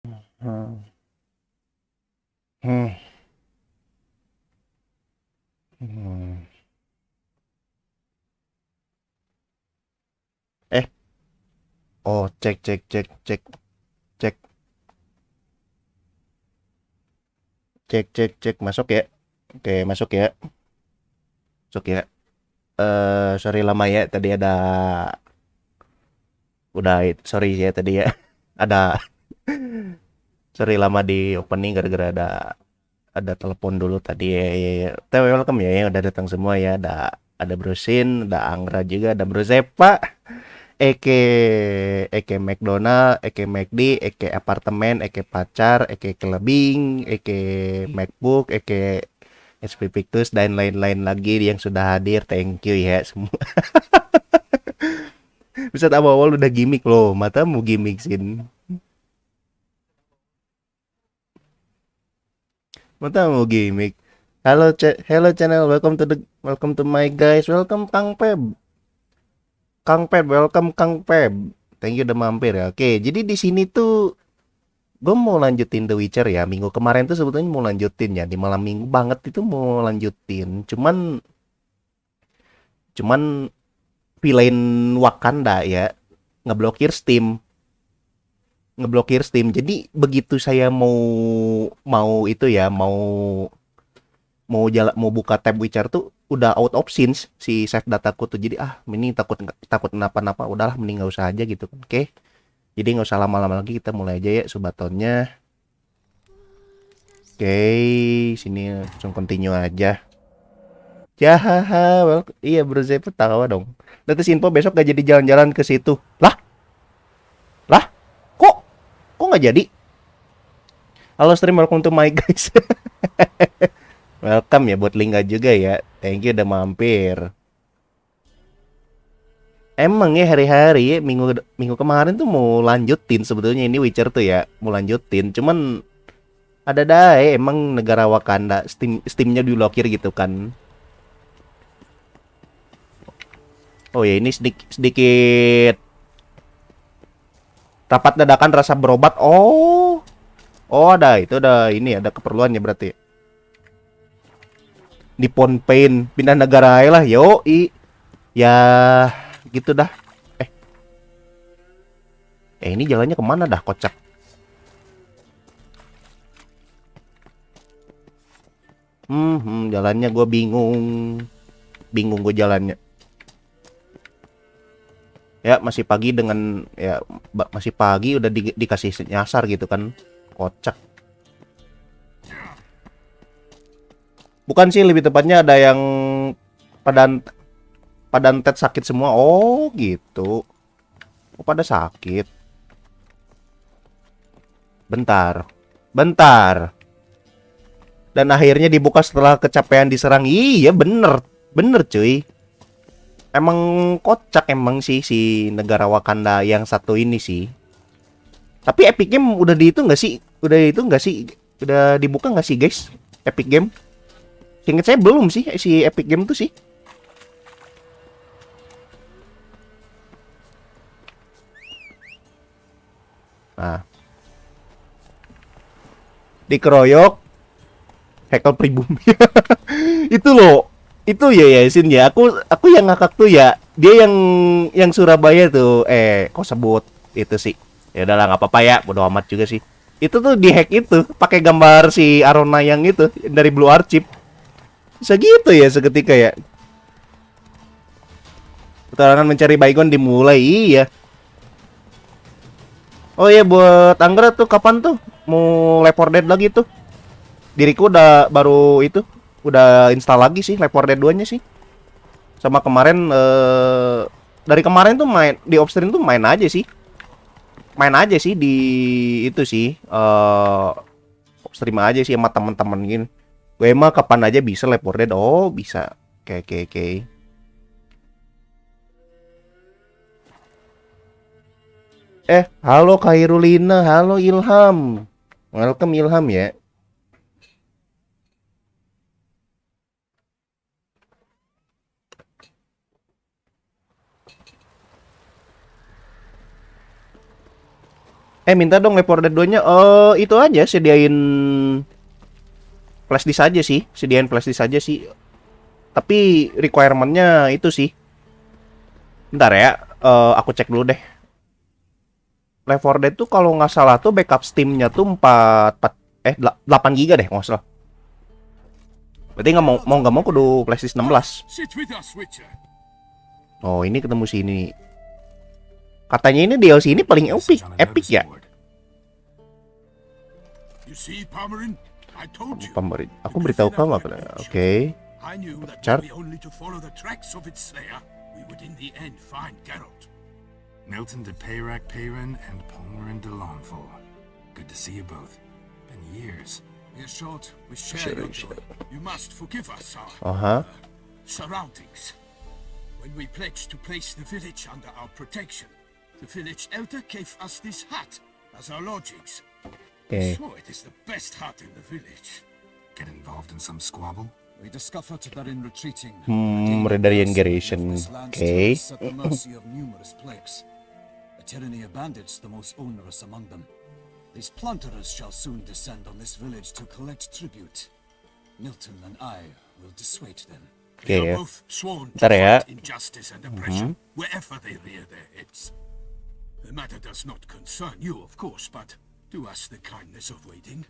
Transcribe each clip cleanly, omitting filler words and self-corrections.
Hmm. Hmm. Hmm. Eh, oh cek cek cek cek cek cek cek cek masuk ya. Oke, masuk ya. Masuk ya. Sorry lama ya tadi ada sorry ya tadi ya. Ada sorry lama di opening gara-gara ada telepon dulu tadi ya. Ya, ya. Tapi welcome ya yang udah datang semua ya. Ada Brusin, ada Angra juga, ada Bro Zepa, Eke Eke McDonald, Eke McD, Eke apartemen, Eke pacar, Eke kelebing, Eke MacBook, Eke SP Pictus dan lain-lain lagi yang sudah hadir. Thank you ya semua. Bisa awal-awal udah gimmick loh, matamu gimmick sin. Matamu gimmick. Hello channel, welcome to my guys. Welcome Kang Peb. Kang Peb, welcome Kang Peb. Thank you udah mampir ya. Oke, jadi di sini tuh gue mau lanjutin The Witcher ya. Minggu kemarin tuh sebetulnya mau lanjutin ya. Di malam minggu banget itu mau lanjutin. Cuman villain Wakanda ya ngeblokir Steam. Ngeblokir Steam. Jadi begitu saya mau mau itu ya, mau buka tab Witcher tuh udah out of scenes si save dataku tuh. Jadi ini takut takut kenapa-napa. Udahlah mending nggak usah aja gitu kan. Oke. Jadi nggak usah lama-lama lagi, kita mulai aja ya Subatonnya. Oke, sini langsung continue aja. Ya, well, iya Bro Zep tahu dong. Nanti info besok gak jadi jalan-jalan ke situ. Lah, lah, kok kok nggak jadi? Halo stream, welcome to my guys. Welcome ya buat Lingga juga ya. Thank you udah mampir. Emang ya hari-hari ya, minggu minggu kemarin tuh mau lanjutin sebetulnya ini Witcher tuh ya, mau lanjutin. Cuman ada dae emang negara Wakanda Steamnya diblokir gitu kan. Oh ya ini sedikit rapat dadakan rasa berobat. Oh, ada itu, ada ini, ada keperluannya berarti. Di Pain pindah negara aja lah. Yo, ya gitu dah. Eh, ini jalannya kemana dah kocak? Jalannya gue bingung. Bingung gue jalannya. Ya masih pagi dengan ya masih pagi udah dikasih nyasar gitu kan. Kocak. Bukan sih, lebih tepatnya ada yang padan padan tet sakit semua. Oh, gitu. Oh, pada sakit. Bentar. Bentar. Dan akhirnya dibuka setelah kecapean diserang. Iya, bener. Bener, cuy. Emang kocak emang sih si negara Wakanda yang satu ini sih. Tapi Epic Game udah di itu nggak sih? Udah itu nggak sih? Udah dibuka nggak sih, guys? Epic Game? Ingat saya belum sih si Epic Game tuh sih. Nah, dikeroyok, hacker pribumi. Itu loh. Itu ya Yasin ya. Aku yang ngakak tuh ya. Dia yang Surabaya tuh. Kok sebut itu sih? Ya udahlah nggak apa-apa ya. Bodo amat juga sih. Itu tuh dihack itu pakai gambar si Arona yang itu dari Blue Archive. Segitu ya seketika ya. Petualangan mencari Baygon dimulai. Iya. Oh iya, buat Anggra tuh kapan tuh mau Left 4 Dead lagi tuh? Diriku udah baru itu udah install lagi sih Left 4 Dead 2-nya sih. Sama kemarin dari kemarin tuh main di Opstream tuh main aja sih. Main aja sih di itu sih Opstream aja sih sama teman-teman gini. Gue mah kapan aja bisa Left 4 Dead. Oh, bisa. Oke, oke, oke. Halo Khairulina, halo Ilham. Welcome Ilham ya. Minta dong Left 4 Dead 2-nya. Itu aja, sediain flash disk aja sih. Sediain flash disk aja sih. Tapi requirement-nya itu sih. Bentar ya, aku cek dulu deh. Left 4 Dead tuh kalau nggak salah tuh backup Steam-nya tuh 8 GB deh, nggak salah. Berarti nggak mau kudu PlayStation 16. Oh, ini ketemu sini. Katanya ini DLC ini paling epic ya. Pemberi. Aku beritahu kamu apa? Oke. Chart. Milton de Peyran and Palmerin de Lawnfall. Good to see you both. Been years. We're short. We share your joy. You must forgive us our surroundings. When we pledged to place the village under our protection, the village elder gave us this hut as our lodgings. Okay. So it is the best hut in the village. Get involved in some squabble? We discovered that in retreating, Regeneration. Okay. at the mercy of numerous plagues. A tyranny of bandits, the most onerous among them. These plunderers shall soon descend on this village to collect tribute. Milton and I will dissuade them. Okay, They ya. are both sworn to Ntar ya. fight injustice and oppression wherever they rear their heads. The matter does not concern you, of course, but do us the kindness of waiting.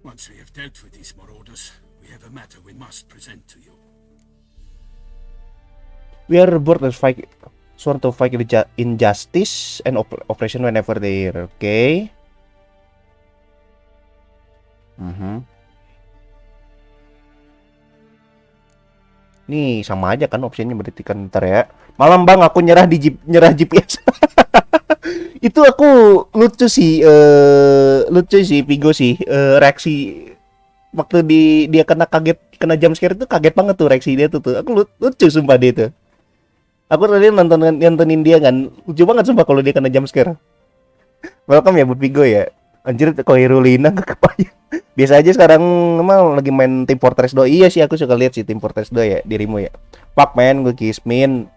Once we have dealt with these marauders, we have a matter we must present to you. We are board to fight, sworn to fight injustice and operation whenever they are. Okay. Nih sama aja kan opsinya berarti kan ntar ya. Malam bang aku nyerah GPS. Itu aku lucu sih Pigo sih reaksi waktu dia kena jump scare itu kaget banget tuh reaksi dia tuh. Aku lucu sumpah dia tuh. Aku tadi nontonin dia kan, lucu banget sumpah kalau dia kena jump scare. Welcome ya buat Pigo ya. Anjir kok Hirulina gak kebayang. Biasa aja sekarang emang lagi main Team Fortress 2. Iya sih aku suka lihat sih Team Fortress 2 ya dirimu ya. Fuck man, gue kismin.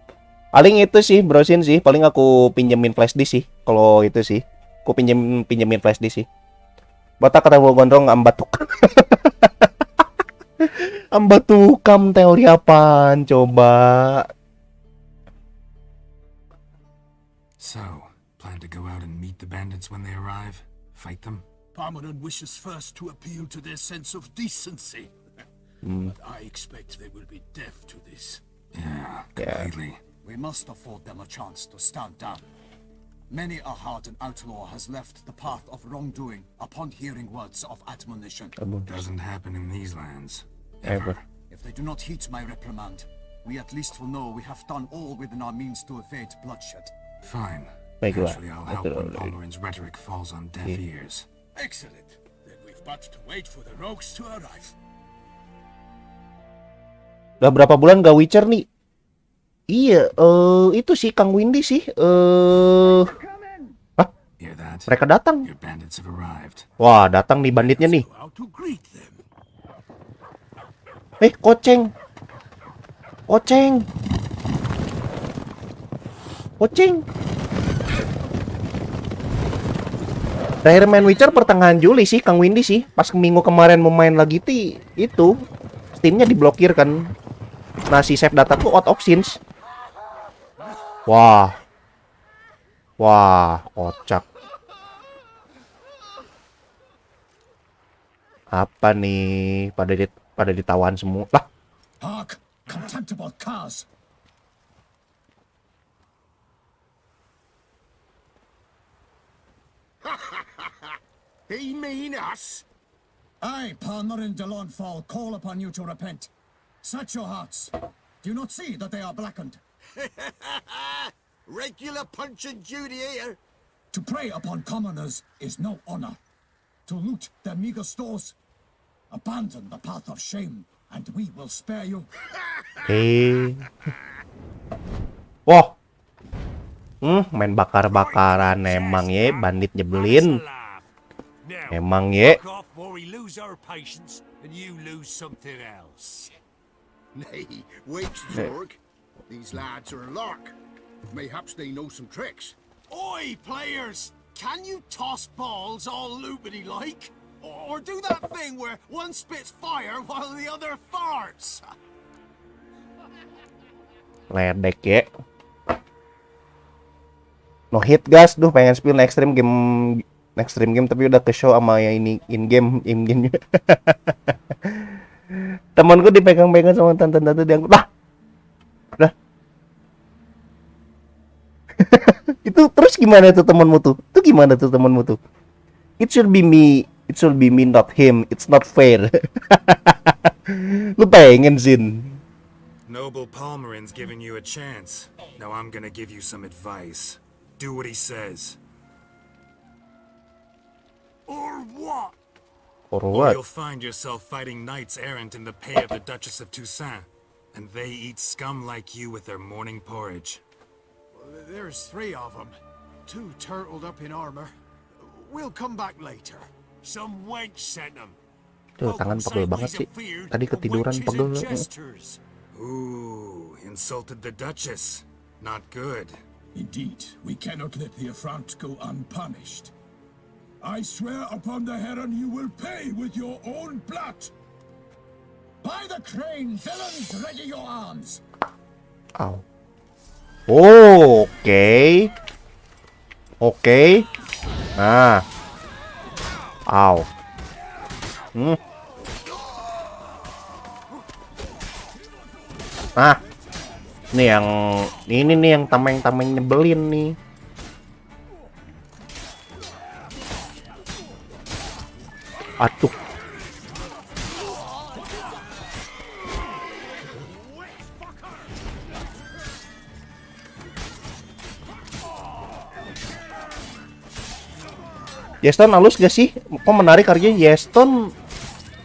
Paling itu sih browsing sih, paling aku pinjemin flash disk sih. Kalau itu sih, aku pinjemin flash disk sih. Batak kata gua gondrong ambatukam. Ambatukam teori apaan coba? So, plan to go out and meet the bandits when they arrive? Fight them? Parmeran wishes first to appeal to their sense of decency. But I expect they will be deaf to this. Yeah, completely. We must afford them a chance to stand down. Many a hardened outlaw has left the path of wrongdoing upon hearing words of admonition. Doesn't happen in these lands. Ever. If they do not heed my reprimand, we at least will know we have done all within our means to evade bloodshed. Fine. Baiklah. Actually, I'll help when Palmerin's rhetoric falls on deaf ears. Excellent. Then we've but to wait for the rogues to arrive. Udah berapa bulan gak Witcher nih? Iya, itu sih Kang Windy sih. Mereka datang. Wah, datang nih banditnya nih. Koceng. Terakhir main Witcher pertengahan Juli sih, Kang Windy sih. Pas minggu kemarin mau main lagi itu Steamnya diblokir kan. Nah, si save data tuh out of sync. Wah, kocak. Apa nih? Pada ditawan semua. Lah. Hark, contemptible curs. He mean us? I, Palmerin de Lawnfall, call upon you to repent. Search your hearts. Do you not see that they are blackened? Regular punch and duty here. To prey upon commoners is no honor. To loot their meager stores, abandon the path of shame, and we will spare you. Wah. Main bakar-bakaran emang ya, bandit nyebelin. Emang ya. Nay, wait, Zorg. These lads are a lark. Mayhaps they know some tricks. Oi, players! Can you toss balls all loopity like? Or do that thing where one spits fire while the other farts? Ledek ya. No hit gas, duh pengen spill next stream game tapi udah ke show sama yang ini in game temanku dipegang-pegang sama tante-tante dia lah itu terus gimana tuh temanmu tuh it should be me not him, it's not fair. Lu pengen Zin. Noble Palmerin's giving you a chance. Now I'm gonna give you some advice. Do what he says. Or what? Or Or what? you'll find yourself fighting knights errant in the pay of the Duchess of Toussaint, and they eat scum like you with their morning porridge. There's 3 of them. 2 turtled up in armor. We'll come back later. Some wench sent them. Tuh tangan pegel banget sih. Tadi ketiduran pegel. Ooh, insulted the Duchess. Not good. Indeed, we cannot let the affront go unpunished. I swear upon the heron you will pay with your own blood. By the crane, villains, ready your arms. Ow. Oh, oke. Nah. Ow. Nah. Ini nih yang tameng-tameng nyebelin nih. Aduh. Yeston halus gak sih? Kok menarik harganya Yeston?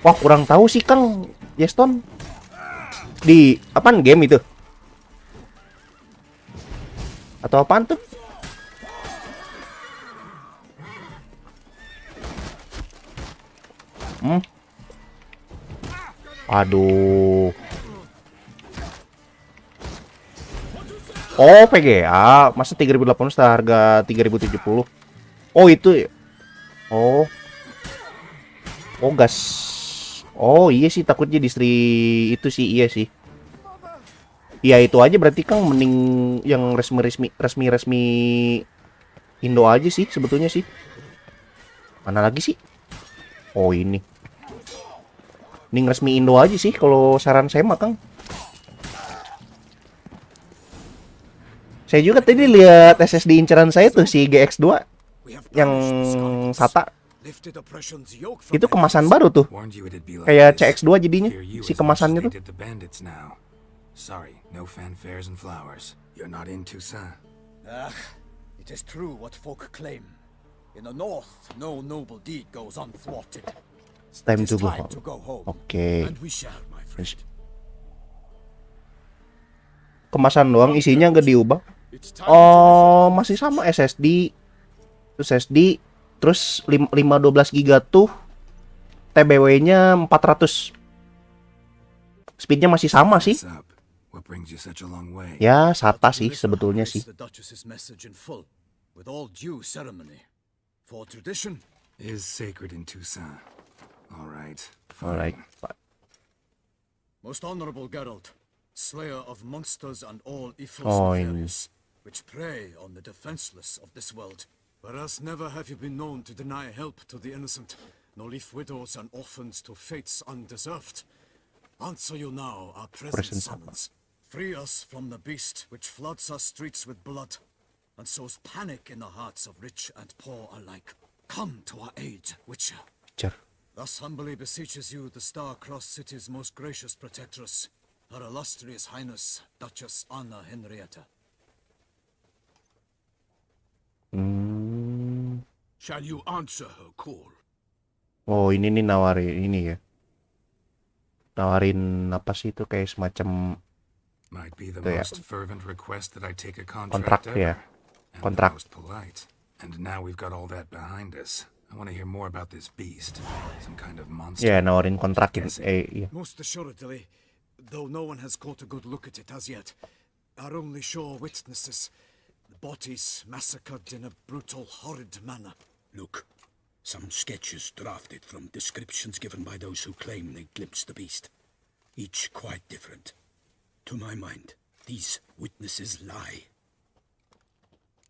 Wah kurang tahu sih Kang. Yeston di apaan game itu? Atau apaan tuh? Aduh. Oh PGA, masa 3.800 harga 3.070. Oh itu. Oh gas. Oh iya sih takutnya distri itu sih iya sih. Ya itu aja berarti Kang mending yang resmi Indo aja sih sebetulnya sih. Mana lagi sih? Oh ini. Mending resmi Indo aja sih kalau saran saya mah Kang. Saya juga tadi lihat SSD inceran saya tuh si GX2 yang SATA. Itu kemasan baru tuh. Kayak CX2 jadinya si kemasannya tuh. Sorry, no fanfares and flowers. You're not in Toussaint. It is true what folk claim. In the north, no noble deed goes unthwarted. It's time It is to go time home. to go home. Oke. And we shall, my friend. Kemasan doang isinya nggak diubah. It's time Oh masih sama SSD. Terus SSD. Terus 512 GB tuh TBW-nya 400. Speednya masih sama sih. What brings you such a long way? Ya SATA sih sebetulnya sih. The Duchess's message in full, with all due ceremony. For tradition Is sacred in Toussaint. All right. Alright. Most honorable Geralt, slayer of monsters and all evils Oh, nefarious, which prey on the defenseless of this world. Whereas never have you been known to deny help to the innocent, nor leave widows and orphans to fates undeserved. Answer you now our present summons. Free us from the beast which floods our streets with blood, and sows panic in the hearts of rich and poor alike. Come to our aid, Witcher. Thus humbly beseeches you the star-crossed city's most gracious protectress, Her Illustrious Highness, Duchess Anna Henrietta. Shall you answer her call? Oh ini nih nawarin ini ya. Nawarin apa sih itu kayak semacam Might be the Tuh ya. most fervent request that I take a Kontrak contract ya. ever. And Kontrak. the most polite. And now we've got all that behind us. I want to hear more about this beast. Some kind of monster. Ya nawarin kontrakin. Iya. Most assuredly, though no one has caught a good look at it as yet, our only sure witnesses, The bodies massacred in a brutal, horrid manner. Look, some sketches drafted from descriptions given by those who claim they glimpsed the beast. Each quite different. To my mind, these witnesses lie.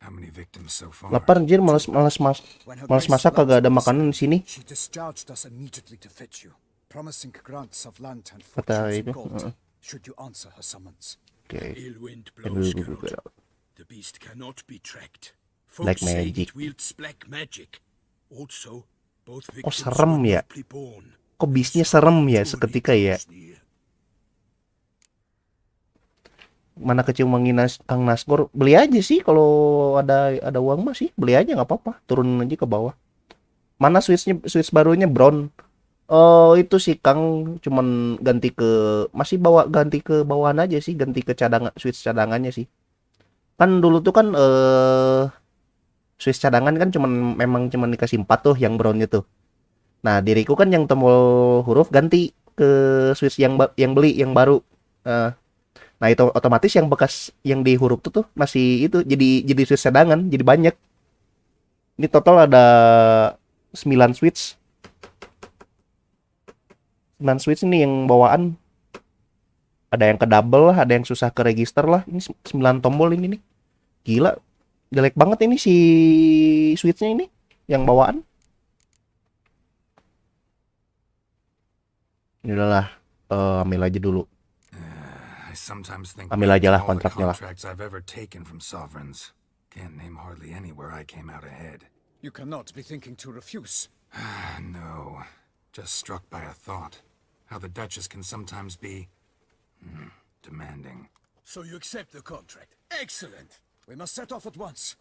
How many victims so far? Lapar anjir, malas masak, kagak ada makanan di sini. She discharged us immediately to fetch you, promising grants of land and Kata fortunes in itu. gold, should you answer her summons. Oke. Ill wind blows, Geralt. The beast cannot be tracked. Black Folks say magic. it wields black magic. Also, both Kok victims serem were ya? newly born. Kok bisnya serem ya seketika ya? Mana keciumangi Kang Nasgor, beli aja sih kalau ada uang mah sih, beli aja nggak apa-apa, turun aja ke bawah. Mana switch barunya brown? Oh itu sih Kang, cuman ganti ke bawahan aja sih, ganti ke switch cadangannya sih. Kan dulu tuh kan switch cadangan kan memang cuman dikasih 4 tuh yang brownnya tuh. Nah diriku kan yang tombol huruf ganti ke switch yang beli yang baru. Nah itu otomatis yang bekas yang di huruf tuh masih itu jadi switch cadangan, jadi banyak. Ini total ada 9 switch. 9 switch ini yang bawaan. Ada yang ke double lah, ada yang susah ke register lah. Ini 9 tombol ini nih. Gila. Jelek banget ini si switchnya ini yang bawaan. Ini udahlah, ambil aja dulu. Sometimes think Ambil aja lah all the kontraknya lah. contracts I've ever taken from sovereigns. Can't name hardly any where I came out ahead. You cannot be thinking to refuse. No, just struck by a thought. How the Duchess can sometimes be demanding. So you accept the contract. Excellent. We must set off at once.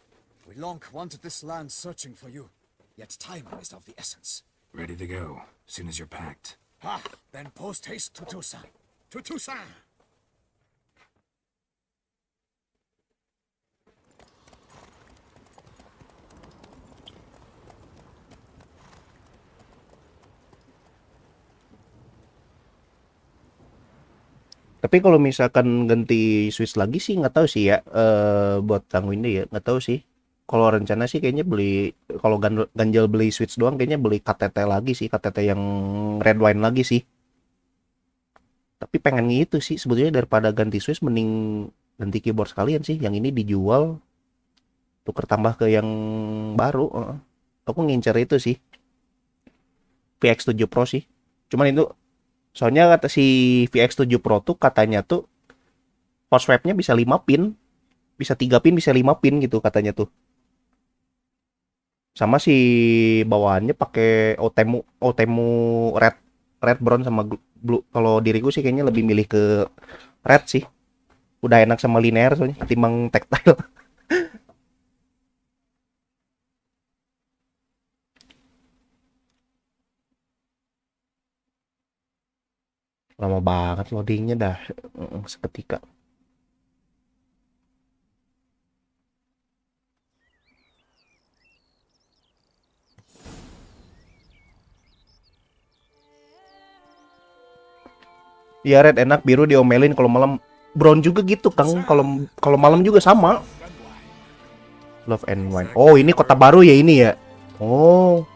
We long wanted this land searching for you. Yet time is of the essence. Ready to go, soon as you're packed. Then post haste to Toussaint. To Toussaint! Tapi kalau misalkan ganti switch lagi sih nggak tahu sih ya, buat Kang Windy ya nggak tahu sih. Kalau rencana sih kayaknya kalau ganjel beli switch doang kayaknya beli KTT lagi sih, KTT yang red wine lagi sih. Tapi pengen gitu sih sebetulnya, daripada ganti switch mending ganti keyboard sekalian sih. Yang ini dijual tuker tambah ke yang baru. Aku ngincer itu sih, VX7 Pro sih. Cuman itu soalnya kata si VX7 Pro tuh katanya tuh force swap-nya bisa 5 pin. Bisa 3 pin, bisa 5 pin gitu katanya tuh. Sama si bawaannya pakai Otemu red brown sama blue. Kalau diriku sih kayaknya lebih milih ke red sih. Udah enak sama linear soalnya ketimbang tactile. Lama banget loadingnya dah, seketika. Ya red enak, biru diomelin kalau malam. Brown juga gitu Kang, kalau malam juga sama. Love and Wine. Oh ini kota baru ya ini ya. Oh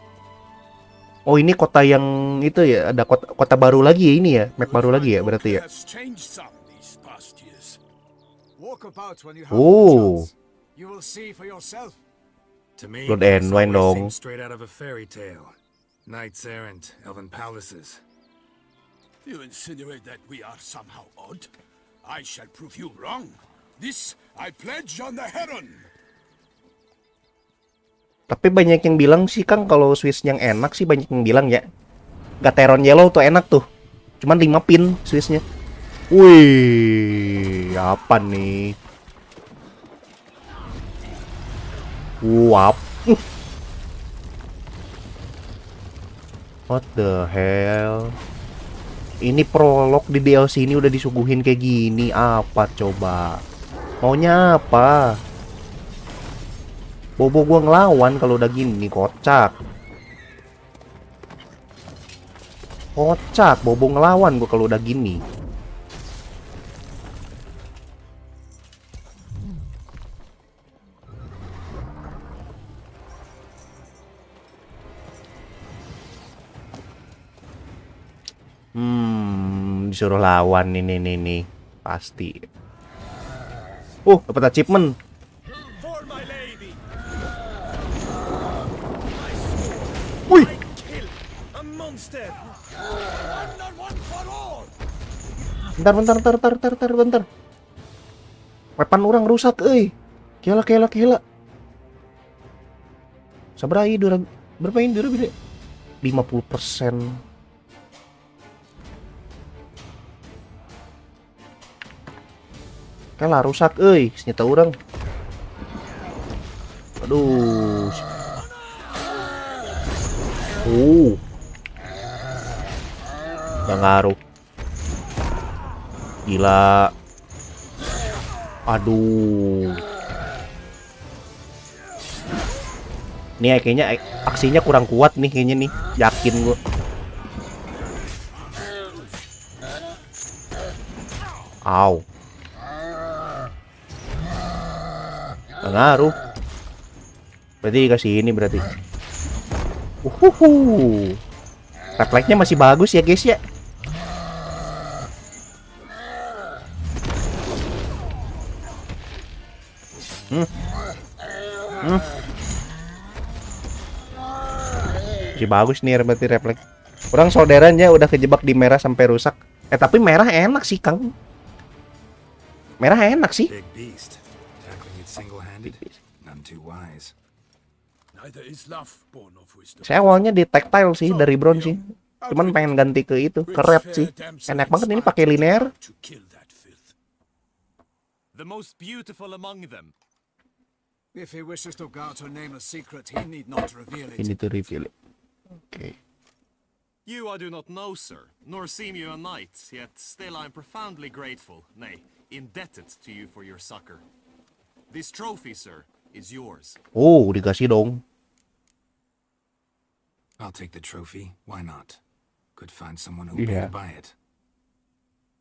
ini kota yang itu ya, ada kota baru lagi ya ini ya, map baru lagi ya berarti ya. Oh. To me, Blood and this Wine always dong. seems straight out of a fairy tale. Knights errant, elven palaces. You insinuate that we are somehow odd? I shall prove you wrong. This I pledge on the Heron. Tapi banyak yang bilang sih Kang, kalau Swiss yang enak sih banyak yang bilang ya. Gateron Yellow tuh enak tuh. Cuman 5 pin Swissnya. Wih, apa nih? Wap. What the hell? Ini prolog di DLC ini udah disuguhin kayak gini. Apa coba? Maunya apa? Bobo gua ngelawan kalau udah gini, kocak. Kocak, Bobo ngelawan gua kalau udah gini. Disuruh lawan nih. Pasti. Dapat achievement. For my lady. Wih, Kill a monster. One for all. bentar. Weapon orang rusak, euy. Kela. Sabaraha ieu berapa ini durability? 50%. Kalah rusak, euy, senjata orang. Aduh. Gak ngaruh. Gila. Aduh. Nih kayaknya aksinya kurang kuat nih kayaknya nih. Yakin gua. Au. Gak ngaruh. Berarti dikasih ini berarti. Refleksnya masih bagus ya guys ya. Masih bagus nih berarti refleks. Orang saudaranya udah kejebak di merah sampai rusak. Tapi merah enak sih Kang. Merah enak sih. Big beast. Tackling it single-handed. None too wise. Neither is love born of wisdom. Saya awalnya di tactile sih dari bronze sih. Cuman pengen ganti ke itu, ke red sih. Enak banget ini pakai linear. To kill that filth. The most beautiful among them. If he wishes to guard her nameless secret, he need not reveal it. Ini tuh reveal. Oke. You I do not know, sir, nor seem you a knight, yet still I am profoundly grateful, nay, indebted to you for your succor. This trophy, sir, is yours. Dikasih dong. I'll take the trophy. Why not? Could find someone who'll Yeah. pay to buy it.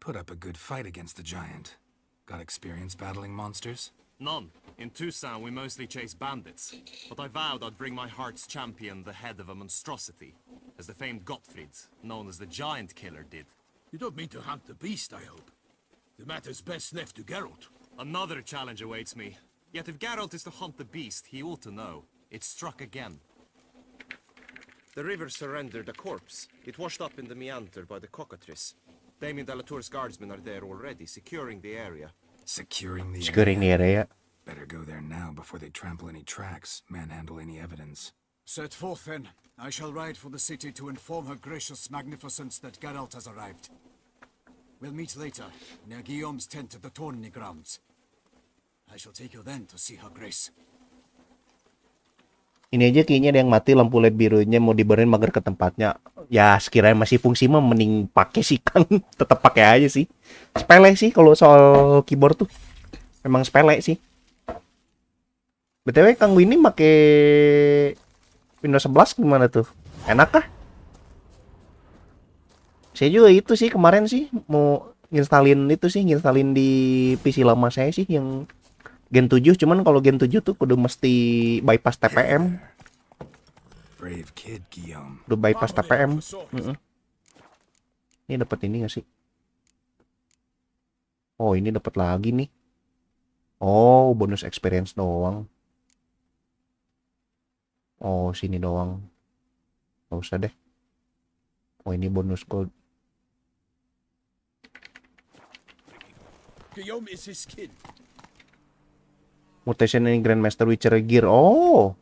Put up a good fight against the giant. Got experience battling monsters? None. In Toussaint we mostly chase bandits, but I vowed I'd bring my heart's champion the head of a monstrosity, as the famed Gottfried, known as the Giant Killer, did. You don't mean to hunt the beast, I hope. The matter's best left to Geralt. Another challenge awaits me. Yet if Geralt is to hunt the beast, he ought to know. It struck again. The river surrendered a corpse. It washed up in the meander by the cockatrice. Damien Delatour's guardsmen are there already, securing the area. Securing the Securing the area. Better go there now before they trample any tracks, manhandle any evidence. Set forth then. I shall ride for the city to inform her gracious magnificence that Geralt has arrived. We'll meet later, near Guillaume's tent at the tourney grounds. I shall take you then to see her grace. Ini aja kayaknya ada yang mati lampu LED birunya mau dibenerin mager ke tempatnya. Ya sekiranya masih fungsi mah mending pakai sih Kang. Tetap pakai aja sih. Sepele sih kalau soal keyboard tuh. Memang sepele sih. BTW Kang Winnie pakai Windows 11 gimana tuh? Enak kah? Saya juga itu sih kemarin sih mau nginstalin itu sih, nginstalin di PC lama saya sih yang Gen 7, cuman kalau Gen 7 tuh kudu mesti bypass TPM. Brave kid, Guillaume. Udah bypass TPM. Ini dapat ini nggak sih? Oh, ini dapat lagi nih. Oh, bonus experience doang. Oh, sini doang. Nggak usah deh. Oh, ini bonus gold. Guillaume is his kin. Mutation in Grandmaster Witcher Gear. Oh.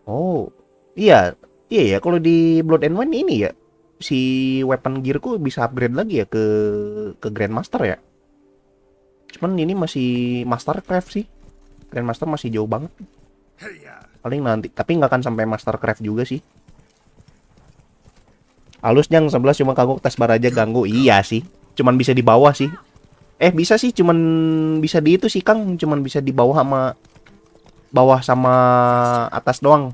Oh. Iya. Iya ya, kalau di Blood and Wine ini ya si weapon gearku bisa upgrade lagi ya ke Grandmaster ya. Cuman ini masih Mastercraft sih. Grandmaster masih jauh banget. Paling nanti, tapi nggak akan sampai Mastercraft juga sih. Halus yang 11 cuma kagok tas bar aja ganggu. Iya sih. Cuman bisa di bawah sih. Bisa sih, cuman bisa di itu sih Kang, cuman bisa di bawah sama atas doang.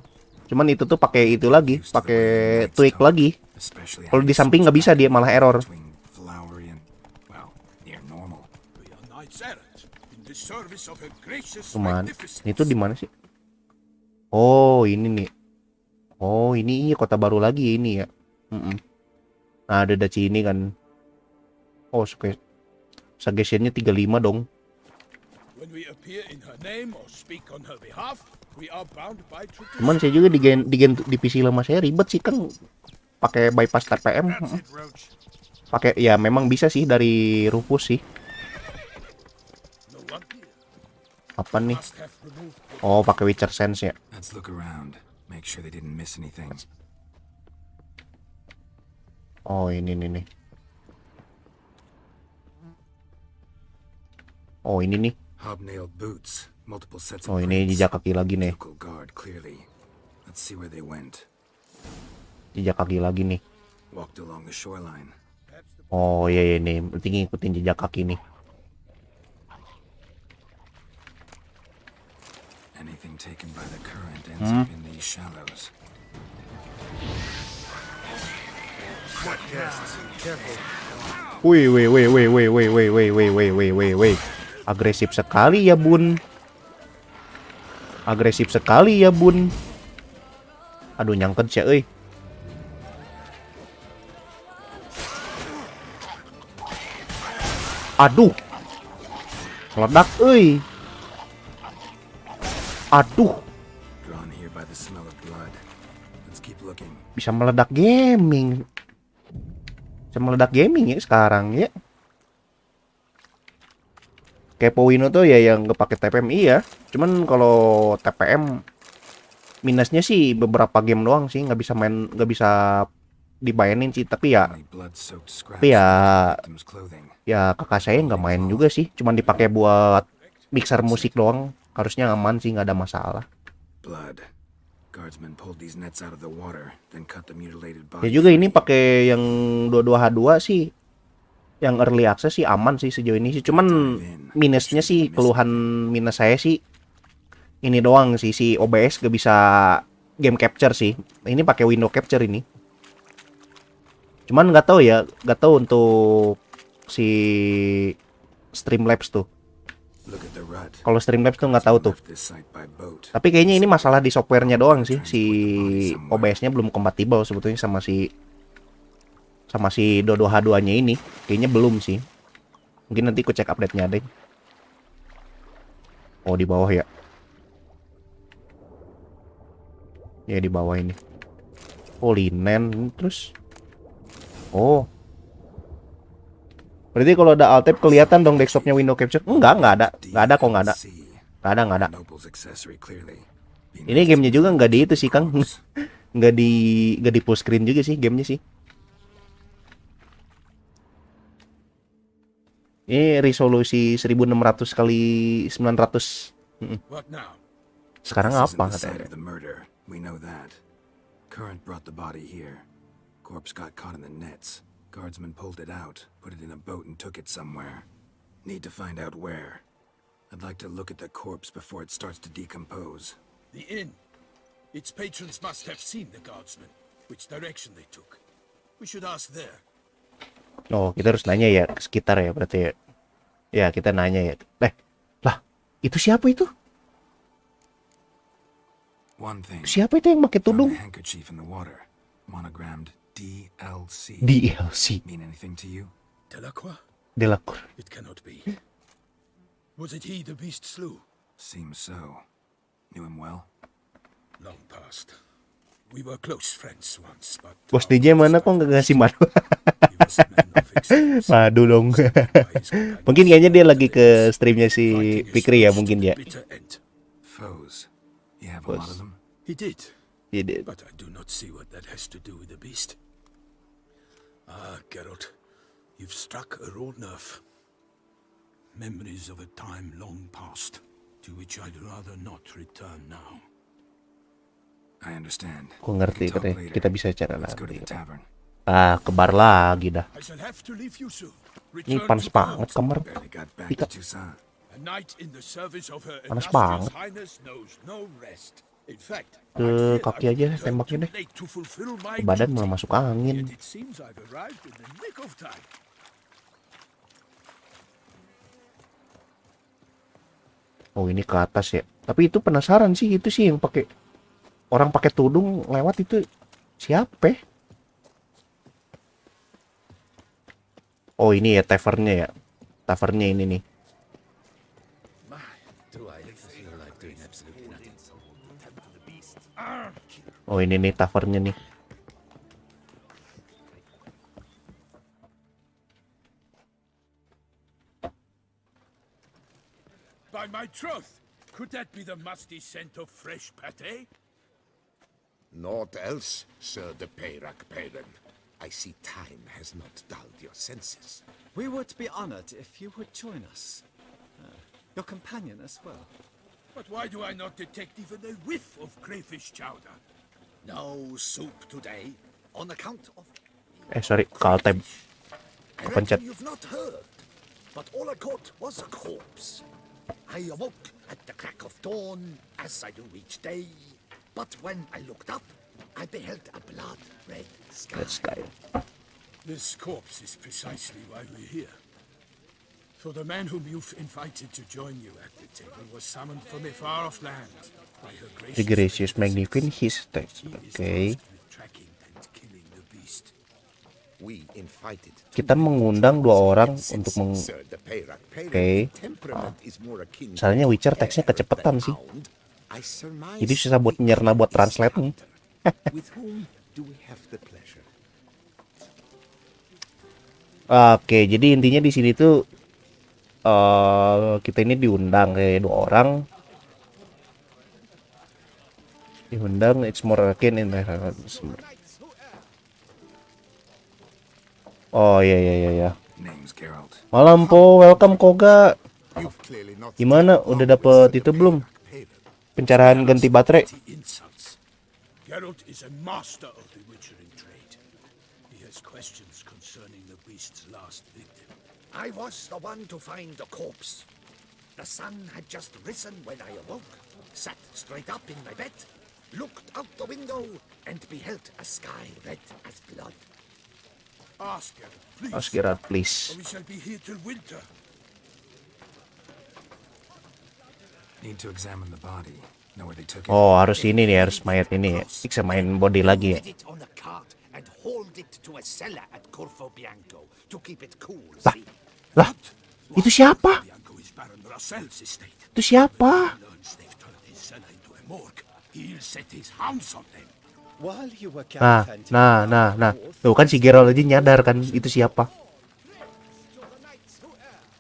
Cuman itu tuh pakai itu lagi, pakai tweak lagi. Kalau di samping nggak bisa, dia malah error. Cuman itu di mana sih? Oh, ini nih. Oh, ini iya kota baru lagi ini ya. Mm-mm. Nah, ada daci ini kan. Oh, suggestionnya 35 dong. When we appear in her name or speak on her behalf, we are bound by tradition. Cuman saya juga di PC lama saya ribet sih kan pakai bypass TPM. Pakai ya memang bisa sih dari Rufus sih. No wonder. Apa nih? Must have removed the Oh, pakai Witcher Sense ya. Let's look around. Make sure they didn't miss anything. Oh, ini nih. Oh, ini nih. Hobnailed boots. Multiple sets Oh, of ini brakes. jejak kaki lagi nih. Vehicle guard clearly. Let's see where they went. Jejak kaki lagi nih. Walked along the shoreline. Oh, iya nih. Berarti ngikutin jejak kaki nih. Anything taken by the current ends up in these shallows. Wih. Agresif sekali ya, Bun. Aduh, nyangkut sih, euy. Aduh. Meledak, euy. Aduh, Drawn here by the smell of blood. Let's keep looking. bisa meledak gaming. Ya sekarang ya. Kepoin tuh ya yang kepake TPM iya. Cuman kalau TPM minusnya sih beberapa game doang sih, nggak bisa dimainin sih. Tapi ya Only blood-soaked scraps Tapi ya- of the victim's clothing. kakak saya nggak main juga sih. Cuman dipakai buat mixer musik doang. Harusnya aman sih, nggak ada masalah. Blood. Guardsmen pulled these nets out of the water, then cut the mutilated Ya body. juga ini free. pakai yang 22H2 sih. Yang early access sih aman sih sejauh ini sih. Cuman minusnya sih, keluhan minus saya sih ini doang sih, si OBS gak bisa game capture sih. Ini pakai window capture ini. Cuman nggak tahu untuk si Streamlabs tuh. Look at the rut. Kalau Streamlabs tuh nggak tahu tuh. Left this site by boat. Tapi kayaknya ini masalah di softwarenya doang sih. Si OBS-nya belum kompatibel sebetulnya sama si 22H2-nya ini. Kayaknya belum sih. Mungkin nanti aku cek update-nya deh. Oh, di bawah ya. Ya di bawah ini. Oh, linen terus. Oh. Berarti kalau ada alt tab kelihatan dong desktopnya window capture? Enggak ada. Enggak ada kok, enggak ada. Enggak ada. Noble's accessory clearly. Ini gamenya juga nggak di itu sih, Kang. nggak di full screen juga sih gamenya sih. Ini resolusi 1600 kali 900. What now? Sekarang This isn't apa the site katanya? of the murder. We know that. Current brought the body here. Corpse got caught in the nets. Guardsmen pulled it out, put it in a boat and took it somewhere. Need to find out where. I'd like to look at the corpse before it starts to decompose. The inn. Its patrons must have seen the guardsmen, which direction they took. We should ask there. Oh, kita harus nanya ya ke sekitar ya berarti ya. Ya, kita nanya ya. Lah, itu siapa itu? One thing. Siapa itu yang pakai Found tudung? a handkerchief in the water. Monogrammed DLC. DLC. Mean anything to you? Delacroix? Delacroix. It cannot be. Was it he the beast slew? Seems so. Knew him well? Long past. We were close friends once, but... Bos DJ mana kok nggak ngasih madu? He was a man of experience. Madu dong. Mungkin kayaknya dia lagi ke streamnya si Fikri ya mungkin ya. Bitter end. Foes. You have a lot of them? He did, Jadi but I do not see what that has to do with the beast. Ah, Geralt, you've struck a raw nerve. Memories of a time long past, to which I'd rather not return now. I understand. Kok ngerti We can talk katanya later. kita bisa cara Let's go to nanti. the tavern. Ah, ke bar lagi dah. I shall have to leave you soon. Ini Return panas to banget court. kamar. Barely got back Ika. to Tucson. A knight in the service of her Panas illustrious banget. highness knows no rest. In fact, Ke I fear kaki I aja returned tembaknya too deh. late to fulfill my Ke badan duty. malah masuk angin. Yet it seems I've arrived in the nick of time. Oh, ini ke atas ya. Tapi itu penasaran sih, itu sih yang pakai orang pakai tudung lewat itu siapa? Oh ini ya tavernnya ya. Tavernnya ini nih. Oh ini nih tavernnya nih. By my troth, could that be the musty scent of fresh pate? Naught else, Sir de Peyrac Peyren. I see time has not dulled your senses. We would be honored if you would join us. Your companion as well. But why do I not detect even a whiff of crayfish chowder? No soup today, on account of Sorry, call tab. I Kepencet. reckon you've not heard, but all I caught was a corpse. I awoke at the crack of dawn, as I do each day. But when I looked up, I beheld a blood-red sky. Let's go. This corpse is precisely why we're here. For the man whom you've invited to join you at the table was summoned from a far-off land by her The gracious magnificent his text. He is Oke. tasked with tracking and killing the beast. We invited Kita mengundang dua orang untuk Sir de Peyrac Peyren. Oke. Temperament is more akin to Soalnya Witcher teksnya air kecepetan than sih. hound. I surmise Jadi susah buat nyerna buat translate nih. With whom do we have the pleasure? Oke, jadi intinya di sini tuh kita ini diundang kayak dua orang. Diundang, it's more akin in the... Oh iya. Name's Geralt. Malam po, welcome Koga. You've clearly not Gimana? Udah dapet itu belum? Pencerahan ganti baterai? The insults. Geralt is a master of the witchering trade. He has questions concerning the beast's last victim. I was the one to find the corpse. The sun had just risen when I awoke, sat straight up in my bed, looked out the window, and beheld a sky red as blood. Ask Geralt, please. Ask Geralt, please. Or we shall be here till winter. Need to examine the body. Know where they took it. Oh, harus ini nih, harus mayat ini ya. Bisa main body lagi ya. Loaded it on a cart and hauled it to a cellar at Corfo Bianco to keep it cool. Lah, See? lah, itu siapa? Bianco is Baron Russell's estate. Itu siapa? Learns they've turned his cellar into a morgue. He'll set his hounds on them. While you were Nah. gallivanting Tuh kan si Geralt aja nyadar kan itu siapa.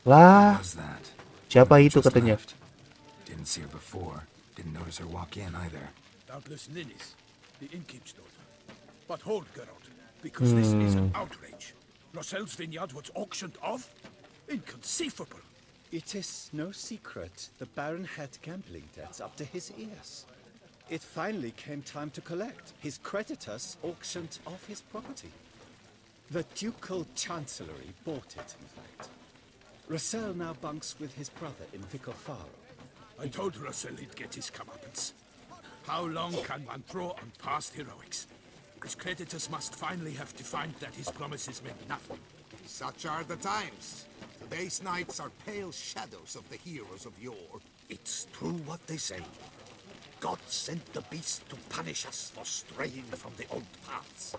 Lah, Was that? siapa Woman itu just katanya? left. Didn't see her before. Didn't notice her walk in either. Doubtless Ninnis, the innkeep's daughter. But hold, Geralt, because this is an outrage. Roselle's vineyard was auctioned off? Inconceivable. It is no secret the Baron had gambling debts up to his ears. It finally came time to collect. His creditors auctioned off his property. The Ducal Chancellery bought it, in fact. Russell now bunks with his brother in Vicofaro. I told Russell he'd get his comeuppance. How long can one draw on past heroics? His creditors must finally have defined that his promises meant nothing. Such are the times. Today's knights are pale shadows of the heroes of yore. It's true what they say. God sent the beast to punish us for straying from the old paths.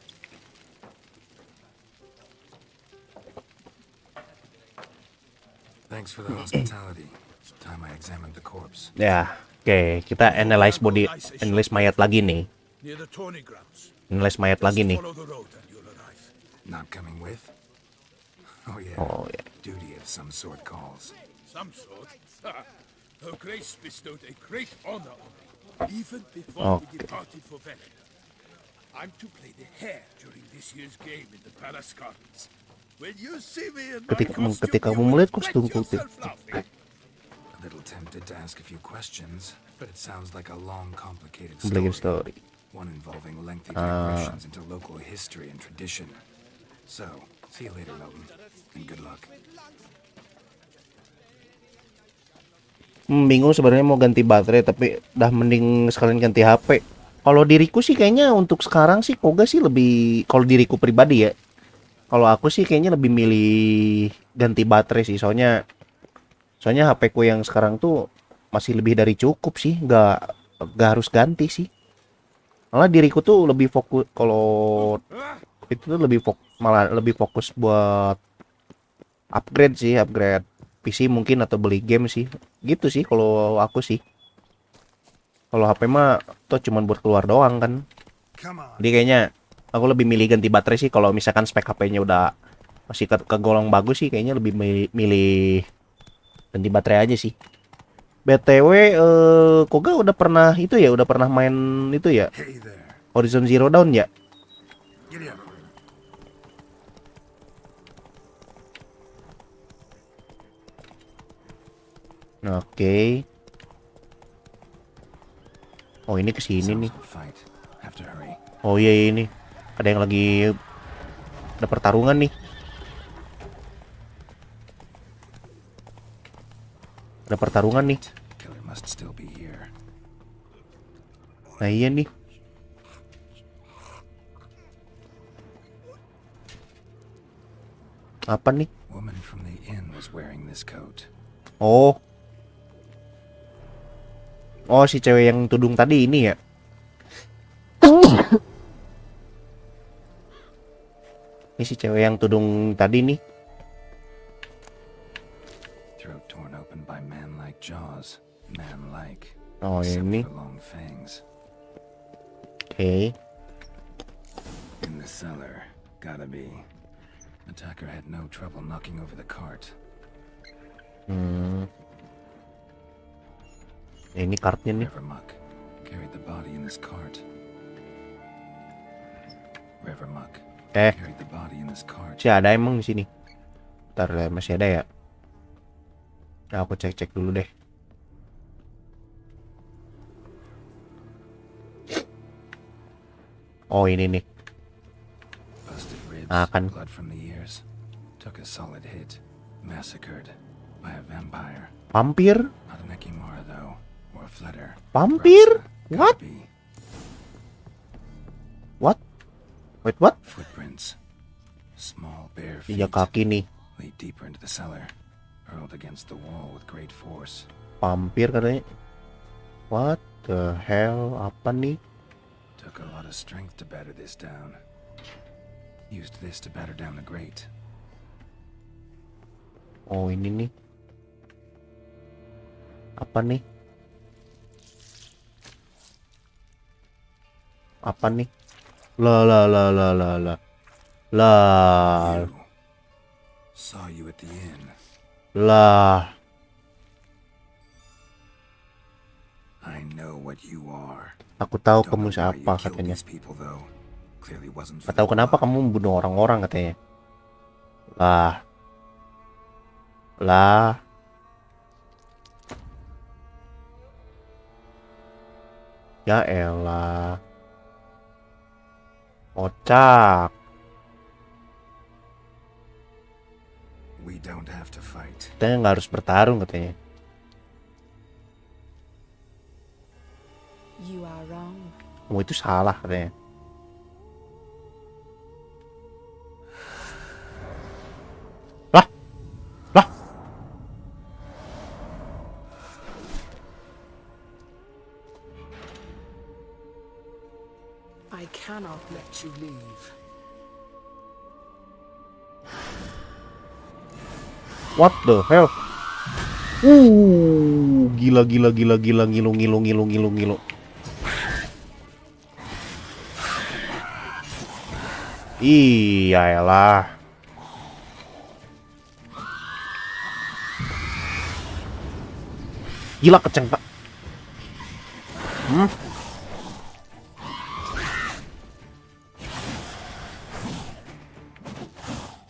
Thanks for the hospitality. Time I examined the corpse. Ya, oke, kita analyze mayat lagi nih. Near the tourney grounds. Analyze mayat lagi nih. Follow the road and you'll arrive. Not coming with? Oh yeah. Oh ya. Duty of some sort calls. Some sort. Her Grace bestowed a great honor on me, even before we departed for Velen. I'm to play the hare during this year's game in the Palace Gardens. When you see me in my Ketika costume, kamu you melihat will kostum wet putih. yourself laughing. A little tempted to ask a few questions, but it sounds like a long, complicated Complicated story. story. One involving lengthy digressions into local history and tradition. So, see you later, Milton, and good luck. Bingung sebenarnya mau ganti baterai, tapi dah mending sekalian ganti HP. Kalau diriku sih kayaknya untuk sekarang sih Koga sih lebih, kalau diriku pribadi ya. Kalau aku sih kayaknya lebih milih ganti baterai sih, soalnya HP ku yang sekarang tuh masih lebih dari cukup sih, nggak harus ganti sih. Malah diriku tuh lebih fokus kalau itu tuh malah lebih fokus buat upgrade sih, upgrade PC mungkin atau beli game sih. Gitu sih kalau aku sih. Kalau HP mah tuh cuman buat keluar doang kan. Jadi kayaknya aku lebih milih ganti baterai sih kalau misalkan spek HP-nya udah masih kegolong bagus sih, kayaknya lebih milih ganti baterai aja sih. BTW Koga udah pernah itu ya, udah pernah main itu ya, Hey there. Horizon Zero Dawn ya? Giddy up. Oke. Oh ini kesini Sounds nih. like a fight. Have to hurry. Oh iya ini. Ada yang lagi ada pertarungan nih. Ada pertarungan nih. Killer must still be here. Nah iya nih. Apa nih? Woman from the inn was wearing this coat. Oh. Oh si cewek yang tudung tadi ini ya. Ini si cewek yang tudung tadi nih. Throat torn open by man-like jaws. Man-like. Oh Except ini. for long fangs. Oke. In the cellar. Gotta be. Attacker had no trouble knocking over the cart. Ini kartnya nih. Revermuck carried the body in this cart. Revermuck carried the body in this cart. Masih ada emang di sini. Ntar masih ada ya. Nah, aku cek dulu deh. Oh ini nih. Busted ribs, Kan. blood from the ears. Took a solid hit. Massacred by a vampire. Vampir? Not an Ekimara though, or a flutter. Vampir? Gotta What? be. What? Wait, what? Footprints. Small bare feet. 3 kaki nih. Lead deeper into the cellar. Hurled against the wall with great force. Vampir katanya. What the hell? Apa nih? Took a lot of strength to batter this down. Used this to batter down the grate. Oh ini nih. Apa nih? Apa nih? Lah. You. Saw you at the inn. Lah. I know what you are. Aku tahu Don't kamu know why siapa you killed katanya. these people, though. Clearly wasn't for Gak tahu the kenapa blood. kamu membunuh orang-orang katanya. Lah. Ya elah. Kocak. We don't have to fight. Katanya nggak harus bertarung katanya. You are wrong. Kamu itu salah katanya. Lah. I cannot let you leave. What the hell? Gila ngilu. Iya elah. Gila keceng pak.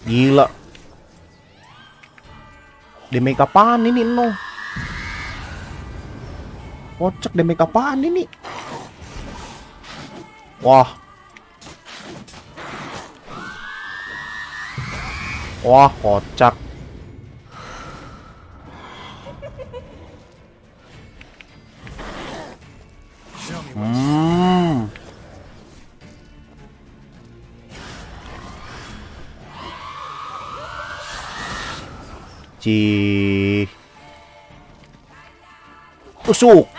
Gila. Damage apaan ini no? Kocak damage apaan ini? Wah. Wah kocak. Tusuk.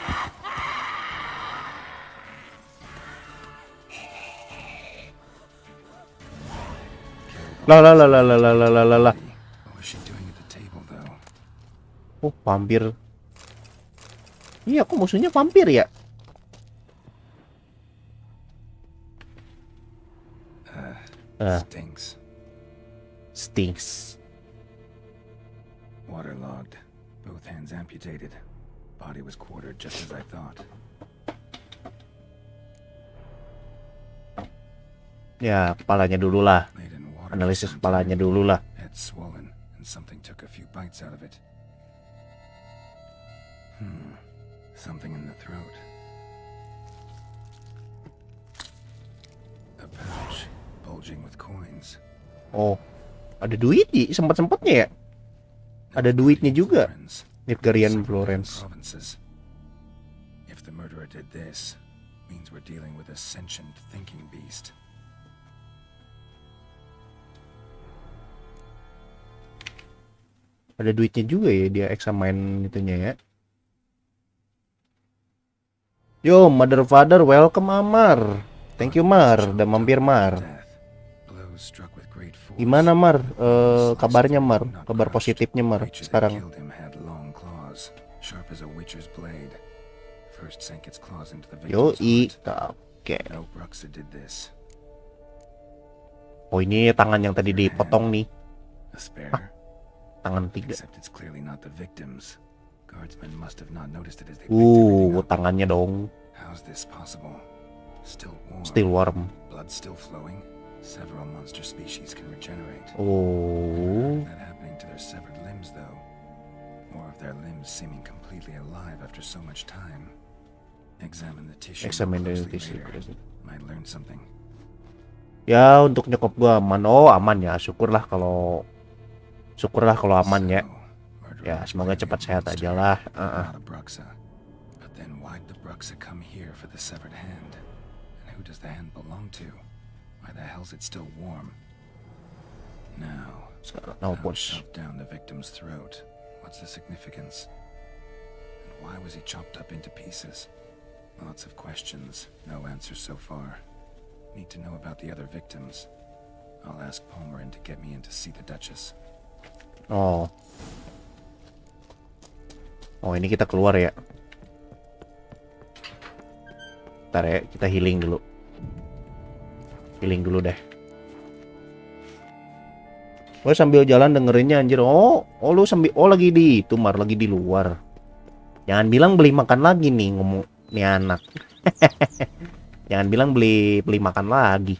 Lah lah lah lah lah lah lah lah lah. What was she doing at the table, though? Oh, vampir. Iya, kok musuhnya vampir ya? Stinks. Stinks. Waterlogged. Both hands amputated. Body was quartered just as I thought. Ya, kepalanya dulu lah. Laid in water for Analisis some kepalanya time. dulu lah. Head swollen, and something took a few bites out of it. Something in the throat. A pouch, bulging with coins. Oh, ada duit nih, sempat-sempatnya ya. Ada duitnya juga. Nilgarian Florence. Provinces. If the murderer did this, means we're dealing with a sentient thinking beast. Ada duitnya juga ya dia examine itunya ya. Yo, mother father, welcome Amar. Thank you Mar, udah mampir Mar. Blows struck with great force. Gimana Mar? Kabarnya Mar, kabar positifnya Mar Creature that sekarang. killed him had long claws, sharp as a witcher's blade. First sank its claws into the victim's Yoi, heart. oke. No Bruxa did this. Oh ini tangan yang tadi dipotong nih, A spare? tangan 3. Except it's clearly not the victim's. Guardsmen must have not noticed it as they picked everything up. Tangannya dong, How's this possible? Still warm. still warm. Blood still flowing. Several monster species can regenerate. Oh, That happening to their severed limbs, though. Or of their limbs seeming completely alive after so much time. Examine the tissue. examine more the closely tissue. later. Might learn something. Ya untuk nyokap gua aman. Oh aman ya, syukurlah kalau aman ya. So, Ya murderer was semoga clearly cepat a sehat monster, aja lah. not a Bruxa. But then why'd the Bruxa come here for the severed hand? And who does the hand belong to? Why the hell's it still warm? Now, Sekarang how bos. shoved down the victim's throat. What's the significance? And why was he chopped up into pieces? Lots of questions, no answers so far. Need to know about the other victims. I'll ask Palmerin to get me in to see the Duchess. Oh. Oh ini kita keluar ya. Ntar ya, kita healing dulu. Healing dulu deh. Gue sambil jalan dengerinnya anjir. Oh lu sambil lagi di itu Mar, lagi di luar. Jangan bilang beli makan lagi nih ngomong nih anak. Jangan bilang beli makan lagi.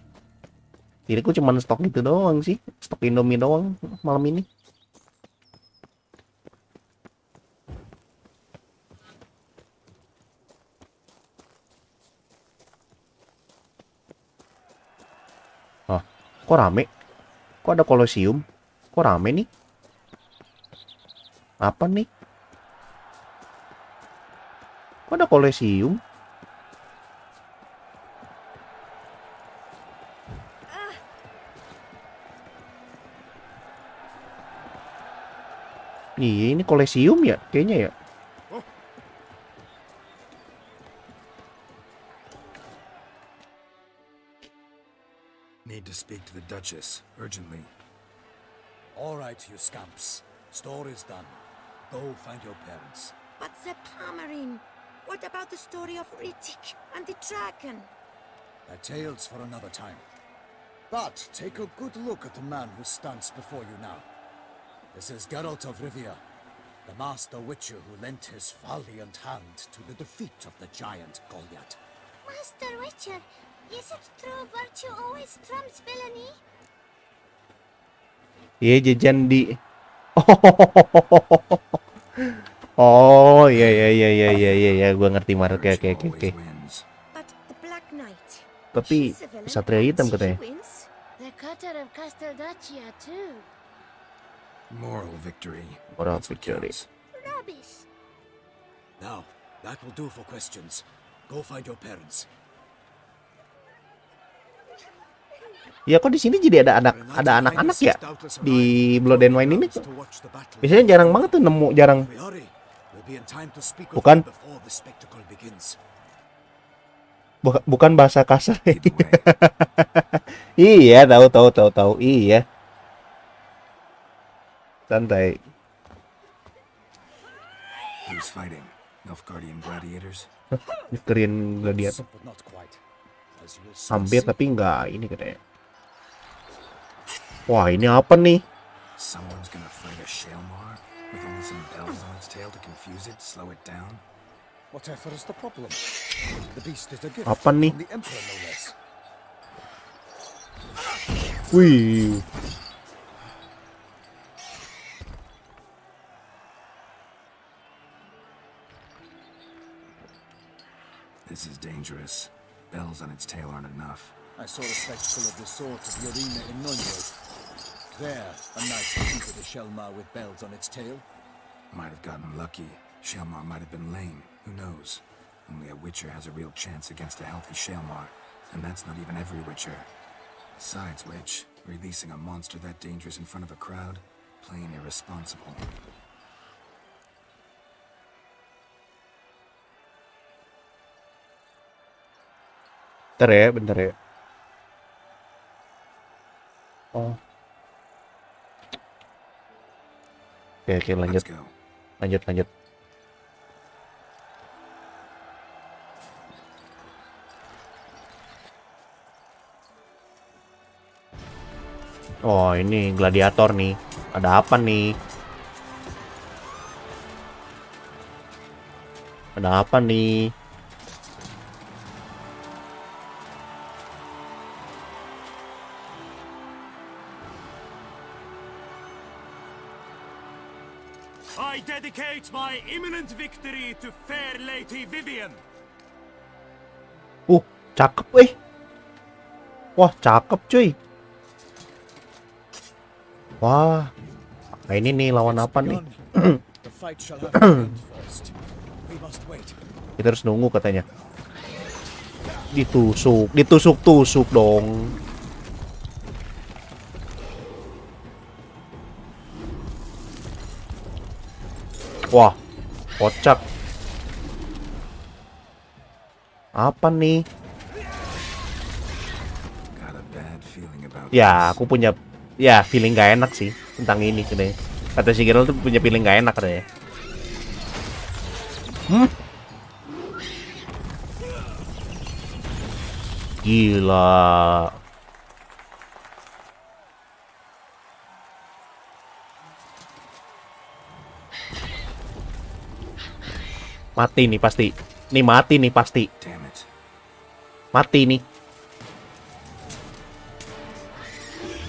Diriku cuma stok gitu doang sih, stok Indomie doang malam ini. Oh, kok rame? Kok ada kolosium? Kok rame nih? Apa nih? Kok ada kolosium? Iya, ini kolosium ya, kayaknya ya. Need to speak to the Duchess, urgently. All right, you scamps. Store is done. Go find your parents. But the Palmerin, what about the story of Riddick and the dragon? They're tales for another time. But take a good look at the man who stands before you now. This is Geralt of Rivia, the master witcher who lent his valiant hand to the defeat of the giant Goliath. Master Witcher, is it true virtue always trumps villainy? Iya jajan di. Oh iya gua ngerti Mar. Oke. Always wins. But the Black Knight. Tapi she's a villain, Satria Hitam and katanya. she wins. The cutter of Casteldaccia, too. Moral victory. Moral That's what victory. counts. Rubbish. Now, that will do for questions. Go find your parents. Ya kok di sini jadi ada anak-anak ya di Blood and Wine ini? Biasanya jarang banget tuh nemu, jarang. We hurry. We'll be in time to speak with Bukan. you before the spectacle begins. Bukan bahasa kasar. Either way, Iya, tahu. Iya. Santai. Who's fighting? Nilfgaardian gladiators? Korean gladiator. But not quite. As you will soon Hampir see. tapi enggak ini katanya. Wah, ini apa nih? Someone's gonna fight a Shalmar with only some bells on its tail to confuse it, slow it down. Whatever is the problem? The beast is a gift Apa nih? from the Emperor, no less. Wih. This is dangerous. Bells on its tail aren't enough. I saw the spectacle of the sword of Yorina in Nonyo. There, a knight defeated a Shelmar with bells on its tail. Might have gotten lucky. Shalmar might have been lame. Who knows? Only a Witcher has a real chance against a healthy Shalmar, and that's not even every Witcher. Besides which, releasing a monster that dangerous in front of a crowd, plain irresponsible. Bentar ya. Oh. Oke, lanjut. Let's go. Lanjut. Oh, ini gladiator nih. Ada apa nih? Ada apa nih? I dedicate my imminent victory to fair Lady Vivian. Cakep Wah, cakep cuy. Wah. Nah, ini nih lawan apa nih? The fight shall have to end first. We must wait. Kita harus nunggu katanya. Ditusuk dong. Wah, kocak. Apa nih? Got a bad feeling about Ya, this. aku punya feeling gak enak sih tentang ini katanya. Kata si Geralt tuh punya feeling gak enak katanya. Gila. Mati nih pasti. Mati nih pasti. Damn it. Mati nih.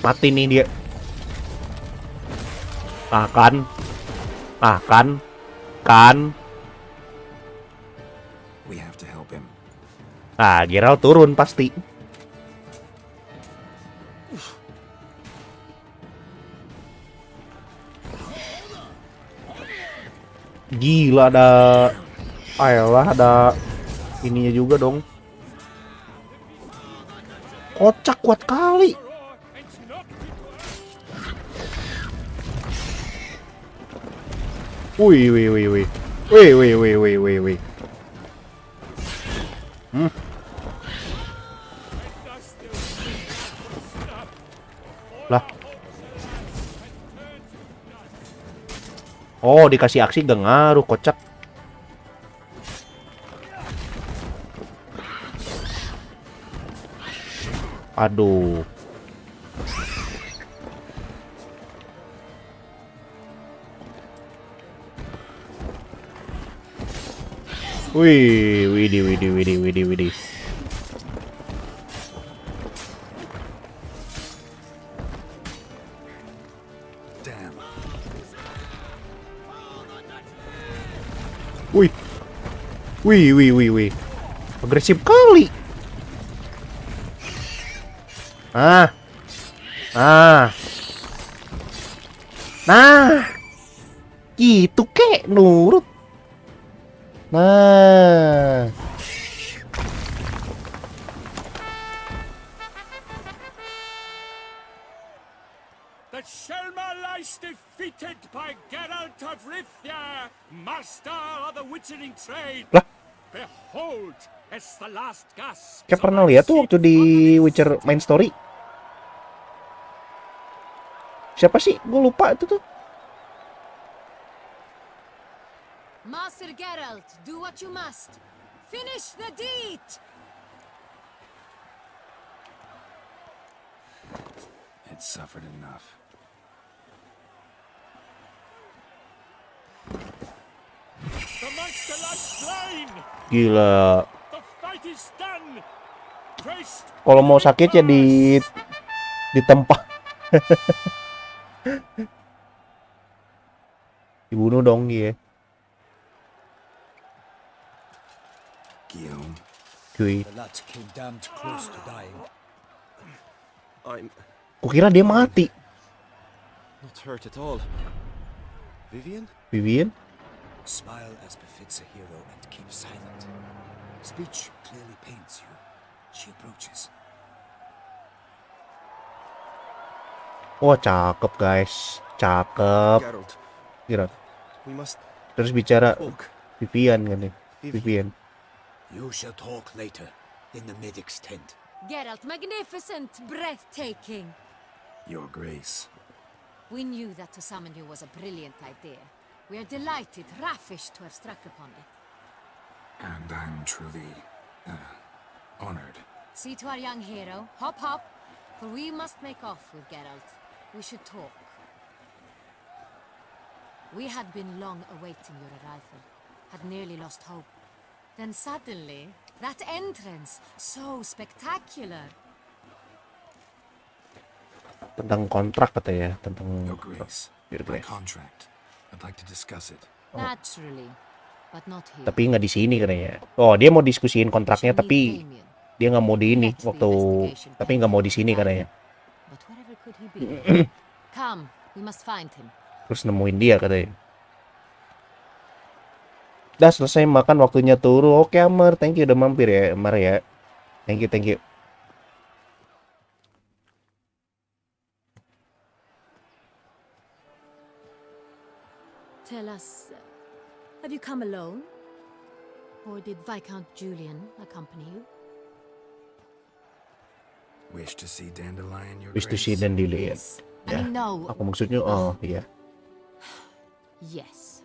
Mati nih dia. Kan. We have to help him. Geralt turun pasti. Gila, ada ininya juga dong. Kocak kuat kali. Wih. Lah. Oh, dikasih aksi gak ngaruh, kocak. Aduh. Widih. Damn. Wih. Agresif kali. Nah. Gitu kek, nurut. Nah. The Shelmar lies defeated by Geralt of Rivia, master of the witchering trade. Lah. Behold, as the last gasp. Kayak pernah lihat tuh waktu di Witcher main story. Siapa sih? Gue lupa itu tuh. Geralt, do what you must. Finish the deed! It suffered enough. The monster lies slain! Gila. The fight is done! Christ! Kalau mau sakit ya ditempa. Dibunuh dong dia. Guillaume. Cuy. The lad came damned close to dying. I'm Kukira dia mati. not hurt at all. Vivian? Vivian? Smile as befits a hero and keep silent. Speech clearly pains you. She approaches. Wah, cakep guys. Cakep. Geralt, Kira. we must Terus bicara talk. Vivian kan ya. Vivian. You shall talk later in the medic's tent. Geralt, magnificent, breathtaking. Your Grace. We knew that to summon you was a brilliant idea. We are delighted, ravished to have struck upon it. And I'm truly, honored. See to our young hero. Hop, hop. For we must make off with Geralt. We should talk. We had been long awaiting your arrival. Had nearly lost hope. Then suddenly, that entrance, so spectacular. Tentang kontrak katanya, tentang Your Grace. Your My Grace. contract. I'd like to discuss it. Naturally, but not here. Tapi nggak di sini katanya. Oh, dia mau diskusiin kontraknya Shall tapi meet Damien. dia nggak mau di ini Let the waktu investigation tapi nggak mau di sini katanya. But wherever could he be? Come, we must find him. Terus nemuin dia katanya. Udah selesai makan, waktunya turu. Oke Amar, thank you udah mampir ya Amar ya. Thank you, thank you. Tell us, have you come alone? Or did Viscount Julian accompany you? Wish to see Dandelion, Your Wish to Grace? see Dandelion. Yes. Ya. I mean, no. Aku maksudnya iya. Yes.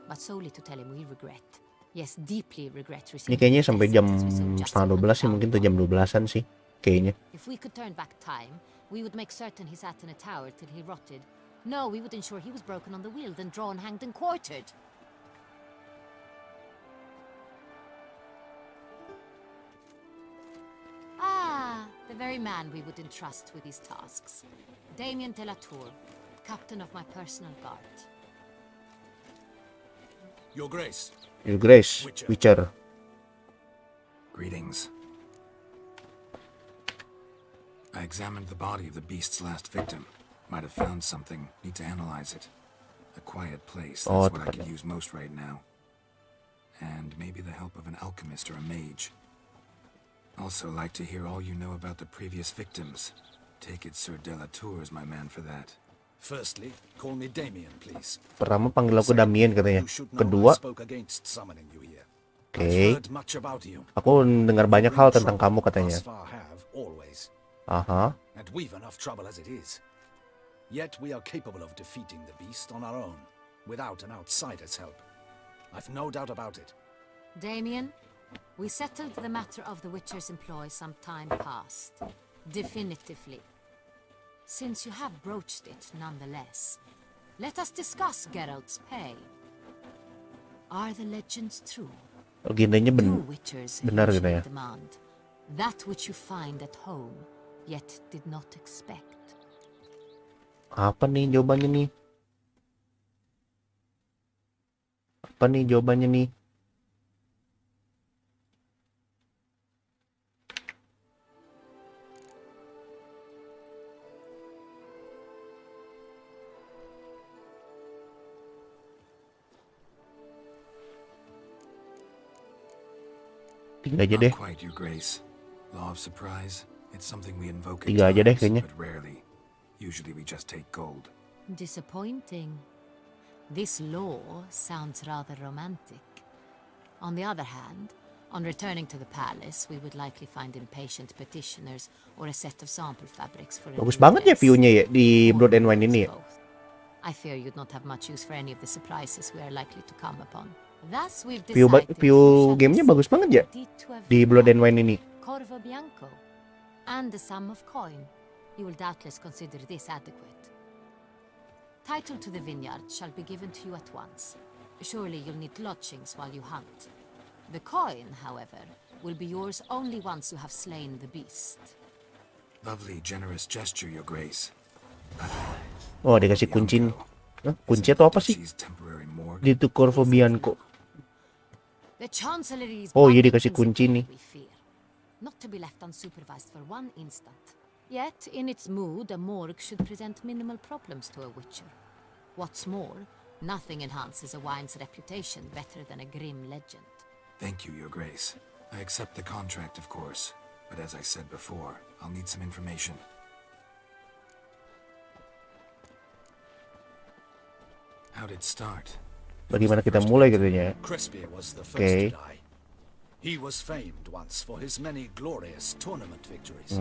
But solely to tell him we regret. Yes, deeply regret Ini receiving kayaknya the sampai jam messages we so justly setengah 12 sih, mungkin tuh jam 12-an sih kayaknya. If we could turn back time, we would make certain he sat in a tower till he rotted. No, we would ensure he was broken on the wheel, then drawn, hanged, and quartered. Ah, the very man we would entrust with these tasks. Damien de la Tour, captain of my personal guard. Your Grace. Your Grace, Witcher. Greetings. I examined the body of the beast's last victim. Might have found something. Need to analyze it. A quiet place. That's what I could use most right now. And maybe the help of an alchemist or a mage. Also like to hear all you know about the previous victims. Take it Sir Delatour is my man for that. Firstly, call me Damien, please. Pertama panggil aku Damien katanya. You should know Kedua, I spoke against summoning you here. oke. I've heard much about you. Aku dengar banyak hal tentang kamu katanya. Thus far have, always. Aha. And we've enough trouble as it is. Yet we are capable of defeating the beast on our own, without an outsider's help. I've no doubt about it. Damien, we settled the matter of the Witcher's employ some time past. Definitively. Since you have broached it, nonetheless, let us discuss Geralt's pay. Are the legends true? Agendanya Do Witchers benar gitu usually ya. demand that which you find at home, yet did not expect? Apa nih jawabannya nih? Apa nih jawabannya nih? Tiga aja deh. Not quite, Your Grace. Law of surprise. It's something we invoke at Tiga aja deh times, kayaknya. but rarely. Usually we just take gold. Disappointing. This law sounds rather romantic. On the other hand, on returning to the palace, we would likely find impatient petitioners or a set of sample fabrics for a Bagus new banget ya dress. view-nya ya di Or Blood and Wine ini ya. both. I fear you'd not have much use for any of the surprises we are likely to come upon. Thus we've View decided view gamenya bagus banget ya di Blood and Wine ini. Corvo Bianco and the sum of coin. You will doubtless consider this adequate. Title to the vineyard shall be given to you at once. Surely you'll need lodgings while you hunt. The coin, however, will be yours only once you have slain the beast. Lovely, generous gesture, Your Grace. Oh, dikasih kunci. Kunci atau apa sih? Di itu Corvo Bianco. The Chancellery's Oh, iya dikasih kunci nih. Not to be left unsupervised for one instant. Yet, in its mood, a morgue should present minimal problems to a witcher. What's more, nothing enhances a wine's reputation better than a grim legend. Thank you, Your Grace. I accept the contract, of course. But as I said before, I'll need some information. How'd it start? Bagaimana kita mulai katanya? Crespi was the first to die. He was famed once for his many glorious tournament victories.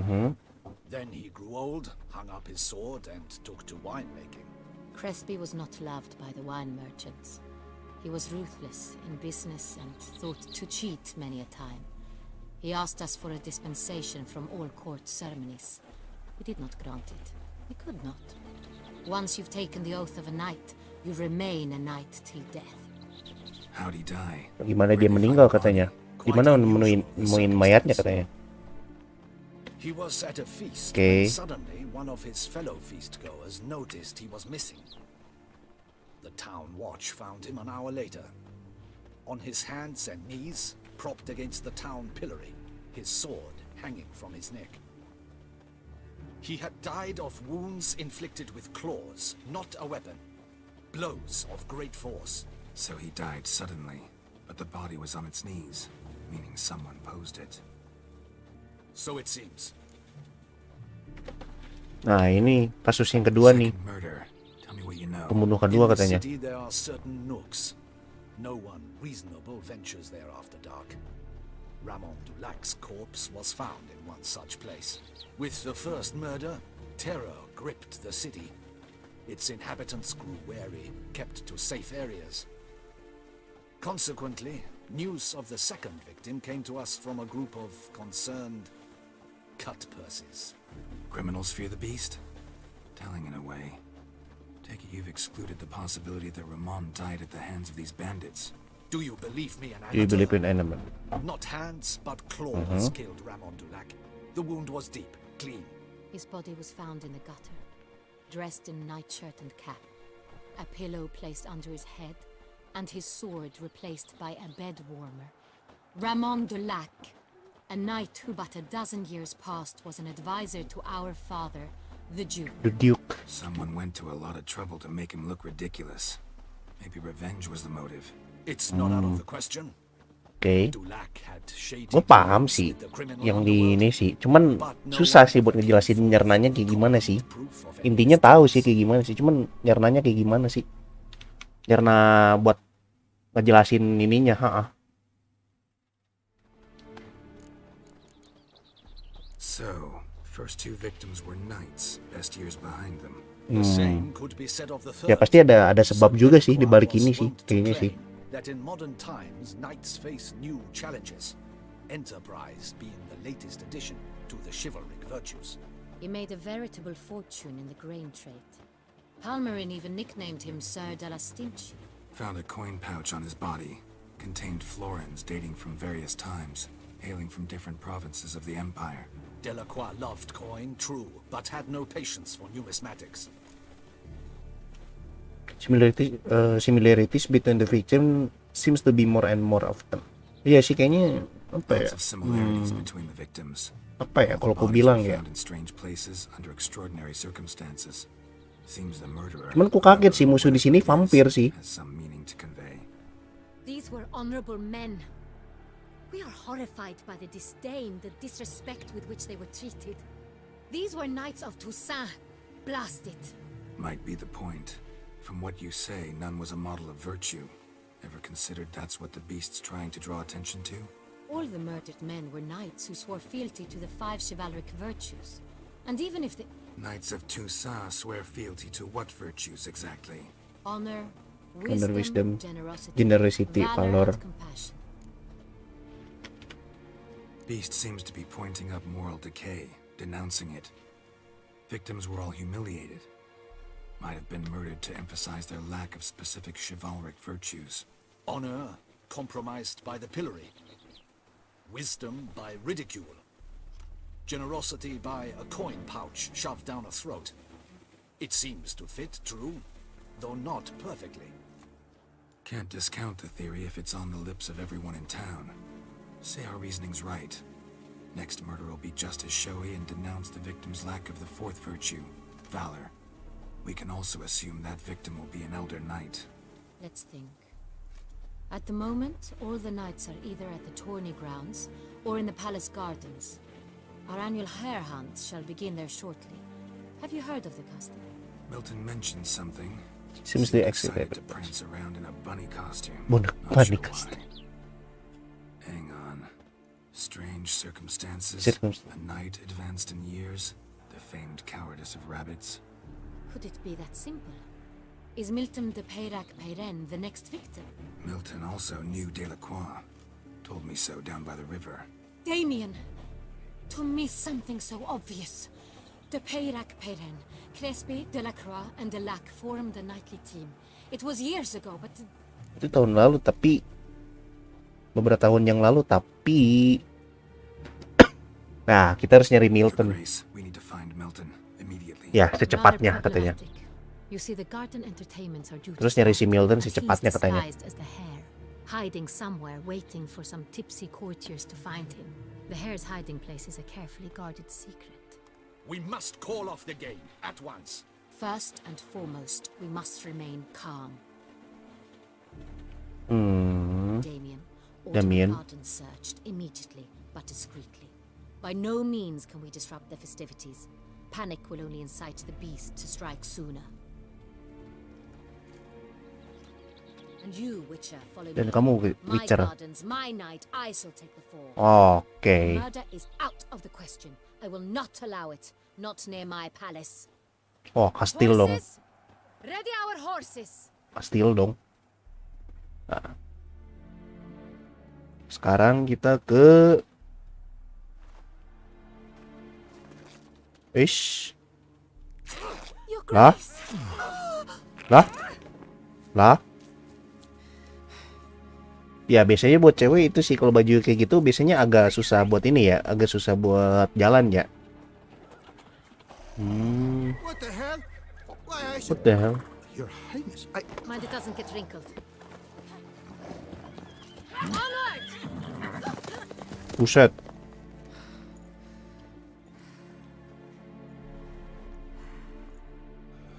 Then he grew old, hung up his sword, and took to winemaking. Crespi was not loved by the wine merchants. He was ruthless in business and thought to cheat many a time. He asked us for a dispensation from all court ceremonies. We did not grant it. We could not. Once you've taken the oath of a knight, you remain a knight till death. How'd he die? Gimana dia meninggal katanya? Gimana nemuin mayatnya katanya? He was at a feast when suddenly one of his fellow feastgoers noticed he was missing. The town watch found him an hour later. On his hands and knees, propped against the town pillory, his sword hanging from his neck. He had died of wounds inflicted with claws, not a weapon. Blows of great force. So he died suddenly, but the body was on its knees, meaning someone posed it. So it seems. Nah, ini kasus yang kedua nih. Pembunuh kedua katanya. There are certain nooks. No one reasonable ventures there after dark. Ramon Dulac's corpse was found in one such place. With the first murder, terror gripped the city. Its inhabitants grew wary, kept to safe areas. Consequently, news of the second victim came to us from a group of concerned cut purses. Criminals fear the beast? Telling in a way. Take it you've excluded the possibility that Ramon died at the hands of these bandits. Do you believe me, an Do you believe in animal? Not hands, but claws killed Ramon Dulac. The wound was deep, clean. His body was found in the gutter, dressed in nightshirt and cap, a pillow placed under his head, and his sword replaced by a bed warmer. Ramon Dulac, a knight who but a dozen years past was an advisor to our father, the Duke. The Duke. Someone went to a lot of trouble to make him look ridiculous. Maybe revenge was the motive. It's not out of the question. Oke. Gue paham sih yang di ini sih. Cuman susah sih buat ngejelasin nyernanya kayak gimana sih. Intinya tahu sih kayak gimana sih. Cuman nyernanya kayak gimana sih. Nyerna buat ngejelasin ininya. So, first two victims were knights, best years behind them. Ya pasti ada sebab juga sih di balik ini sih, kayaknya sih. That in modern times, knights face new challenges. Enterprise being the latest addition to the chivalric virtues. He made a veritable fortune in the grain trade. Palmerin even nicknamed him Sir de la Stinchi. Found a coin pouch on his body. Contained florins dating from various times, hailing from different provinces of the Empire. Delacroix loved coin, true, but had no patience for numismatics. Similarities between the victim seems to be more and more often. Iya sih kayaknya apa ya? Apa ya kalau aku bilang ya? Cuman aku kaget sih musuh di sini vampir sih. These were honorable men. We are horrified by the disdain, the disrespect with which they were treated. These were knights of Toussaint. Blast it. Might be the point. From what you say, none was a model of virtue. Ever considered that's what the beast's trying to draw attention to? All the murdered men were knights who swore fealty to the 5 chivalric virtues. And even if the Knights of Toussaint swear fealty to what virtues exactly? honor, Honor, wisdom, generosity, generosity, valor. and compassion. Beast seems to be pointing up moral decay, denouncing it. Victims were all humiliated. Might have been murdered to emphasize their lack of specific chivalric virtues. Honor compromised by the pillory. Wisdom by ridicule. Generosity by a coin pouch shoved down a throat. It seems to fit, true, though not perfectly. Can't discount the theory if it's on the lips of everyone in town. Say our reasoning's right. Next murder will be just as showy and denounce the victim's lack of the fourth virtue, valor. We can also assume that victim will be an elder knight. Let's think. At the moment, all the knights are either at the tourney grounds or in the palace gardens. Our annual hare hunts shall begin there shortly. Have you heard of the custom? Milton mentioned something. Seems the excited to exit. prance around in a bunny costume. Bunny Not sure costume. why. Hang on. Strange circumstances. A knight advanced in years. The famed cowardice of rabbits. Could it be that simple? Is Milton de Peyrac Peyren the next victim? Milton also knew Delacroix. Told me so down by the river. Damien! To miss something so obvious. De Peyrac Peyren, Crespi, Delacroix, and Delac formed a knightly team. It was years ago, but... Itu tahun lalu, tapi beberapa tahun yang lalu, tapi nah, kita harus nyari Milton. Ya, secepatnya katanya. You see, the garden entertainments are due to Terus nyari si Milton secepatnya he's katanya. disguised as the hare, hiding somewhere, waiting for some tipsy courtiers to find him. The hare's hiding place is a carefully guarded secret. We must call off the game at once. First and foremost, we must remain calm. Damien, order the garden searched immediately, but discreetly. By no means can we disrupt the festivities. Panic will only incite the beast to strike sooner. And you, Witcher, follow me. Dan kamu My Witcher. gardens, my night, I shall take the fall. Oke. Murder is out of the question. I will not allow it. Not near my palace. Oh, kastil dong. Horses! Ready our horses. Kastil dong. Nah. Sekarang kita ke Lah. Lah. Lah. Ya biasanya buat cewek itu sih kalau baju kayak gitu biasanya agak susah buat ini ya, agak susah buat jalan ya. What the hell? Why, What the hell? Your Highness, Mind it doesn't get wrinkled. Onward! Buset.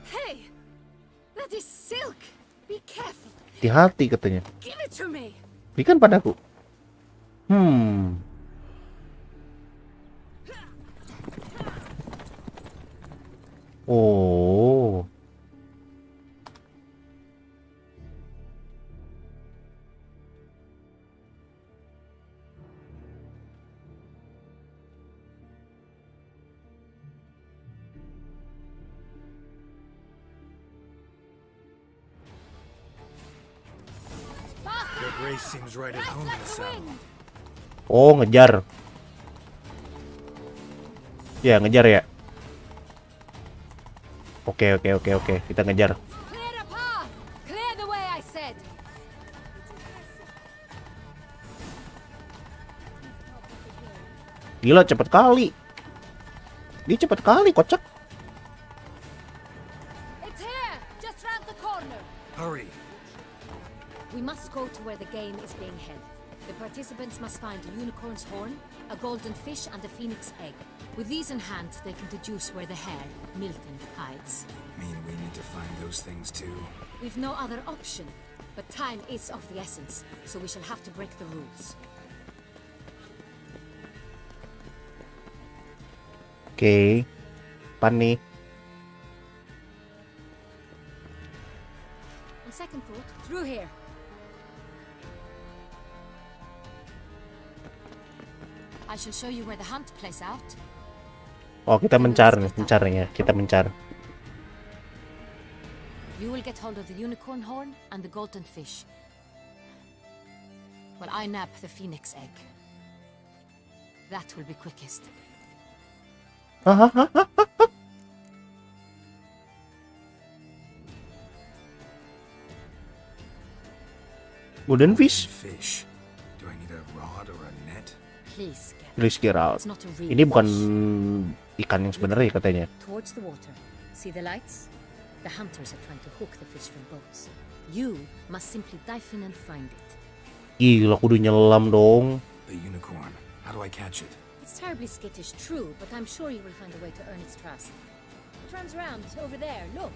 Hey! That is silk! Be careful! Hati-hati katanya. Give it to me! Berikan padaku. Oh. Your grace seems right at home in the saddle. Oh, ngejar. Ya, ngejar ya. Oke. Kita ngejar. Clear the path! Clear the way, I said! Gila, cepet kali. Dia cepet kali, kocak. It's here! Just round the corner! Hurry! We must go to where the game is being held. The participants must find a unicorn's horn, a golden fish, and a phoenix egg. With these in hand, they can deduce where the hare, Milton, hides. Mean we need to find those things too? We've no other option, but time is of the essence, so we shall have to break the rules. Oke. Apa nih? On second thought, through here. I shall show you where the hunt plays out. Oh, kita mencar nih, mencarnya. Kita mencar. You will get hold of the unicorn horn and the golden fish. While I nab the phoenix egg. That will be quickest. Golden fish. Fish. Do I need a rod or a net? Please, Geralt. Please get out. It's not a real Ini bukan fish. ikan yang sebenarnya katanya. Towards the water. See the lights? The hunters are trying to hook the fish from boats. You must simply dive in and find it. Gila, kudu nyelam dong. The unicorn. How do I catch it? It's terribly skittish, true, but I'm sure you will find a way to earn its trust. It runs around over there, look.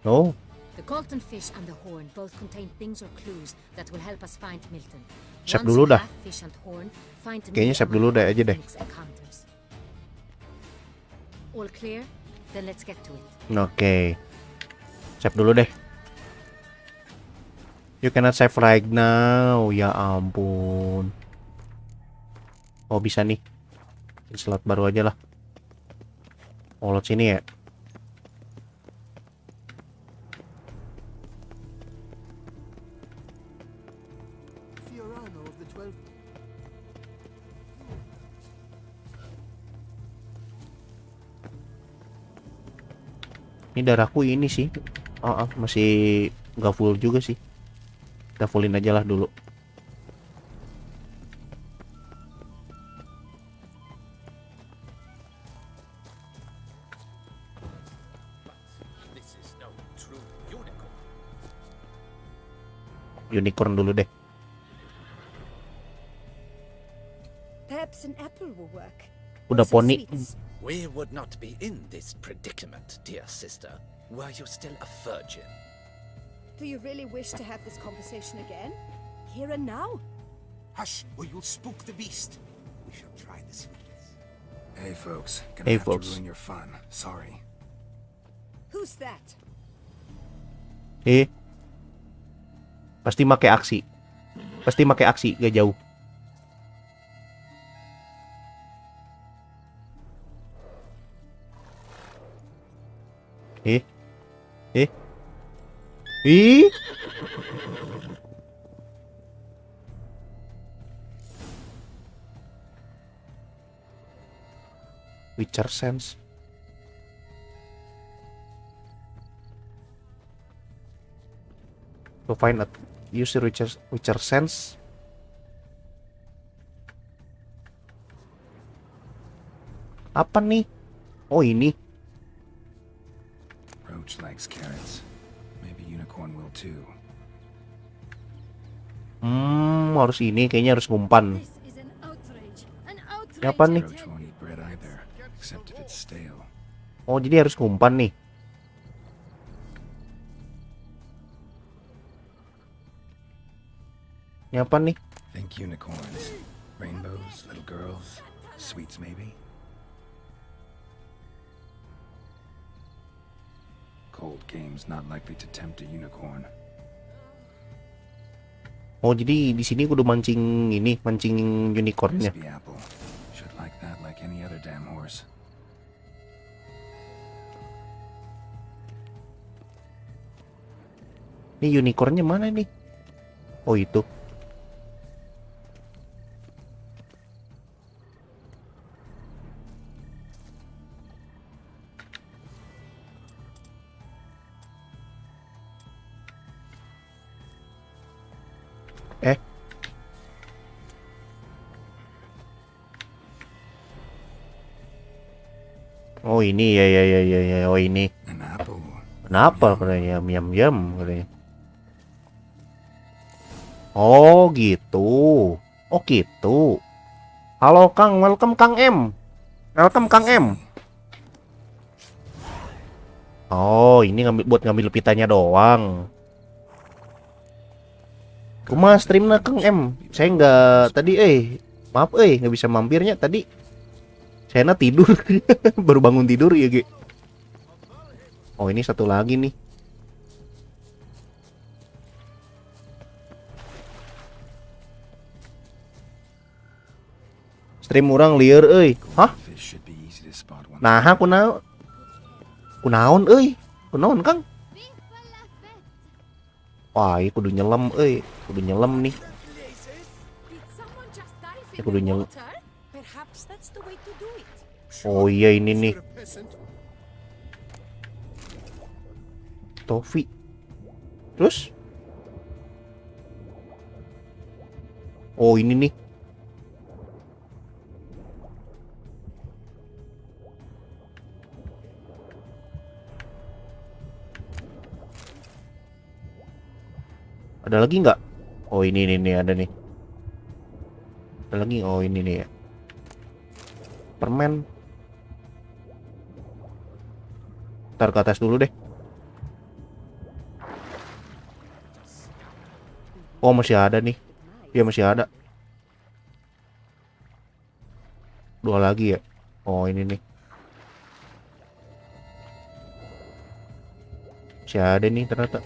Oh, The golden fish and the horn both contain things or clues that will help us find Milton. Save Once dulu you dah. have fish and horn, find Kayaknya me save among dulu the deh aja deh. Phoenix egg hunters. All clear? Then let's get to it. Oke. Save dulu deh. You cannot save right now. Ya ampun. Oh, bisa nih. Slot baru aja lah. Oh, lot sini ya. Ini darahku ini sih. Masih nggak full juga sih. Kita fullin aja lah dulu. Unicorn dulu deh. Perhaps an apple will work. Udah Or some poni. sweets. We would not be in this predicament, dear sister, were you still a virgin. Do you really wish to have this conversation again? Here and now? Hush, or you'll spook the beast. We shall try the sweetness. Hey, folks. Gonna Hey, have folks. to ruin your fun. Sorry. Who's that? Pasti make aksi. Pasti make aksi, gak jauh. Witcher Sense. To find a user Witcher Sense. Apa nih? Oh, ini. Roach likes carrots. Maybe unicorn will too. Harus ini, kayaknya harus ngumpan. This is an outrage. An outrage. Apa nih? Roach won't eat bread either, except if it's stale. Oh, jadi harus ngumpan nih. Ini apa nih? Think unicorns. Rainbows, little girls, sweets maybe. Cold games not likely to tempt a unicorn. Oh, jadi di sini kudu mancing ini, mancing unicornnya. Crispy apple. Should like that like any other damn horse. Ini unicornnya mana nih? Oh, itu. Oh, ini ya. Oh, ini. An apple. Kenapa katanya yam katanya. Oh, gitu. Oh, gitu. Halo Kang, welcome Kang M. Welcome Kang M. Oh, ini buat ngambil pitanya doang. Kuma streamnya Kang M. Saya nggak tadi maaf nggak bisa mampirnya tadi. Saya tidur. Baru bangun tidur ya, Ge. Oh, ini satu lagi nih. Stream orang liar euy. Hah? Fish should be easy to spot one. Nah, kunaon euy? Kunaon Kang? Wah, iya kudu nyelam kudu nyelam nih. Ya kudu nyelam. Oh iya ini nih. Tofi. Terus? Oh ini nih. Ada lagi nggak? Oh ini nih ada nih. Ada lagi? Oh ini nih ya. Permen. Ntar ke atas dulu deh. Oh masih ada nih. Iya masih ada. 2 lagi ya. Oh ini nih. Masih ada nih ternyata.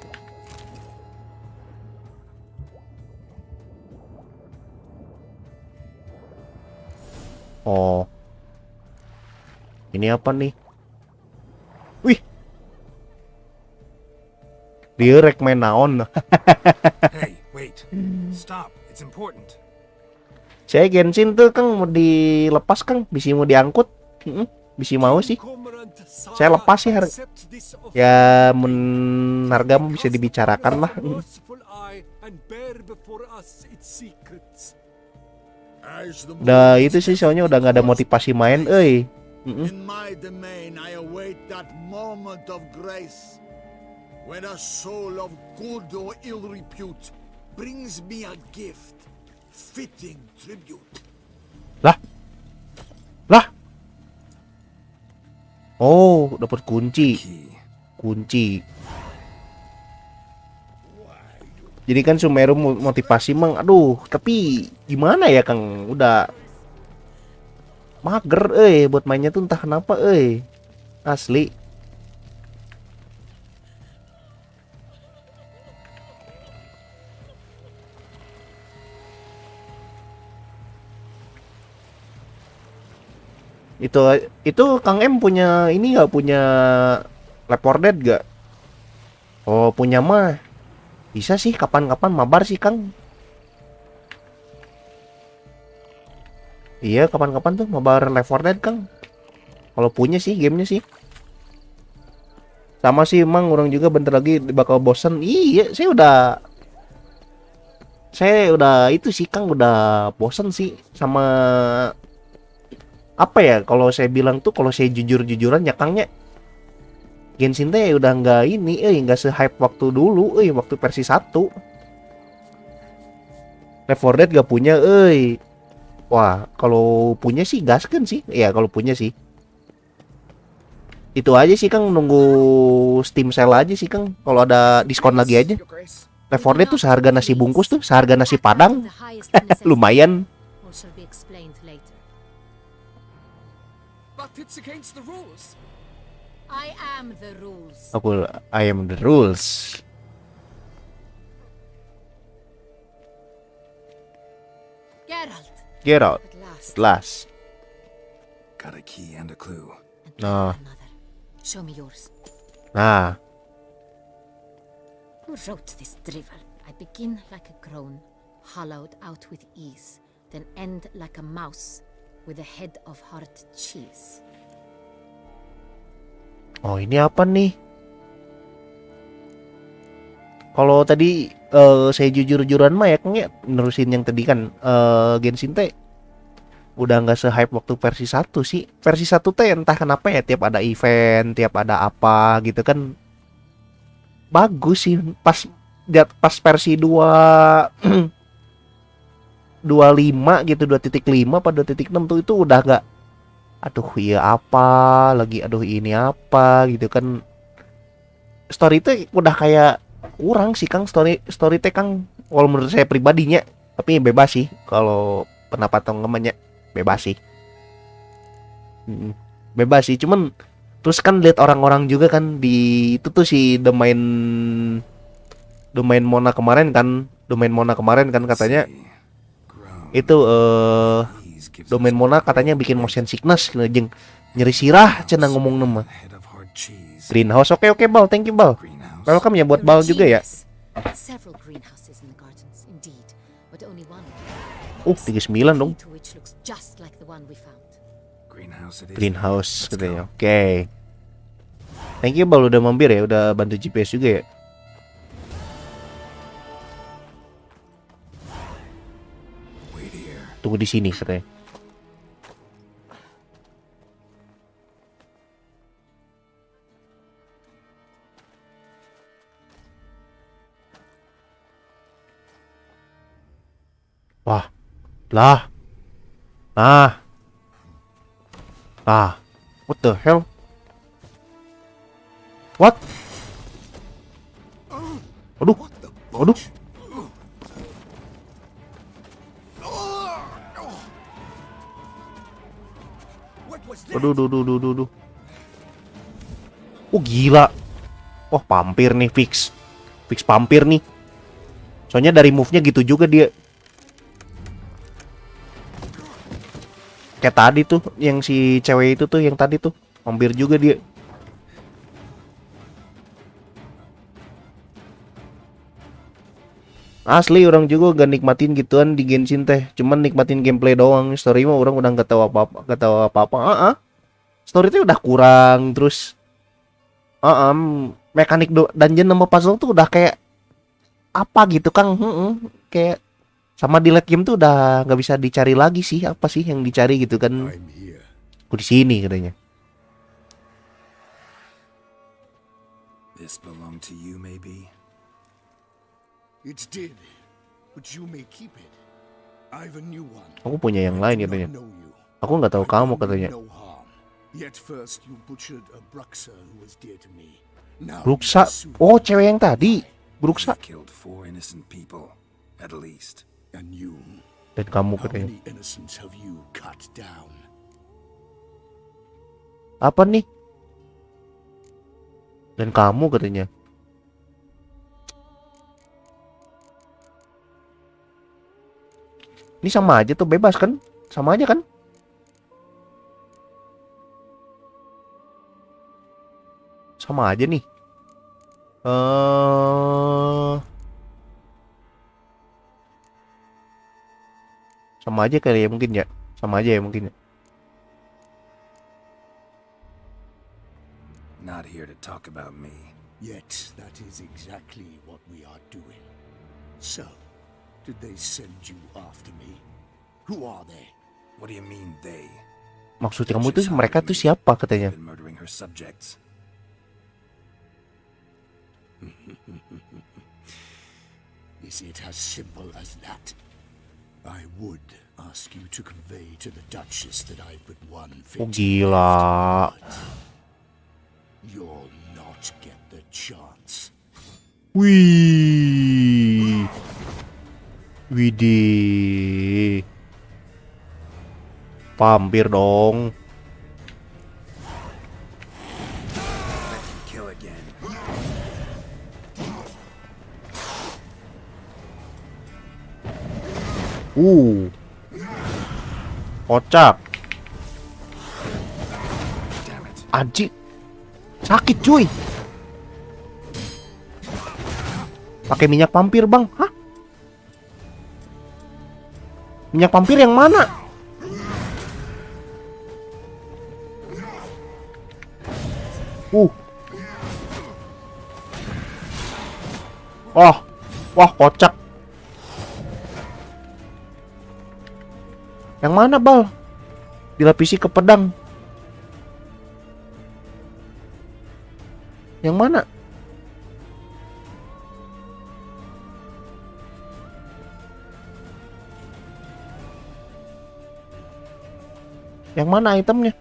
Oh. Ini apa nih? Wih. Dia rek main naon. Hey, wait. Stop. It's important. Saya Genshin tuh Kang mau dilepas Kang, bisa mau diangkut. Bisa mau sih. Saya lepas sih ya harga bisa dibicarakan lah. Udah itu sih soalnya udah nggak ada motivasi main, In my domain I await that moment of grace when a soul of good or ill repute brings me a gift fitting tribute. Lah. Oh, dapat kunci. Jadi kan Sumeru motivasi mang, aduh, tapi gimana ya Kang? Udah mager buat mainnya tuh entah kenapa asli. Itu Kang M punya ini nggak, punya Leoparded gak? Oh punya mah bisa sih, kapan-kapan mabar sih Kang. Iya kapan-kapan tuh mabar Leoparded Kang. Kalau punya sih gamenya sih. Sama sih emang orang juga bentar lagi bakal bosen. Iya saya udah itu sih Kang, udah bosen sih sama apa ya, kalau saya bilang tuh, kalau saya jujur-jujuran ya Kangnya, Genshin teh udah nggak ini nggak se-hype waktu dulu waktu versi 1. Left 4 Dead gak punya wah kalau punya sih gaskeun sih ya, kalau punya sih itu aja sih Kang, nunggu Steam sale aja sih Kang, kalau ada diskon lagi aja. Left 4 Dead tuh seharga nasi bungkus tuh, seharga nasi padang. Lumayan. But it's against the rules. I am the rules. I am the rules. Geralt. At last. Got a key and a clue. Nah. Show me yours. Nah. Who wrote this drivel? I begin like a groan, hollowed out with ease, then end like a mouse with a head of hard cheese. Oh ini apa nih? Kalau tadi saya jujur-jujuran mah ya Kang ya, nerusin yang tadi kan Genshin teh udah nggak se-hype waktu versi 1 sih. Versi 1 teh entah kenapa ya, tiap ada event, tiap ada apa gitu kan bagus sih. Pas versi 2.5 gitu, 2.5 apa 2.6 tuh itu udah gak, aduh iya apa lagi, aduh ini apa gitu kan. Story itu udah kayak kurang sih Kang, story teh Kang, kalau menurut saya pribadinya. Tapi bebas sih kalau pendapat teman-temannya, bebas sih. Bebas sih, cuman terus kan lihat orang-orang juga kan di itu tuh si domain Mona kemarin kan katanya itu domain Mona katanya bikin motion sickness jeung nyeri sirah cenah ngomong nama. Greenhouse. Oke, Bal. Thank you, Bal. Greenhouse. Welcome ya buat Bal juga ya. Several greenhouses in the gardens, indeed, but only one 39 dong. to which looks just like the one we found. Greenhouse it is. Greenhouse Let's katanya. go. Oke. Thank you, Bal, udah mampir ya, udah bantu GPS juga ya. Wait here. Tunggu di sini katanya. Wah. Lah. What the hell? What? Aduh. Aduh. Oh gila. Wah, pampir nih, fix pampir nih. Soalnya dari move-nya gitu juga dia. Kayak tadi tuh, yang si cewek itu tuh, yang tadi tuh, hampir juga dia. Asli orang juga gak nikmatin gituan di Genshin teh, cuman nikmatin gameplay doang. Story mah orang udah gak tahu apa-apa. Story itu udah kurang, terus mekanik dungeon sama puzzle tuh udah kayak apa gitu, Kang. Kayak sama di late game tuh udah nggak bisa dicari lagi sih, apa sih yang dicari gitu kan. I'm here. Aku di sini katanya. This belong to you, maybe? It did, but you may keep it. I've a new one. Aku punya yang I lain do katanya. not know you. Aku nggak tahu I've kamu done you katanya. no harm. Yet first you butchered a Bruxa who was dear to me. Now Bruksa. you pursue Oh, cewek yang tadi. Bruksa. You've killed 4 innocent people, at least. And you, Dan kamu how katanya. many innocents have you cut down? Apa nih? Dan kamu katanya. Ini sama aja tuh, bebas kan? Sama aja kan? Sama aja nih. Sama aja kali ya mungkin ya. Sama aja ya mungkin ya. Not here to talk about me. Yet that is exactly what we are doing. So, did they send you after me? Who are they? What do you mean, they? Maksud kamu tuh mereka tuh siapa katanya? Been murdering her subjects. Is it as simple as that? I would ask you to convey to the Duchess that I've but one Oh fate. gila. You'll not get the chance. Wih. Widih. Pampir dong. Let you kill again. Kocak. Damn it. Anjing. Sakit cuy. Pakai minyak vampir, Bang. Hah? Minyak vampir yang mana? Wah, kocak. Yang mana, Bal? Dilapisi ke pedang. Yang mana? Yang mana itemnya?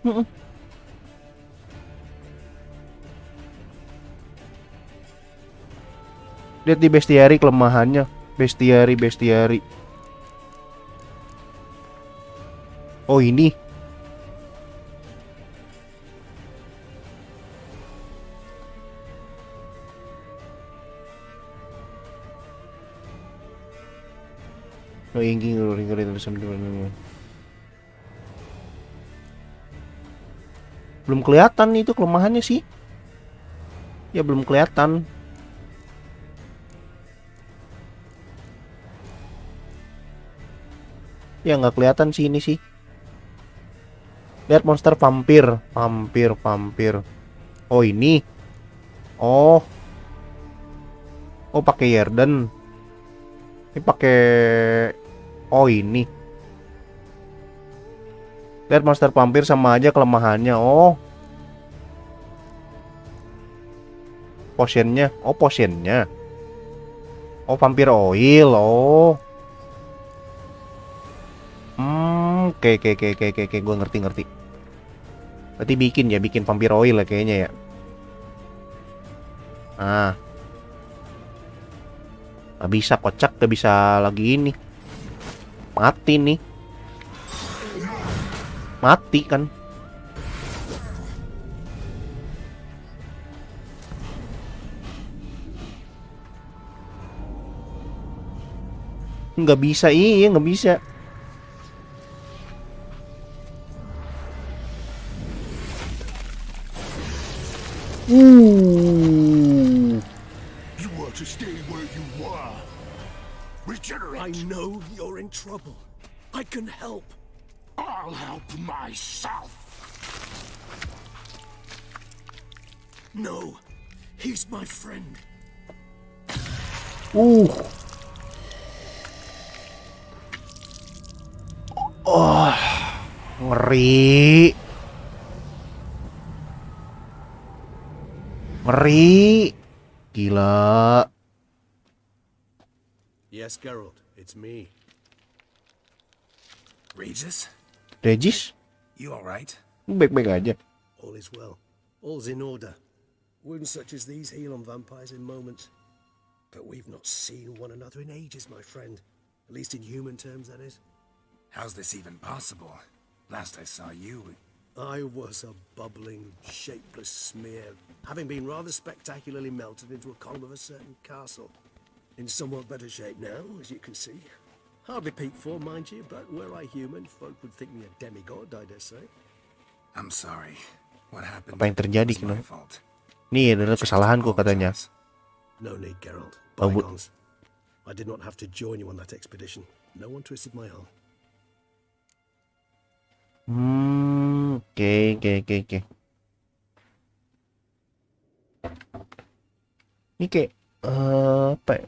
Lihat di bestiary kelemahannya. Bestiary. Oh ini. Oh ingin belum kelihatan itu kelemahannya sih. Ya belum kelihatan. Ya nggak kelihatan sih ini sih. Lihat monster vampir, vampir. Oh ini. Oh. Oh pakai Yarden. Ini pakai. Oh ini. Lihat monster vampir sama aja kelemahannya. Oh. Potionnya. Oh potionnya. Oh vampir oil. Oh. Oke. Gue ngerti. Berarti bikin vampir oil ya kayaknya ya. Ah. Gak bisa kocak, gak bisa lagi ini. Mati nih. Mati kan. Nggak bisa, iya nggak bisa. You were to stay where you were. Regenerate. I know you're in trouble. I can help. I'll help myself. No, he's my friend. Oh, ngeri. Gila. Yes, Geralt, it's me. Regis? Regis? You alright? Baik-baik aja. All is well. All's in order. Wounds such as these heal on vampires in moments. But we've not seen one another in ages, my friend. At least in human terms, that is. How's this even possible? Last I saw you... I was a bubbling, shapeless smear, having been rather spectacularly melted into a column of a certain castle. In somewhat better shape now, as you can see. Hardly peak form, mind you, but were I human, folk would think me a demigod, I dare say. I'm sorry. What happened? Apa yang terjadi was my kena? fault. Ini adalah kesalahanku katanya. No need, Geralt. Oh, Bygones. I did not have to join you on that expedition. No one twisted my arm. Oke. Ini kayak apa ya?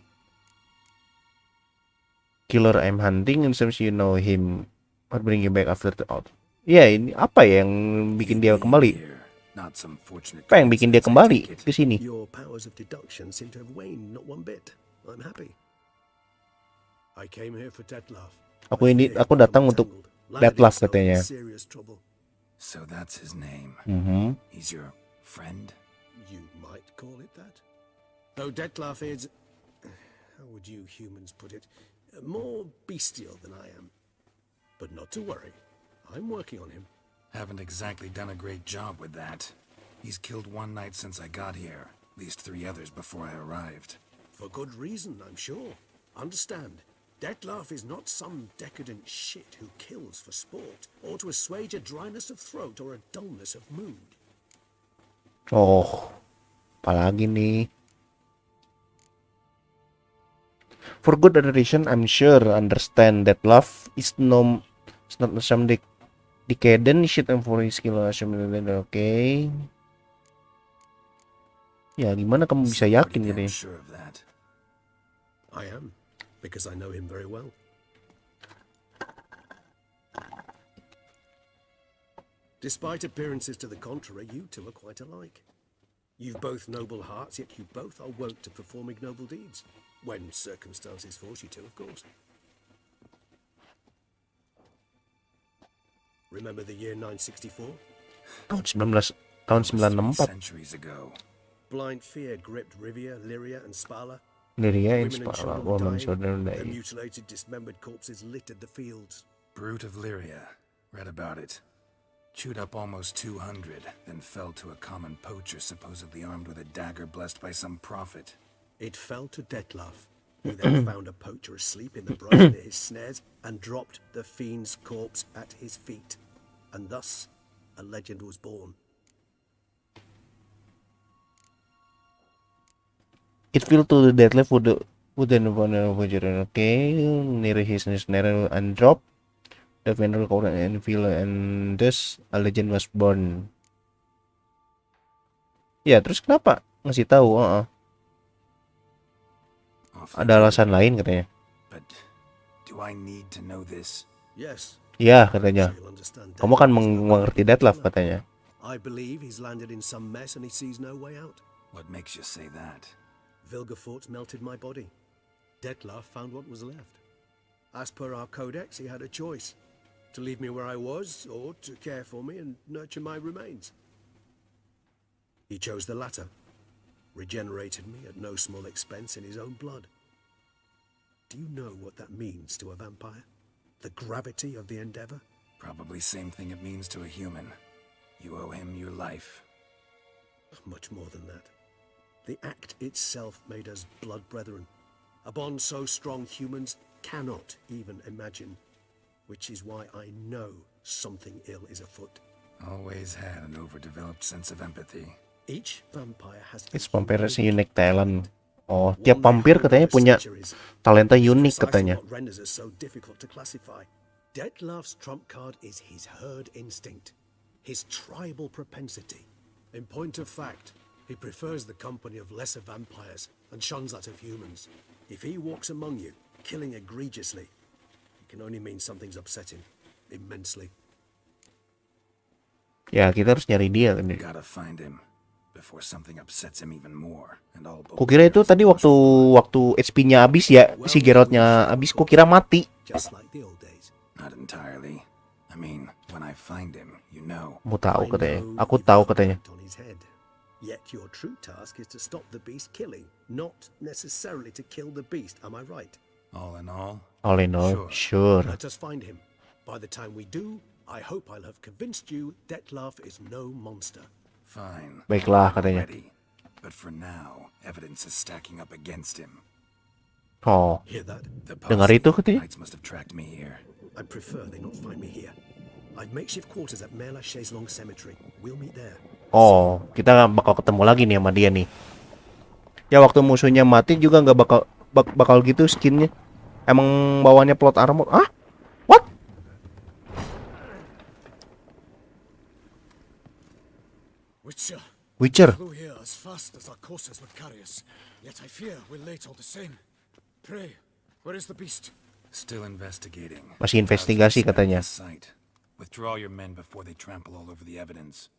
Killer I'm hunting and seems you know him. What bring you back after the out? Ya ini apa ya yang bikin dia kembali? Apa yang bikin dia kembali ke sini? Your powers of deduction seem to have waned not one bit. I'm happy. I came here for Detlef. Aku datang untuk Detlef katanya. So that's his name. He's your friend? You might call it that. Though Detlef is, how would you humans put it, more bestial than I am. But not to worry. I'm working on him. Haven't exactly done a great job with that. He's killed one knight since I got here. At least 3 others before I arrived. For good reason, I'm sure. Understand, Detlef is not some decadent shit who kills for sport, or to assuage a dryness of throat or a dullness of mood. Oh, apalagi nih? For good reason, I'm sure understand that love is not some decadent shit and for his skill. Okay. Ya, gimana kamu bisa yakin gitu ya? I am, because I know him very well. Despite appearances to the contrary, you two are quite alike. You've both noble hearts, yet you both are wont to perform ignoble deeds. When circumstances force you to, of course. Remember the year 964? Tahun 94. Centuries ago. Blind fear gripped Rivia, Lyria, and Spala. Lyria and Women and Spala, children children Their dying. mutilated, dismembered corpses littered the fields. Brute of Lyria. Read about it. Chewed up almost 200, then fell to a common poacher supposedly armed with a dagger blessed by some prophet. It fell to Detlef, who then found a poacher asleep in the brush near his snares and dropped the fiend's corpse at his feet. And thus, a legend was born. It fell to the dead left with an okay, near his narrow and drop. The vendor called and feel and thus a legend was born. Ya, terus kenapa ngasih tahu? Ada alasan lain katanya. But do I need to know this? Yes. Iya, katanya. Kamu kan mengerti Detlef katanya. I believe he's landed in some mess and he sees no way out. What makes you say that? Vilgefortz melted my body. Detlef found what was left. As per our codex, he had a choice: to leave me where I was, or to care for me and nurture my remains. He chose the latter, regenerated me at no small expense in his own blood. Do you know what that means to a vampire? The gravity of the endeavor? Probably same thing it means to a human. You owe him your life. Much more than that. The act itself made us blood brethren. A bond so strong humans cannot even imagine. Which is why I know something ill is afoot. Always had an overdeveloped sense of empathy. Each vampire has It's vampires unique talent. Oh, tiap vampir katanya punya talenta unik katanya. what renders us so difficult to classify. Detlef's trump card is his herd instinct, his tribal propensity. In point of fact, he prefers the company of lesser vampires and shuns that of humans. If he walks among you, killing egregiously, it can only mean something's upsetting immensely. Ya, kita harus nyari dia kan. Gotta find him before something upsets him even more. And all Kukira itu tadi waktu HP-nya habis ya, si Geralt-nya habis, kukira mati. Just like the old days. Not entirely. I mean, when I find him, you know. Mau tahu katanya. Aku tahu katanya. On his head. Yet your true task is to stop the beast killing, not necessarily to kill the beast. Am I right? All in all? All in all, sure. Let us find him. By the time we do, I hope I'll have convinced you Detlef is no monster. Fine. Baiklah katanya. Ready. But for now, evidence is stacking up against him. Oh, Hear that? dengar itu katanya. Lights must have tracked me here. I prefer they not find me here. I've makeshift quarters at Mère Lachaise Long Cemetery. We'll meet there. Oh, kita bakal ketemu lagi nih sama dia nih. Ya waktu musuhnya mati juga nggak bakal gitu skinnya. Emang bawahnya plot armor. Ah? What? Witcher. Flew here as fast as our coursers would carry us. Yet I fear we're late all the same. Pray, where is the beast? Still investigating. Masih investigasi katanya. Site. Withdraw your men before they trample all over the evidence.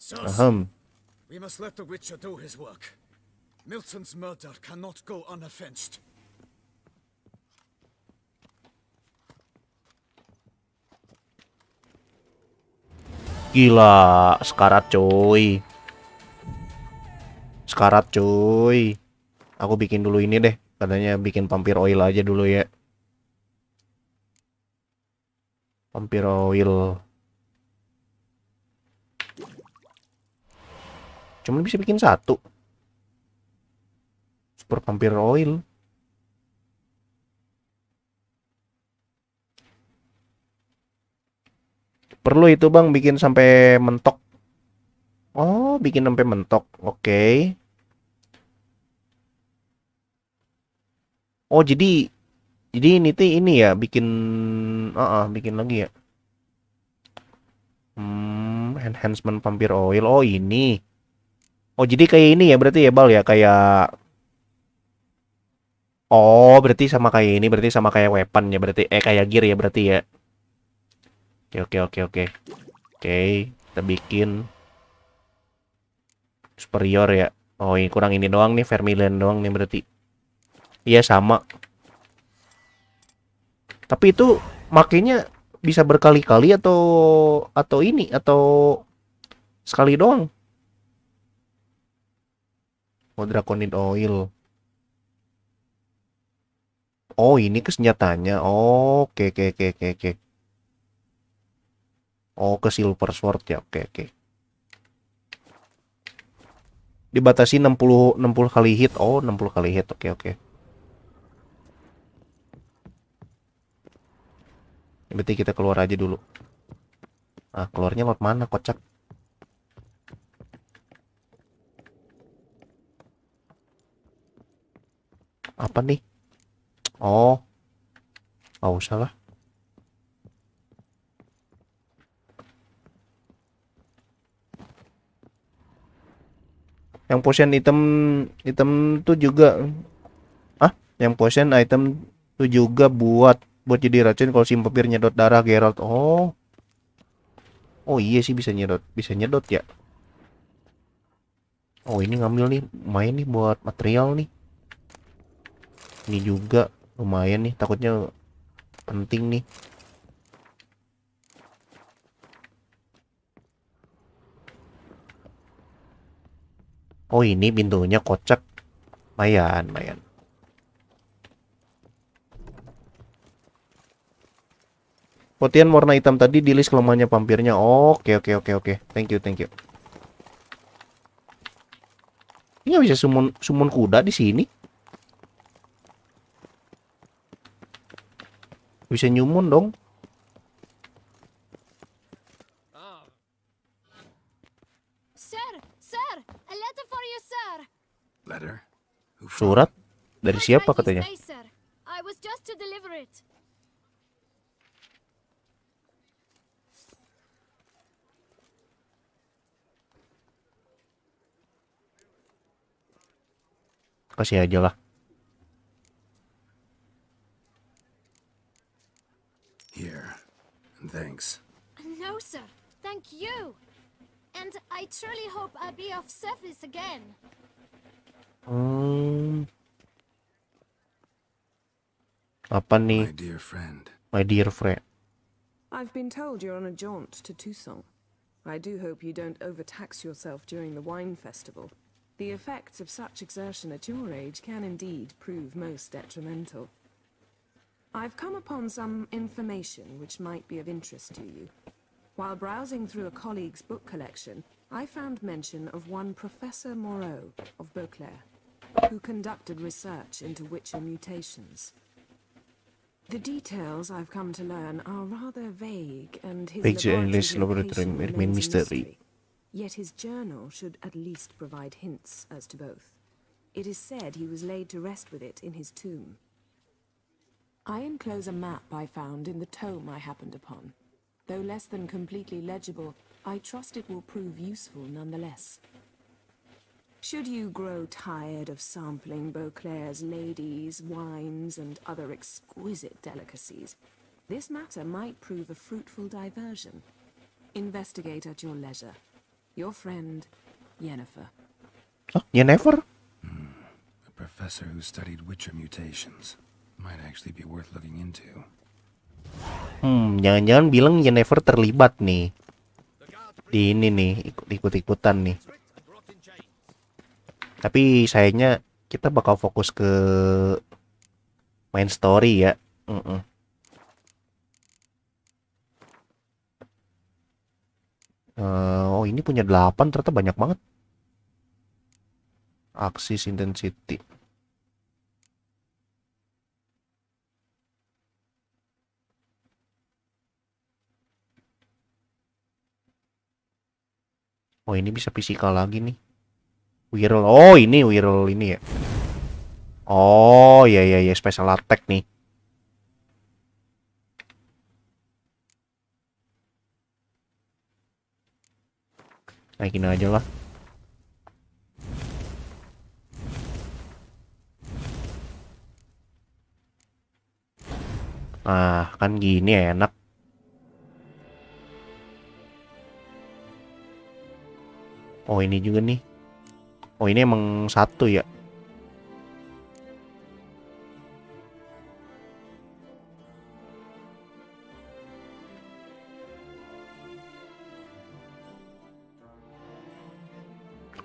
Sirs, Ahem. we must let the Witcher do his work. Milton's murder cannot go unoffensed. Gila, sekarat coy. Sekarat coy. Aku bikin dulu ini deh. Katanya bikin vampir oil aja dulu ya. Vampir oil. Cuman bisa bikin satu. Super vampir oil. Perlu itu bang bikin sampai mentok. Oh, bikin sampai mentok. Oke. Oh, jadi ini tuh ini ya bikin bikin lagi ya. Enhancement vampir oil. Oh, ini. Oh, jadi kayak ini ya berarti ya Bal ya, kayak oh, berarti sama kayak ini, berarti sama kayak weapon ya berarti kayak gear ya berarti ya. Oke. Oke, kita bikin superior ya. Oh, ini kurang ini doang nih, vermilion doang nih berarti. Iya sama. Tapi itu makanya bisa berkali-kali atau ini atau sekali doang. Oh, draconid oil. Oh, ini ke senjatanya. Oh, oke. Oh, ke silver sword ya. Oke. Dibatasi 60 kali hit. Oh, 60 kali hit. Oke. Berarti kita keluar aja dulu. Ah, keluarnya lewat mana, kocak? Apa nih? Oh, nggak usah lah. Yang potion item tuh juga, yang potion item tuh juga buat jadi racun kalau si vampir nyedot darah Geralt. Oh iya sih, bisa nyedot ya. Oh ini ngambil nih, lumayan nih buat material nih. Ini juga lumayan nih, takutnya penting nih. Oh ini pintunya kocak, lumayan. Potion warna hitam tadi di list kelemahannya vampirnya. Oke. Thank you. Ini nggak bisa summon kuda di sini. Bisa nyumun dong. Sir, a letter for you, sir. Letter? Who from? Surat dari siapa katanya? Say, sir. I was just to deliver it. Kasih aja lah. Here. And thanks. No, sir. Thank you. And I truly hope I'll be of service again. Apa nih? My dear friend. My dear friend. I've been told you're on a jaunt to Tucson. I do hope you don't overtax yourself during the wine festival. The effects of such exertion at your age can indeed prove most detrimental. I've come upon some information which might be of interest to you. While browsing through a colleague's book collection, I found mention of one Professor Moreau of Beauclair, who conducted research into Witcher mutations. The details I've come to learn are rather vague, and his laboratory remain mystery. Yet his journal should at least provide hints as to both. It is said he was laid to rest with it in his tomb. I enclose a map I found in the tome I happened upon. Though less than completely legible, I trust it will prove useful nonetheless. Should you grow tired of sampling Beauclair's ladies, wines, and other exquisite delicacies, this matter might prove a fruitful diversion. Investigate at your leisure. Your friend, Yennefer. Yennefer? A professor who studied Witcher mutations. Might actually be worth looking into. Jangan-jangan bilang Yennefer terlibat nih. Di ini nih, ikut-ikutan nih. Tapi sayangnya kita bakal fokus ke main story ya. Oh ini punya 8, ternyata banyak banget. Axis intensity. Oh ini bisa fisikal lagi nih. Whirl. Oh ini Whirl ini ya. Oh ya special attack nih. Naikin aja lah. Nah kan gini enak. Oh ini juga nih. Oh ini emang satu ya.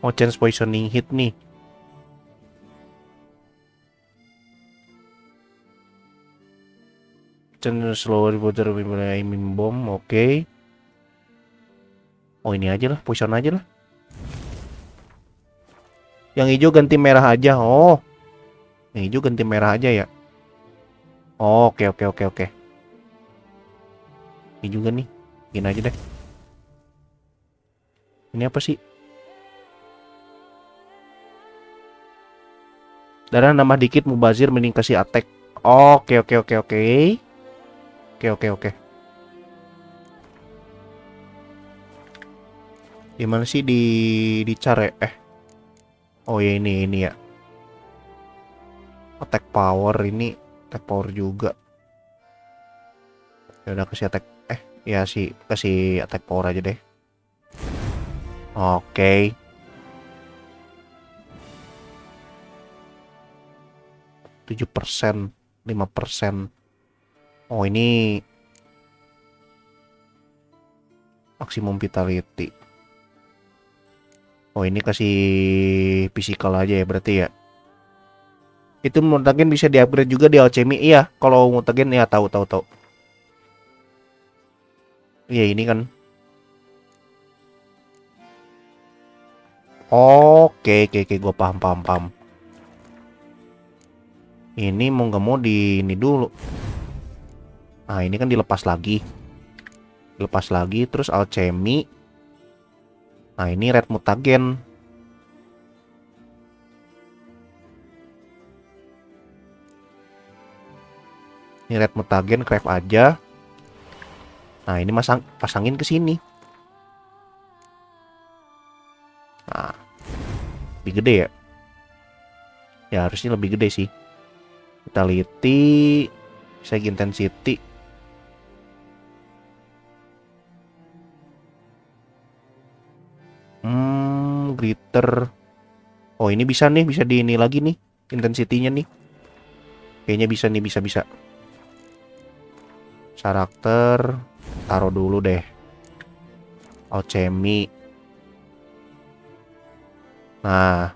Oh chance poisoning hit nih. Chance slow reporter aiming bomb. Oke. Oh ini aja lah, poison aja lah. Yang hijau ganti merah aja. Oh. Yang hijau ganti merah aja ya. Oke. Ini juga nih. Gini aja deh. Ini apa sih? Darah nambah dikit, mubazir mending kasih attack. Oke. Oke. Gimana sih di cara oh ya ini ya. Attack power ini, attack power juga. Ya udah kasih attack ya sih, kasih attack power aja deh. Oke. 7%, 5%. Oh, ini maksimum vitality. Oh, ini kasih physical aja ya berarti ya. Itu mutagen bisa di-upgrade juga di alchemy. Iya, kalau mutagen ya tahu. Iya, ini kan. Oke, gue paham. Ini mau nggak mau di ini dulu. Nah, ini kan dilepas lagi. Terus alchemy. Nah, ini red mutagen. Ini red mutagen craft aja. Nah, ini pasangin ke sini. Nah, lebih gede ya? Ya harusnya lebih gede sih. Vitality, Seg intensity. Glitter. Oh, ini bisa nih, bisa di ini lagi nih, intensity-nya nih. Kayaknya bisa. Karakter, taruh dulu deh. Alchemy. Nah,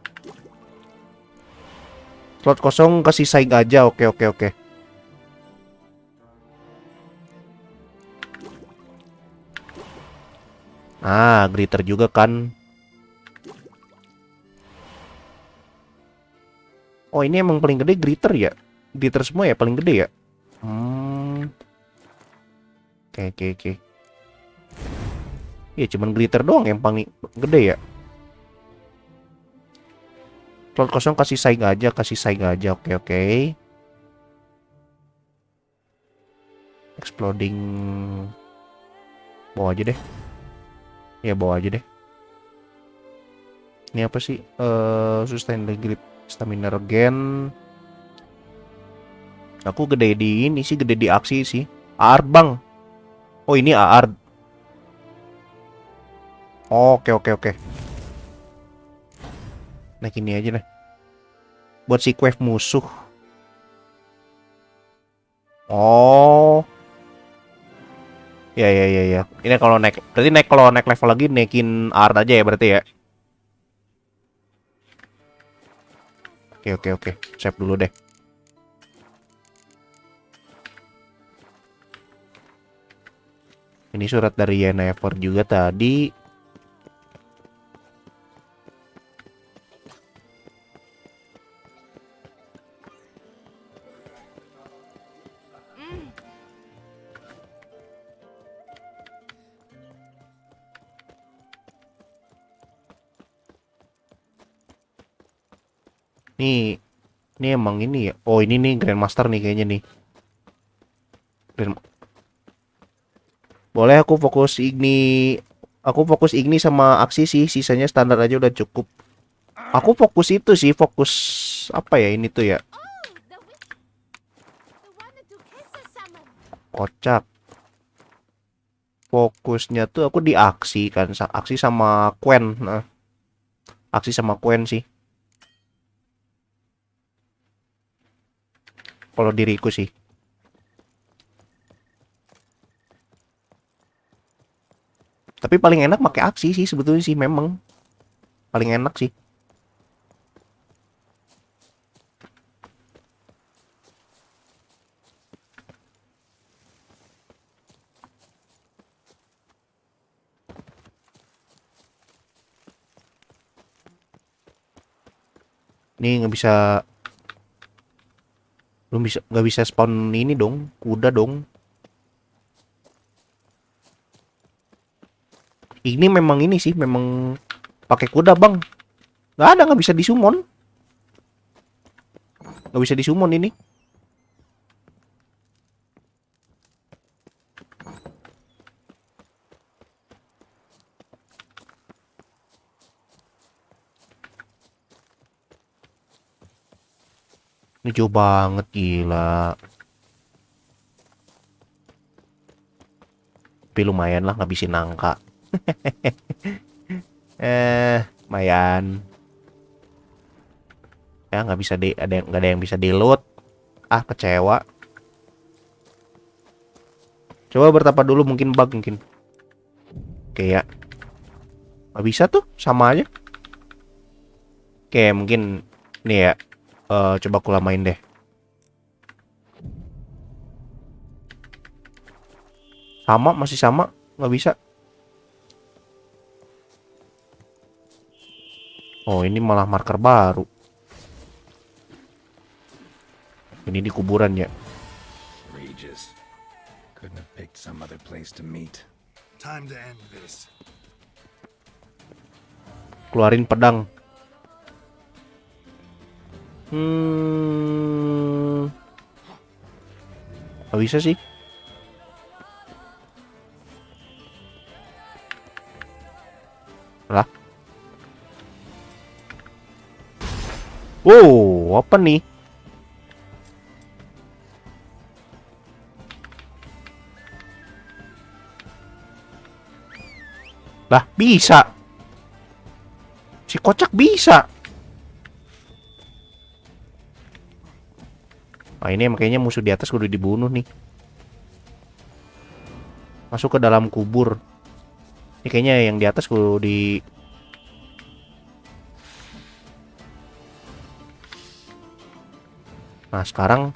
slot kosong kasih saing aja. Oke. Nah, glitter juga kan. Oh, ini emang paling gede glitter ya? Glitter semua ya paling gede ya? Oke. Ya cuman glitter doang yang paling gede ya. Slot kosong kasih saing aja. Oke. Exploding. Bawa aja deh. Ya bawa aja deh. Ini apa sih? Sustain grip stamina regen. Aku gede di ini sih, gede di aksi sih. AR bang. Oh, ini AR. Oke. Nah, ini aja deh. Buat si wave musuh. Oh. Ya. Ini kalau naik, berarti kalau naik level lagi naikin AR aja ya berarti ya. Oke. Save dulu deh. Ini surat dari Yennefer juga tadi. Ini emang ini ya. Oh, ini nih Grandmaster nih kayaknya nih. Boleh aku fokus igni sama aksi sih, sisanya standar aja udah cukup. Aku fokus itu sih, fokus apa ya ini tuh ya. Kocak. Fokusnya tuh aku di aksi kan, aksi sama Quen. Nah, aksi sama Quen sih. Kalau diriku sih. Tapi paling enak pakai aksi sih sebetulnya sih, memang paling enak sih. Nih nggak bisa spawn ini dong, kuda dong. Ini memang ini sih, memang pakai kuda bang. Nggak bisa disummon. Nggak bisa disummon ini. Ini jauh banget, gila. Tapi lumayan lah ngabisin angka. Lumayan. Ya nggak bisa nggak ada yang bisa di load. Ah, kecewa. Coba bertapa dulu, mungkin bug mungkin. Oke ya. Nggak bisa tuh, sama aja. Oke, mungkin nih ya. Coba aku lamain deh. Sama, masih sama, nggak bisa. Oh, ini malah marker baru. Ini di kuburan ya. Regis. Couldn't have picked some other place to meet. Time to end this. Keluarin pedang. Nggak bisa sih. Lah. Wow, apa nih? Lah, bisa. Si kocak bisa. Nah, ini makanya musuh di atas kudu dibunuh nih. Masuk ke dalam kubur. Ini kayaknya yang di atas kudu di... Nah, sekarang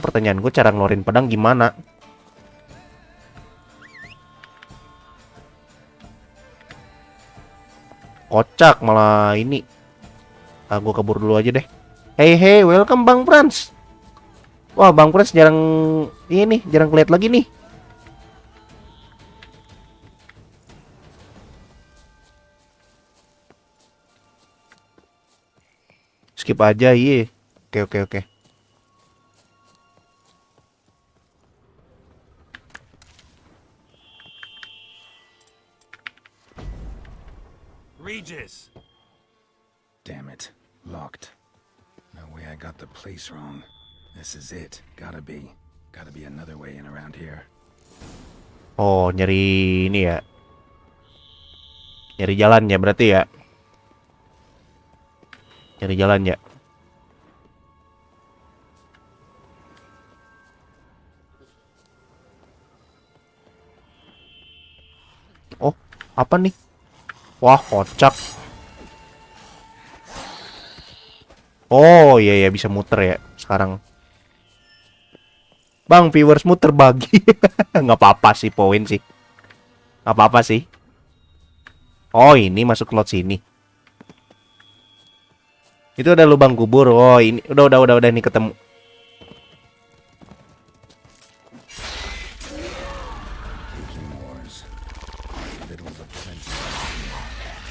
pertanyaan gue, cara ngeluarin pedang gimana? Kocak malah ini. Ah, gue kabur dulu aja deh. Hey, welcome Bang Frans. Wah, Bang Frans jarang kelihatan lagi nih. Skip aja, iya. Oke. Regis! Damn it. Locked. No way I got the place wrong. This is it. Gotta be. Gotta be another way in around here. Oh, nyari ini ya. Nyari jalan ya berarti ya. Nyari jalan ya. Oh, apa nih? Wah, kocak. Oh, iya bisa muter ya sekarang. Bang, viewers muter bagi. Nggak apa-apa sih, poin sih. Nggak apa-apa sih. Oh, ini masuk slot sini. Itu ada lubang kubur. Oh, ini udah ini ketemu.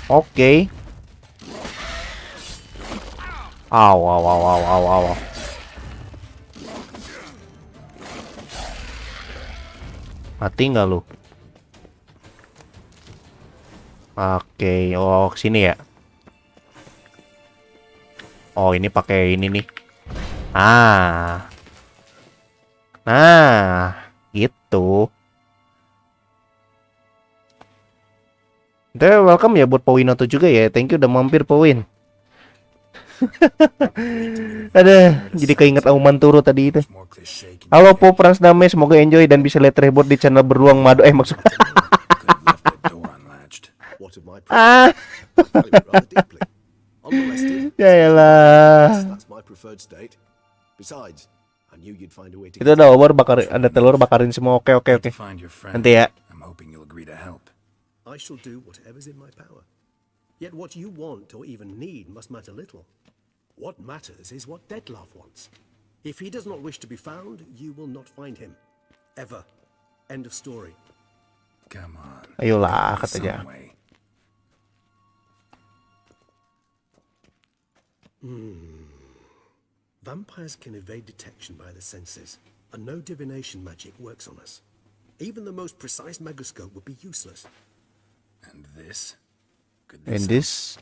Oke. Aw. Mati nggak lu? Oke, oh sini ya. Oh, ini pakai ini nih. Nah, gitu. Welcome ya buat Powinoto juga ya. Thank you udah mampir Powin. Ada jadi keinget Auman Turu tadi itu. Halo Po Frans Dame, semoga enjoy dan bisa lihat reboot di channel Beruang Madu. Maksud ya elah. Itu ada over ada telur bakarin semua. Oke. Nanti ya. I shall do whatever's in my power. Yet what you want or even need must matter little. What matters is what Detlef wants. If he does not wish to be found, you will not find him. Ever. End of story. Come on. Ayolah, katanya. Vampires can evade detection by the senses, and no divination magic works on us. Even the most precise megascope would be useless. And this? Could And help? this,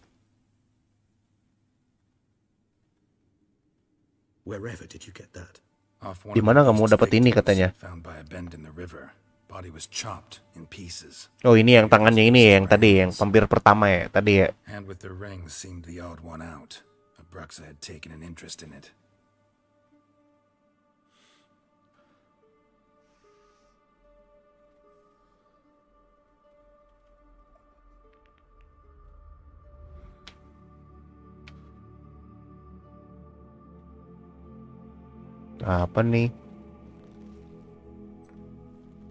Wherever did you get that? Off di mana kamu dapat ini katanya? Found by a bend in the river. Body was chopped in pieces. Oh, ini yang tangannya ini yang tadi, yang vampir pertama ya, tadi ya. Hand with the rings seemed the odd one out, but Bruxa had taken an interest in it. Apa nih?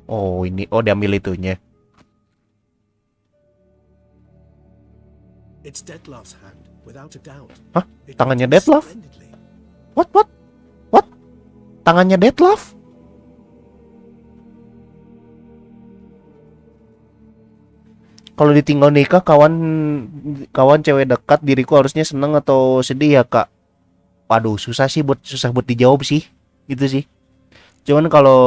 Oh, ini. Oh, diambil itunya. It's Detlef's hand, without a doubt. Hah? It Tangannya works Detlef? splendidly. What? Tangannya Detlef? Kalau ditinggal nikah, kawan cewek dekat, diriku harusnya seneng atau sedih ya, Kak? Waduh, susah buat dijawab sih. Gitu sih. Cuman kalau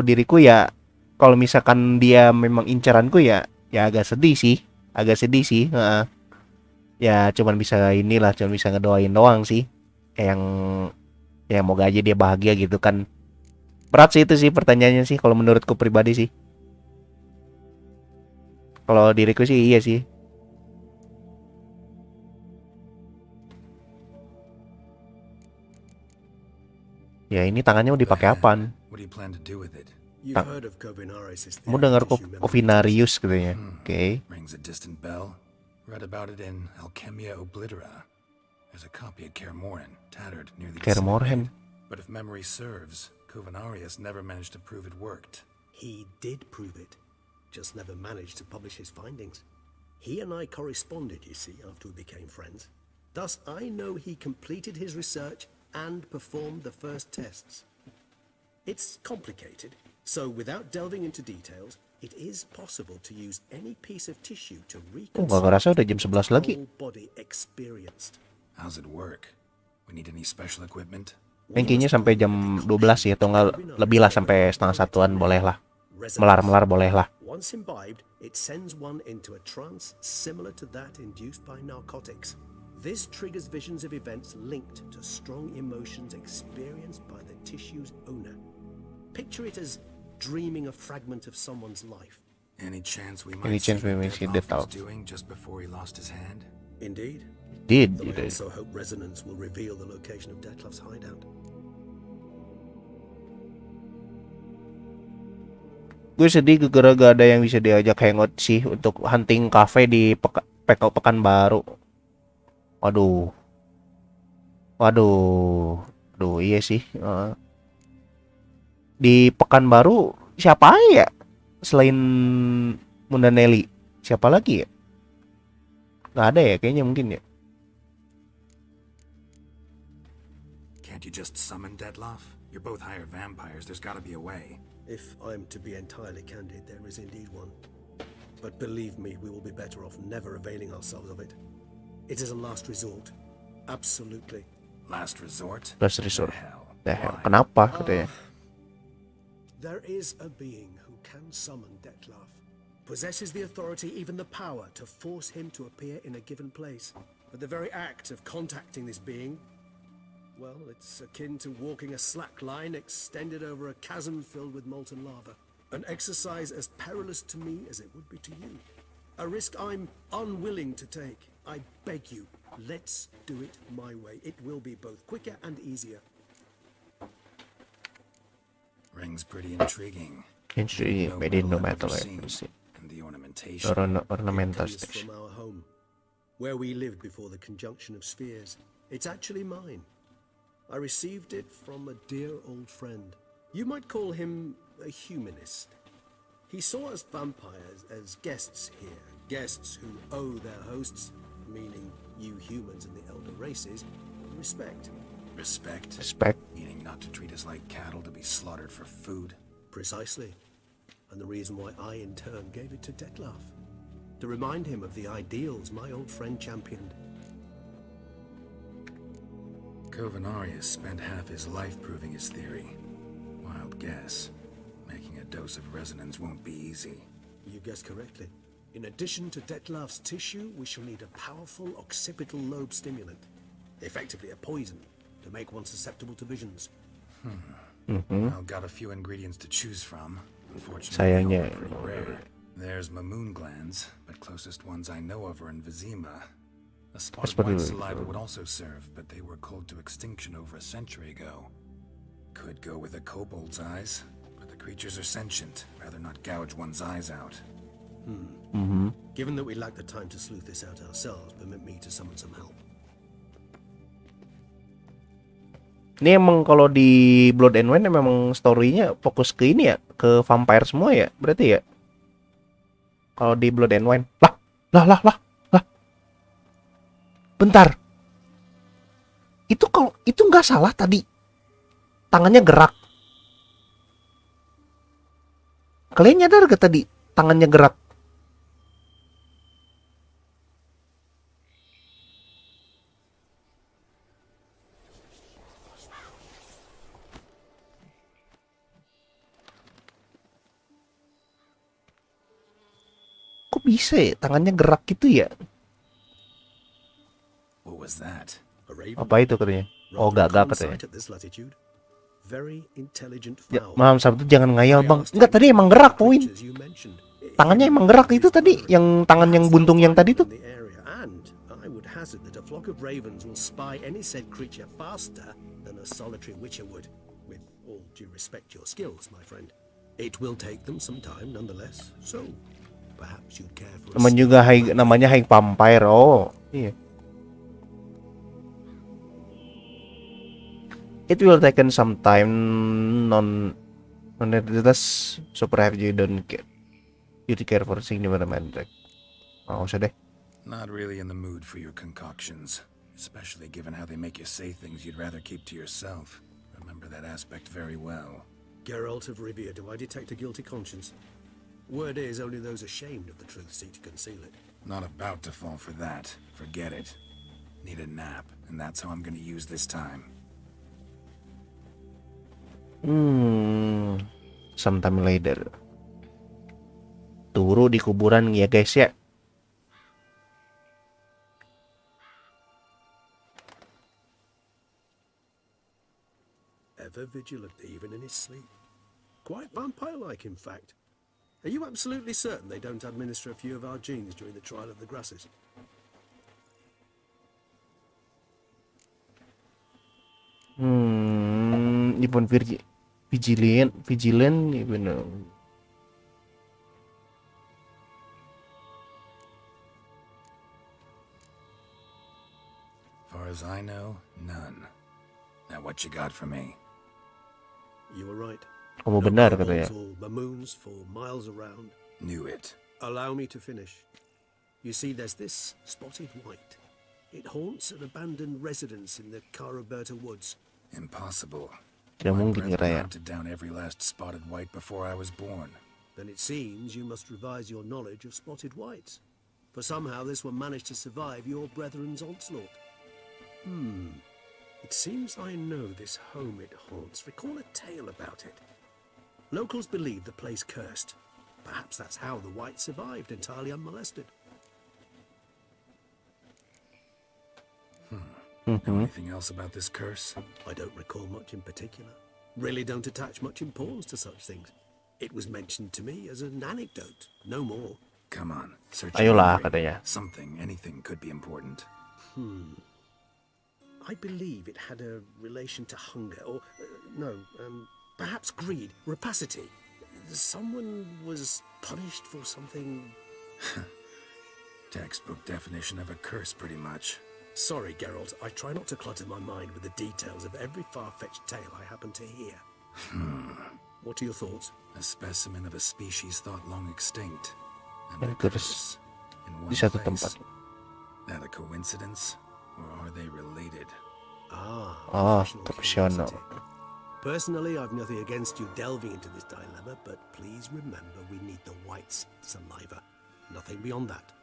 diriku ya, kalau misalkan dia memang incaranku ya agak sedih sih. Heeh. Ya cuman bisa ngedoain doang sih. Yang moga aja dia bahagia gitu kan. Berat sih itu sih pertanyaannya sih kalau menurutku pribadi sih. Kalau diriku sih iya sih. Ya ini tangannya mau dipakai apaan? What do you plan to do with it? You've heard of Covinaris' Kamu dengar tissue memory. Covinarius katanya. Oke. Rings a distant bell. Read about it in Alchemia Oblitera. There's a copy at Kermoren, tattered, nearly Kermoren. disintegrated. But if memory serves, Covinarius never managed to prove it worked. He did prove it, just never managed to publish his findings. He and I corresponded, you see, after we became friends. Thus, I know he completed his research and performed the first tests. It's complicated, so without delving into details, it is possible to use any piece of tissue to Gak ngerasa udah jam 11 lagi. whole body experienced. How's it work? We need any special equipment? Kayaknya sampai jam 12 ya, atau nggak lebih lah, sampai setengah satuan boleh lah. Melar boleh lah. Once imbibed, it sends one into a trance similar to that induced by narcotics. This triggers visions of events linked to strong emotions experienced by the tissue's owner. Picture it as dreaming a fragment of someone's life. Any chance we Any might chance see we what may see Detlef was Detlef? doing just before he lost his hand? Indeed. Did Though I gitu. also hope resonance will reveal the location of Detlef's hideout. Gue sedih gara gak ada yang bisa diajak hangout sih untuk hunting cafe di Pekanbaru. Waduh, iya sih. Di Pekanbaru siapa ya? Selain Munda Nelly, siapa lagi ya? Gak ada ya, kayaknya mungkin ya. Can't you just summon Detlef? You're both higher vampires. There's got to be a way. If I'm to be entirely candid, there is indeed one. But believe me, we will be better off never availing ourselves of it. It is a last resort. Absolutely. Last resort? Last resort. The hell? Why? Kenapa katanya? There is a being who can summon Detlef. Possesses the authority, even the power, to force him to appear in a given place. But the very act of contacting this being, well, it's akin to walking a slack line extended over a chasm filled with molten lava. An exercise as perilous to me as it would be to you. A risk I'm unwilling to take. I beg you, let's do it my way. It will be both quicker and easier. Rings pretty intriguing. Made in no metal. And the ornamentation. Ornamentos. It is from our home, where we lived before the conjunction of spheres. It's actually mine. I received it from a dear old friend. You might call him a humanist. He saw us vampires as guests here, guests who owe their hosts, meaning you humans and the elder races, respect. Respect? Respect. Meaning not to treat us like cattle to be slaughtered for food? Precisely. And the reason why I in turn gave it to Detlef. To remind him of the ideals my old friend championed. Covenarius spent half his life proving his theory. Wild guess. Making a dose of resonance won't be easy. You guessed correctly. In addition to Detlef's tissue, we shall need a powerful occipital lobe stimulant. Effectively a poison, to make one susceptible to visions. I've got a few ingredients to choose from. Unfortunately, Sayangnya, all pretty rare. There's mamoon glands, but closest ones I know of are in Nvme. A spotted white saliva would also serve, but they were cold to extinction over a century ago. Could go with a kobold's eyes, but the creatures are sentient. Rather not gouge one's eyes out. Given that we lack the time to sleuth this out ourselves, permit me to summon some help. Ini emang kalau di Blood and Wine memang story-nya fokus ke ini ya, ke vampire semua ya, berarti ya. Kalau di Blood and Wine, lah. Bentar. Itu kalau itu nggak salah tadi. Tangannya gerak. Kalian nyadar gak tadi tangannya gerak? Kok bisa ya tangannya gerak gitu ya? What was that? Apa itu katanya? Oh, gagak katanya. Very intelligent Ya, fowl. maaf Sabtu jangan ngayal bang. Enggak, tadi emang gerak Win. Tangannya emang gerak itu tadi, yang tangan yang buntung yang tadi tuh. And I would hazard that a flock of ravens will spy any said creature faster than a solitary witcher would. With all due respect to your skills, my friend. It will take them some time nonetheless. So perhaps you'd care for Teman juga namanya High Vampire. Oh, iya. It will taken some time non-identitas so perhaps you don't care. You care for significant like. Oh, usah deh. Not really in the mood for your concoctions, especially given how they make you say things you'd rather keep to yourself. Remember that aspect very well. Geralt of Rivia, do I detect a guilty conscience? Word is, only those ashamed of the truth seek to conceal it. Not about to fall for that. Forget it. Need a nap, and that's how I'm gonna use this time. Sometime later. Turu di kuburan ya guys ya. Ever vigilant, even in his sleep. Quite vampire-like, in fact. Are you absolutely certain they don't administer a few of our genes during the trial of the grasses? Even vigilant, even Far as I know, none. Now what you got for me? You were right. kamu benar katanya. Or mamoons for miles around. Knew it. Allow me to finish. You see, there's this spotted white. It haunts an abandoned residence in the Caraberta woods. Impossible. Tidak My mungkin brethren Raya. hunted down every last spotted white before I was born. Then it seems you must revise your knowledge of spotted whites. For somehow this one managed to survive your brethren's onslaught. It seems I know this home it haunts. Recall a tale about it. Locals believe the place cursed. Perhaps that's how the whites survived entirely unmolested. Know anything else about this curse? I don't recall much in particular. Really don't attach much importance to such things. It was mentioned to me as an anecdote, no more. Come on, search Ayolah your memory. katanya. Something, anything could be important. I believe it had a relation to hunger, or perhaps greed, rapacity. Someone was punished for something. Textbook definition of a curse, pretty much. Sorry, Geralt, I try not to clutter my mind with the details of every far-fetched tale I happen to hear. What are your thoughts? A specimen of a species thought long extinct. And a curse in di one satu place. tempat. That a coincidence? Or are they related? Professional. curiosity. Personally, I've nothing against you delving into this dilemma, but please remember we need the white's saliva. Nothing beyond that.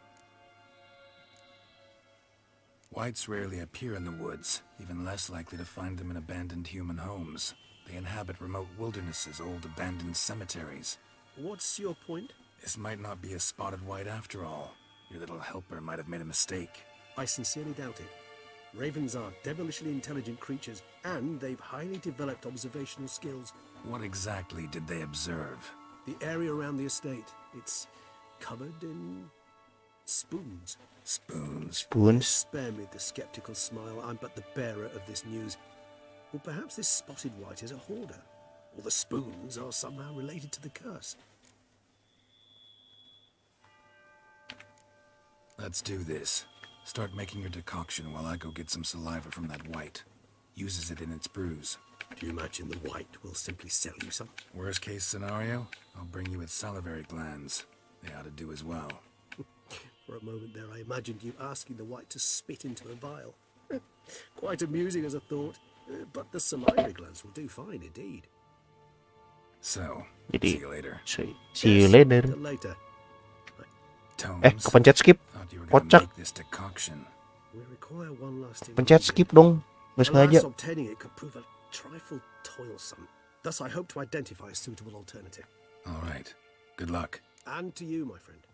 Whites rarely appear in the woods, even less likely to find them in abandoned human homes. They inhabit remote wildernesses, old abandoned cemeteries. What's your point? This might not be a spotted white after all. Your little helper might have made a mistake. I sincerely doubt it. Ravens are devilishly intelligent creatures, and they've highly developed observational skills. What exactly did they observe? The area around the estate, it's covered in spoons. Spoons? Spoons? Spare me the skeptical smile. I'm but the bearer of this news. Or perhaps this spotted white is a hoarder, or the spoons are somehow related to the curse. Let's do this. Start making your decoction while I go get some saliva from that white. Uses it in its brews. Do you imagine the white will simply sell you some? Worst case scenario, I'll bring you its salivary glands. They ought to do as well. For a moment there, I imagined you asking the white to spit into a vial. Quite amusing as a thought, but the salivary glands will do fine indeed. So, Jadi, see you later. See you later. Till later. Tomes, kepencet skip. thought you were gonna Kocak. make this decoction. We require one last Pencet skip dong. Nggak sengaja. Alas, obtaining it could prove a trifle toilsome. Thus, I hope to identify a suitable alternative. All right. Good luck. And to you, my friend.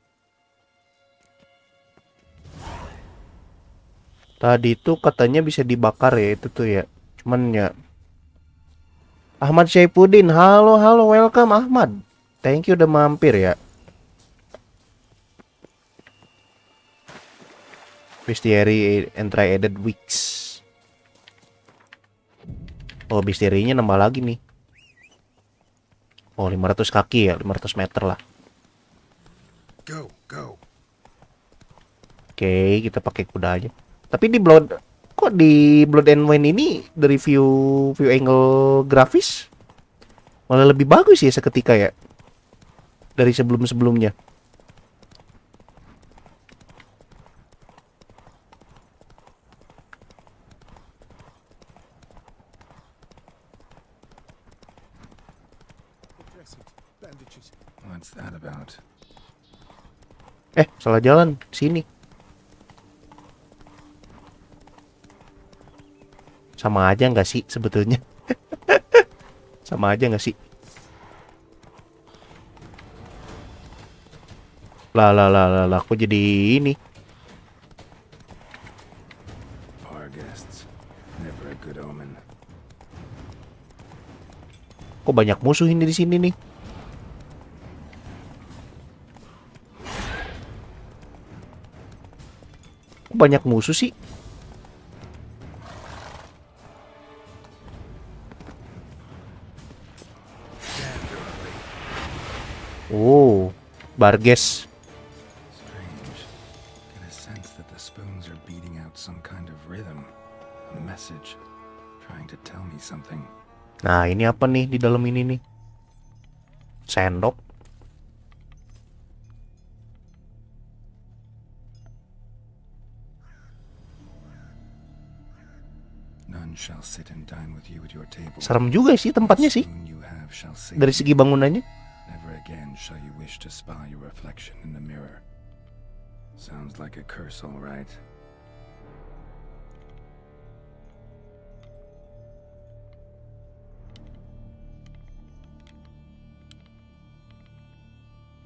Tadi tuh katanya bisa dibakar ya itu tuh ya. Cuman ya. Ahmad Syaifuddin, halo welcome Ahmad. Thank you udah mampir ya. Bestiary and try added weeks. Oh, bestiary-nya nambah lagi nih. Oh, 500 kaki ya, 500 meter lah. Go. Oke, kita pakai kuda aja. Tapi di Blood and Wine ini dari view angle grafis malah lebih bagus ya seketika ya dari sebelum-sebelumnya. What's that about? Salah jalan. Sini. Sama aja nggak sih sebetulnya? Sama aja nggak sih? Lah, aku jadi ini. Bar guests, never a good omen. Kok banyak musuh ini di sini nih? Kok banyak musuh sih? Oh, Barges. Strange. Get a sense that the spoons are beating out some kind of rhythm, a message, trying to tell me something. Nah, ini apa nih di dalam ini nih? Sendok. None shall sit and dine with you at your table. Serem juga sih tempatnya sih. Spoon you have shall save Dari segi bangunannya. Never again shall you wish to spy your reflection in the mirror. Sounds like a curse, all right.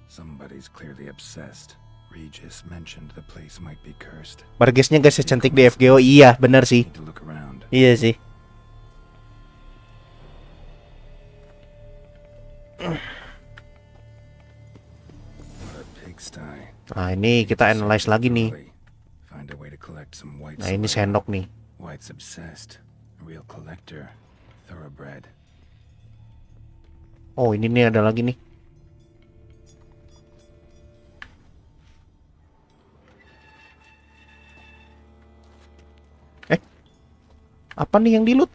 Somebody's clearly obsessed. Regis mentioned the place might be cursed. Bargesnya gak secantik di FGO. Iya, benar sih. Need to look around. Iya sih. Nah, ini kita analyze lagi nih. Nah, ini sendok nih. White's obsessed. A real collector. Thoroughbred. Oh, ini nih ada lagi nih. Apa nih yang di-loot?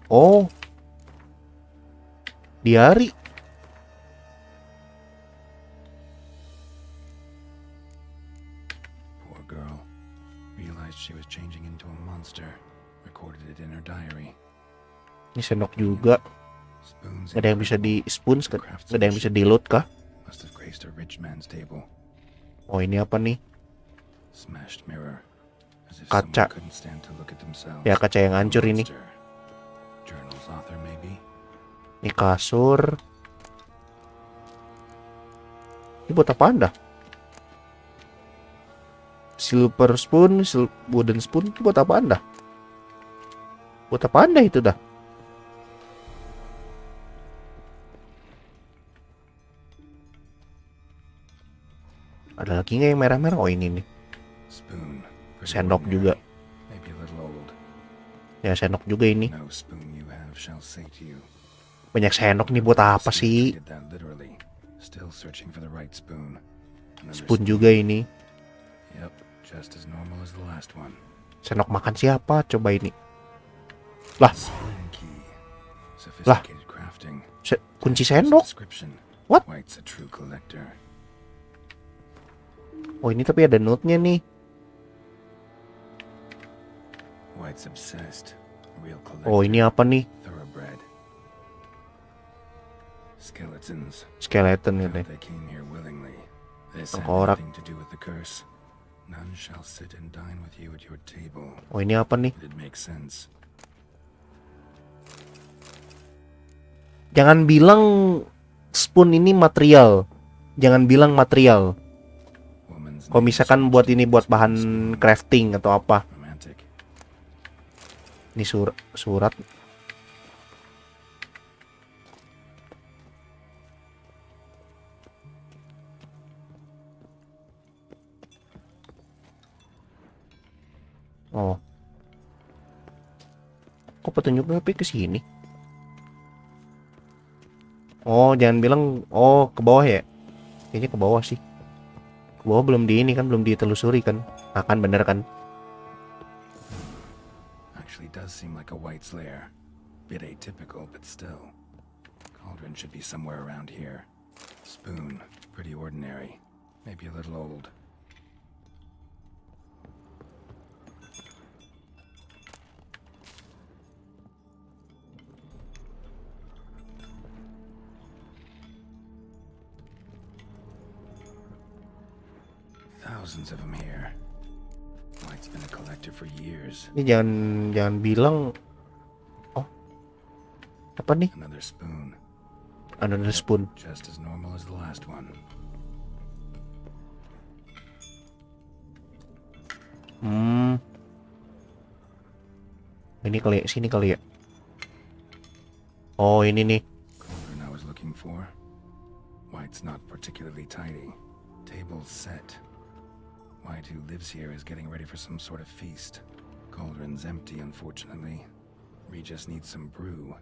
Oh. Diari. Poor girl. Realized she was changing into a monster. Recorded it in her diary. Ini sendok juga. Gak ada yang bisa di spoons, gak ada yang bisa di-loot kah? Must have graced a rich man's table. Oh, ini apa nih? Smashed mirror. A Kaca. Ya, kaca yang hancur ini. Ini kasur. Ini buat apaan dah? Silver spoon, wooden spoon itu buat apaan dah? Buat apaan dah itu dah? Ada lagi nggak yang merah-merah? Oh ini nih. Sendok juga. Ya sendok juga ini. Banyak sendok nih buat apa sih? Spoon juga ini. Sendok makan siapa? Coba ini. Lah. Lah. Kunci sendok. What? Oh ini tapi ada note-nya nih. Oh ini apa nih? Skeleton ya deh. Tengkorak. Oh ini apa nih? Jangan bilang spoon ini material. Jangan bilang material. Kalau misalkan buat ini buat bahan crafting atau apa. Ini surat. Oh. Kok petunjuknya ke sini? Oh, jangan bilang ke bawah ya. Kayaknya ke bawah sih. Ke bawah belum di ini kan, belum ditelusuri kan. Akan bener kan? Does seem like a white's lair. Bit atypical, but still. Cauldron should be somewhere around here. Spoon, pretty ordinary. Maybe a little old. Thousands of them here. Lite's been a collector for years. Ini jangan bilang. Oh. Apa nih? Another spoon. Another spoon. Just as normal as the last one. Ini kali sini kali ya. Oh, ini nih. Cauldron I was looking for. White's not particularly tidy. Table's set. White, who lives here, is getting ready for some sort of feast. Cauldron's empty, unfortunately. Regis needs some brew.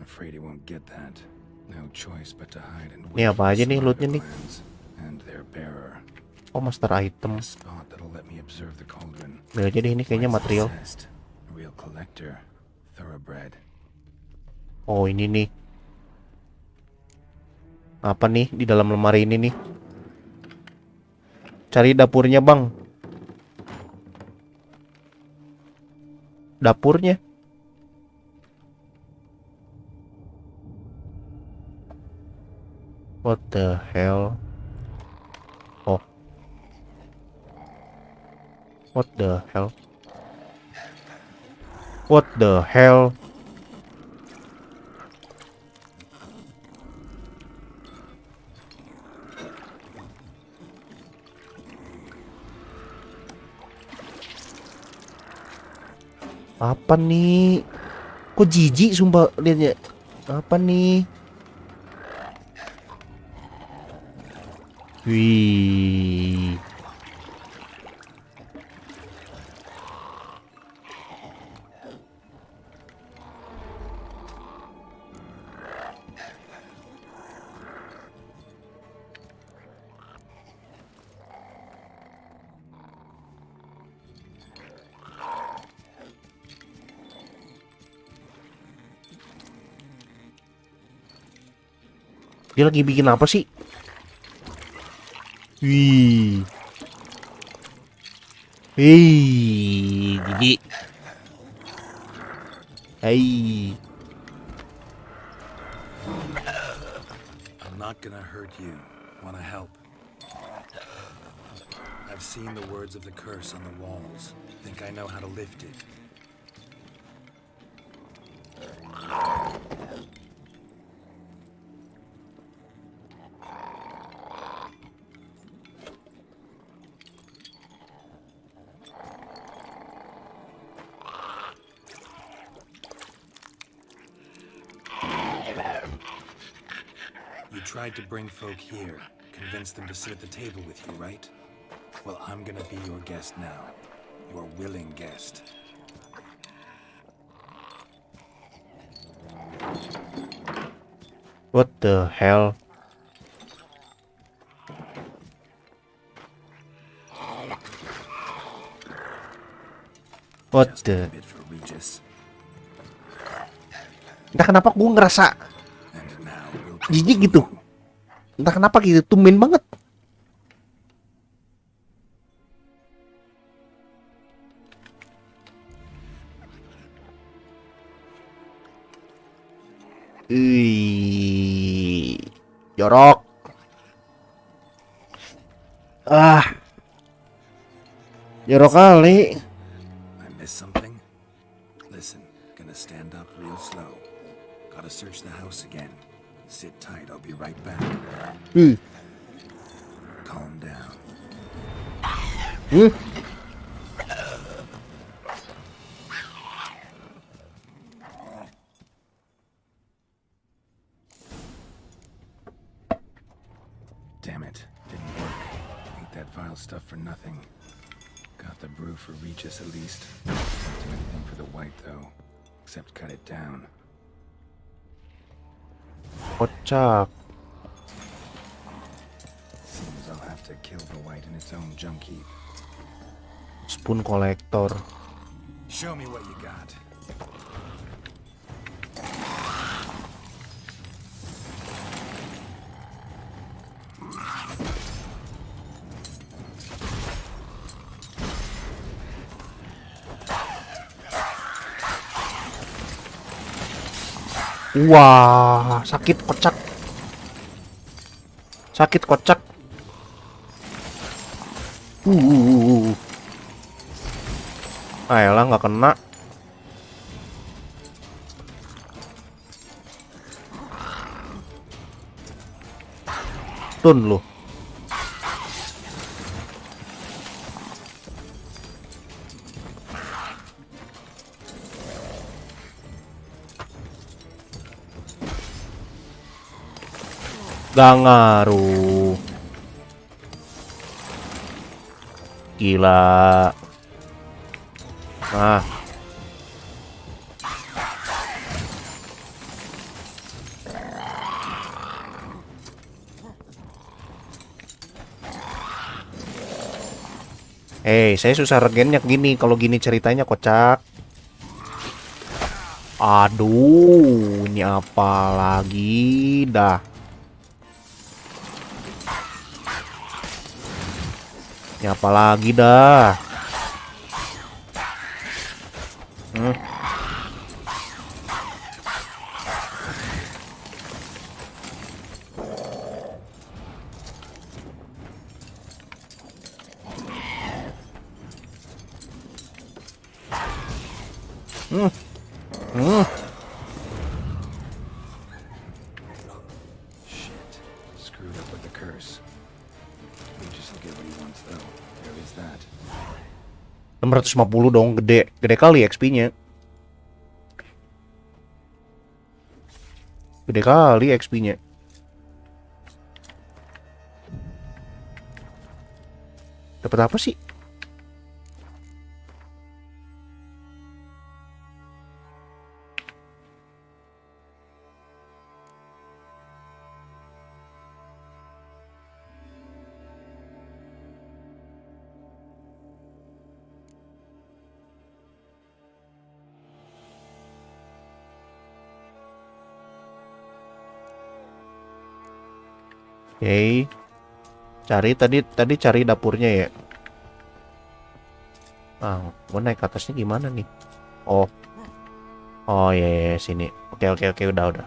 Afraid he won't get that. No choice but to hide and wait. Ini apa aja nih lootnya nih? And their bearer. Oh, master item. Spot that'll let me observe the cauldron. Bel aja deh ini kayaknya material. Real collector, thoroughbred. Oh, ini nih. Apa nih di dalam lemari ini nih? Cari dapurnya, Bang. Dapurnya. What the hell? Oh. What the hell? What the hell? Apa nih? Kok jijik sumpah liatnya. Apa nih? Wih. Dia lagi bikin apa sih? Wih. Jijik. Hey. I'm not gonna hurt you. Wanna help? I've seen the words of the curse on the walls. Think I know how to lift it. You tried to bring folk here, convince them to sit at the table with you, right? Well, I'm gonna be your guest now. Your willing guest. What the hell? What Just the? a bit for Regis. Entah kenapa gue ngerasa And now we'll jijik gitu. Entah kenapa gitu, tumben banget. Jorok. Jorok kali. I missed something? Listen, gonna stand up real slow. Gotta search the house again. Sit tight, I'll be right back. Calm down. Damn it, didn't work. Ate that vile stuff for nothing. Got the brew for Regis at least. Can't do anything for the white though, except cut it down. Kocak. Seems I'll have to kill the white in its own junk heap. Spoon kolektor. Show me what you got. Wah, sakit kocak. Sakit kocak. Ayolah, nggak kena. Tun lu. Gak ngaruh. Gila. Nah. Saya susah regennya gini. Kalau gini ceritanya kocak. Aduh, ini apa lagi dah. Ini apa lagi dah. Shit. Screwed up with the curse. Regis will get what he wants though. There is that. 650 dong, gede. Gede kali XP-nya. Gede kali XP-nya. Dapat apa sih? Oke. Cari tadi cari dapurnya ya. Gua naik ke atasnya gimana nih? Oh. Oh ya, sini. Oke, udah.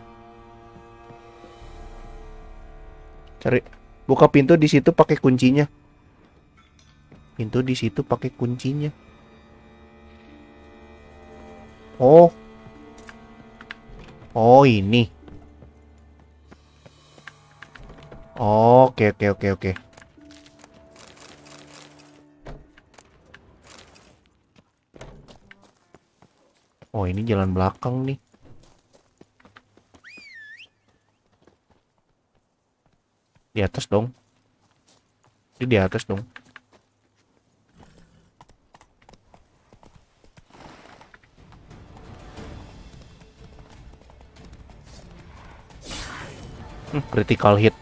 Cari buka pintu di situ pakai kuncinya. Pintu di situ pakai kuncinya. Oh. Oh, ini. Oke, oke, oke, oke. Oh, ini jalan belakang nih. Di atas dong. Ini di atas dong. Critical hit.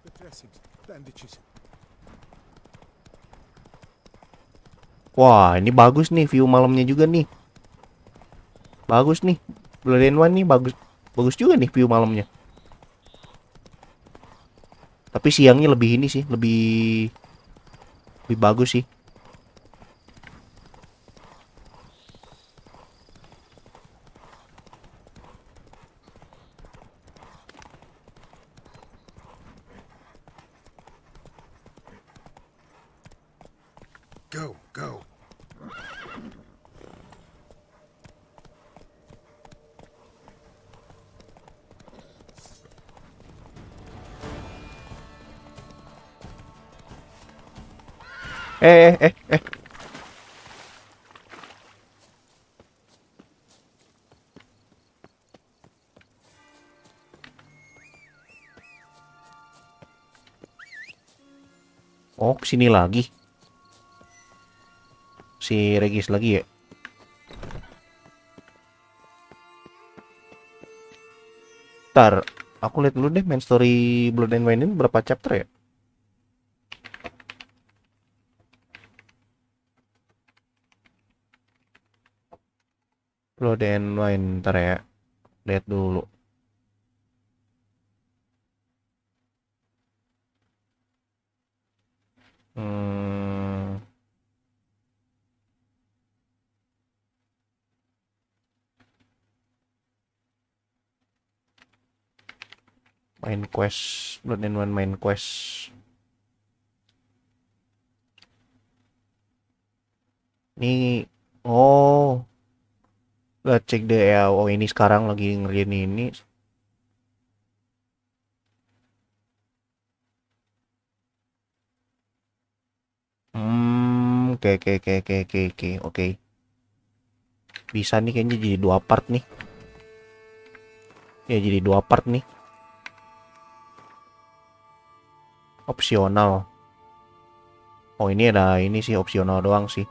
The dressings, bandages. Wah, ini bagus nih view malamnya juga nih. Bagus nih. Blood and Wine nih bagus. Bagus juga nih view malamnya. Tapi siangnya lebih ini sih, lebih bagus sih. Go, go. Eh. Oh, kesini lagi. Si Regis lagi ya. Ntar, aku lihat dulu deh main story Blood and Wine ini berapa chapter ya? Blood and Wine, ntar ya. Lihat dulu. Main quest, Blood and Wine main quest. Nih, oh. Gak cek deh ya. Oh, ini sekarang lagi ngerjain ini. Oke. Bisa nih kayaknya jadi 2 part nih. Ya, jadi 2 part nih. Opsional. Oh, ini ada ini sih opsional doang sih.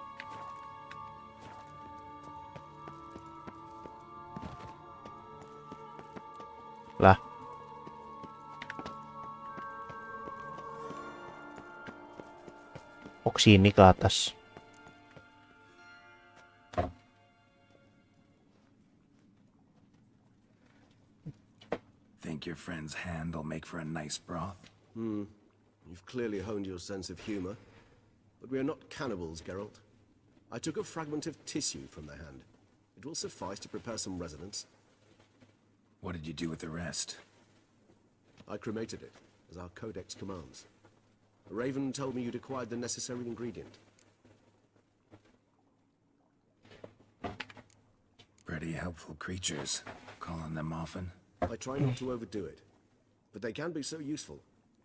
Lah. Oh, sini ke atas. Think your friend's hand will make for a nice broth? You've clearly honed your sense of humor. But we are not cannibals, Geralt. I took a fragment of tissue from the hand. It will suffice to prepare some resonance. What did you do with the rest? I cremated it, as our codex commands. Raven told me you'd acquired the necessary ingredient. Pretty helpful creatures. Call on them often? I try not to overdo it. But they can be so useful,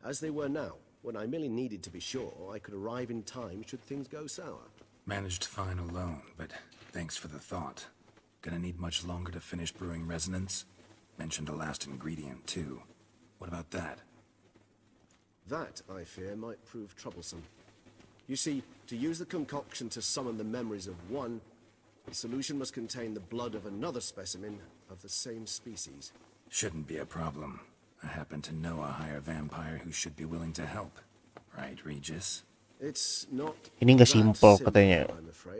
as they were now, when I merely needed to be sure I could arrive in time should things go sour. Managed fine alone, but thanks for the thought. Gonna need much longer to finish brewing resonance? Mentioned a last ingredient, too. What about that? That, I fear, might prove troublesome. You see, to use the concoction to summon the memories of one, the solution must contain the blood of another specimen of the same species. Shouldn't be a problem. I happen to know a higher vampire who should be willing to help. Right, Regis? It's not Ini nggak that simple simple, katanya.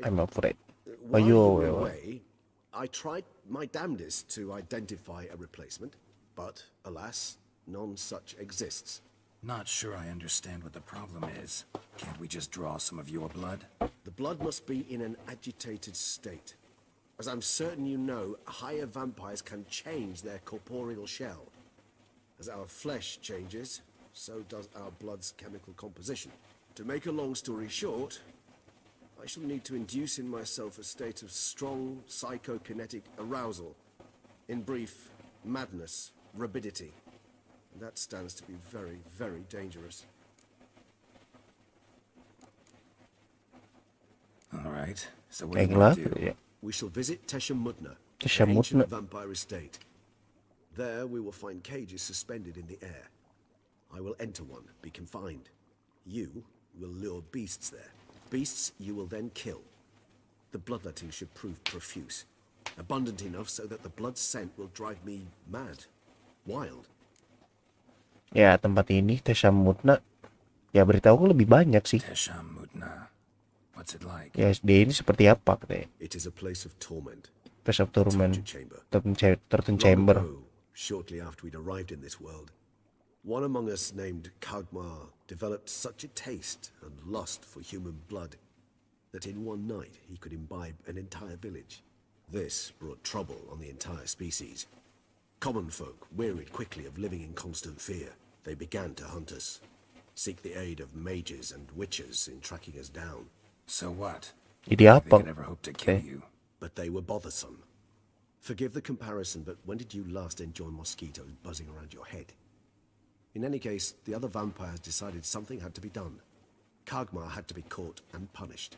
I'm afraid. Oh, While you were you. away, I tried my damnedest to identify a replacement, but alas, none such exists. Not sure I understand what the problem is. Can't we just draw some of your blood? The blood must be in an agitated state. As I'm certain you know, higher vampires can change their corporeal shell. As our flesh changes, so does our blood's chemical composition. To make a long story short, I shall need to induce in myself a state of strong psychokinetic arousal. In brief, madness, rabidity. That stands to be very, very dangerous. All right. So what do you want to do? Yeah. We shall visit Teshamutna, Teshamutna. an ancient vampire estate. There we will find cages suspended in the air. I will enter one, be confined. You will lure beasts there. Beasts you will then kill. The bloodletting should prove profuse. Abundant enough so that the blood scent will drive me mad. Wild. Ya, tempat ini Teshamutna. Ya, beritahu lebih banyak sih. Teshamutna. What's it like? Ya, dia ini seperti apa katanya? It is a place of torment. Place of Torment. Torture Long Chamber. ago, shortly after we'd arrived in this world, one among us named Kagmar developed such a taste and lust for human blood that in one night he could imbibe an entire village. This brought trouble on the entire species. Common folk wearied quickly of living in constant fear. They began to hunt us, seek the aid of mages and witches in tracking us down. So what? Jadi They apa? could never hope to kill you. But they were bothersome. Forgive the comparison, but when did you last enjoy mosquitoes buzzing around your head? In any case, the other vampires decided something had to be done. Kagmar had to be caught and punished.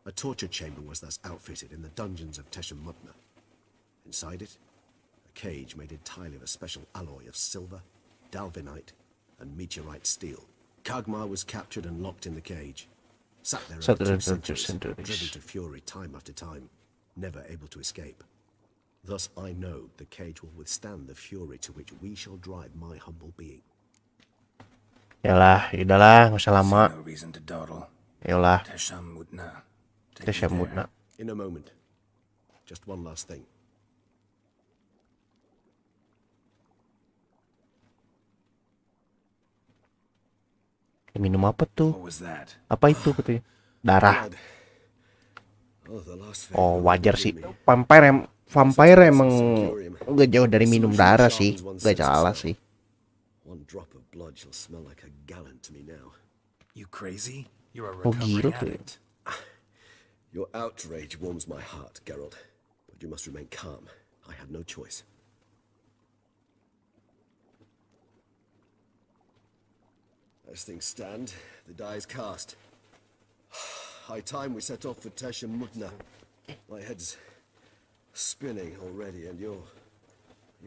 A torture chamber was thus outfitted in the dungeons of Teshamutna. Inside it, a cage made entirely of a special alloy of silver, dalvinite, and meteorite steel. Kagmar was captured and locked in the cage. Sat there over 2 centuries, driven to fury time after time, never able to escape. Thus I know the cage will withstand the fury to which we shall drive my humble being. Yalah, udahlah, nggak usah lama. No reason to dawdle. Yalah, Teshamutna. Take me Teshamutna. In a moment. Just one last thing. Minum apa there. tuh? What was that? Apa itu katanya? Darah. Blood. Oh, the last thing Oh, will wajar be sih. me. Vampire emang nggak jauh dari minum darah sih. Nggak salah sih. One drop of blood shall smell like a gallon to me now. You crazy? You're a Oh, gila recovering tuh. addict. Your outrage warms my heart, Geralt. But you must remain calm. I had no choice. As things stand, the die is cast. High time we set off for Teshamutna. My head's spinning already, and you're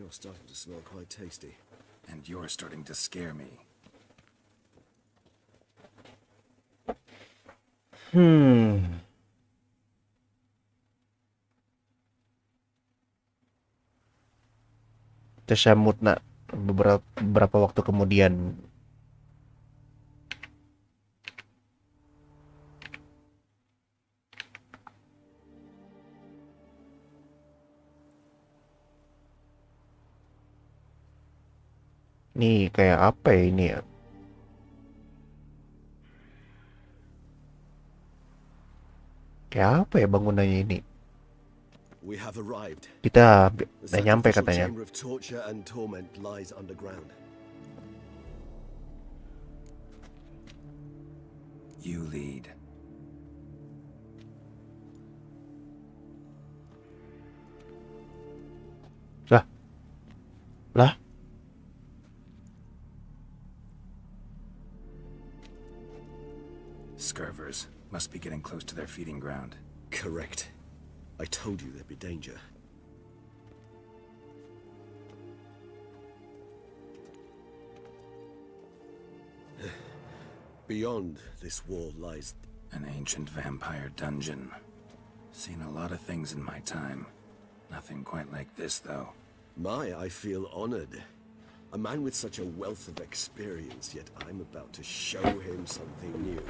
starting to smell quite tasty. And you're starting to scare me. Teshamutna beberapa waktu kemudian. Nih kayak apa ya ini ya? Kayak apa ya bangunannya ini? We have arrived. Kita The udah nyampe sacrificial katanya. chamber of torture and torment lies underground. You lead. Lah, Scurvers must be getting close to their feeding ground. Correct. I told you there'd be danger. Beyond this wall lies... An ancient vampire dungeon. Seen a lot of things in my time. Nothing quite like this, though. I feel honored. A man with such a wealth of experience, yet I'm about to show him something new.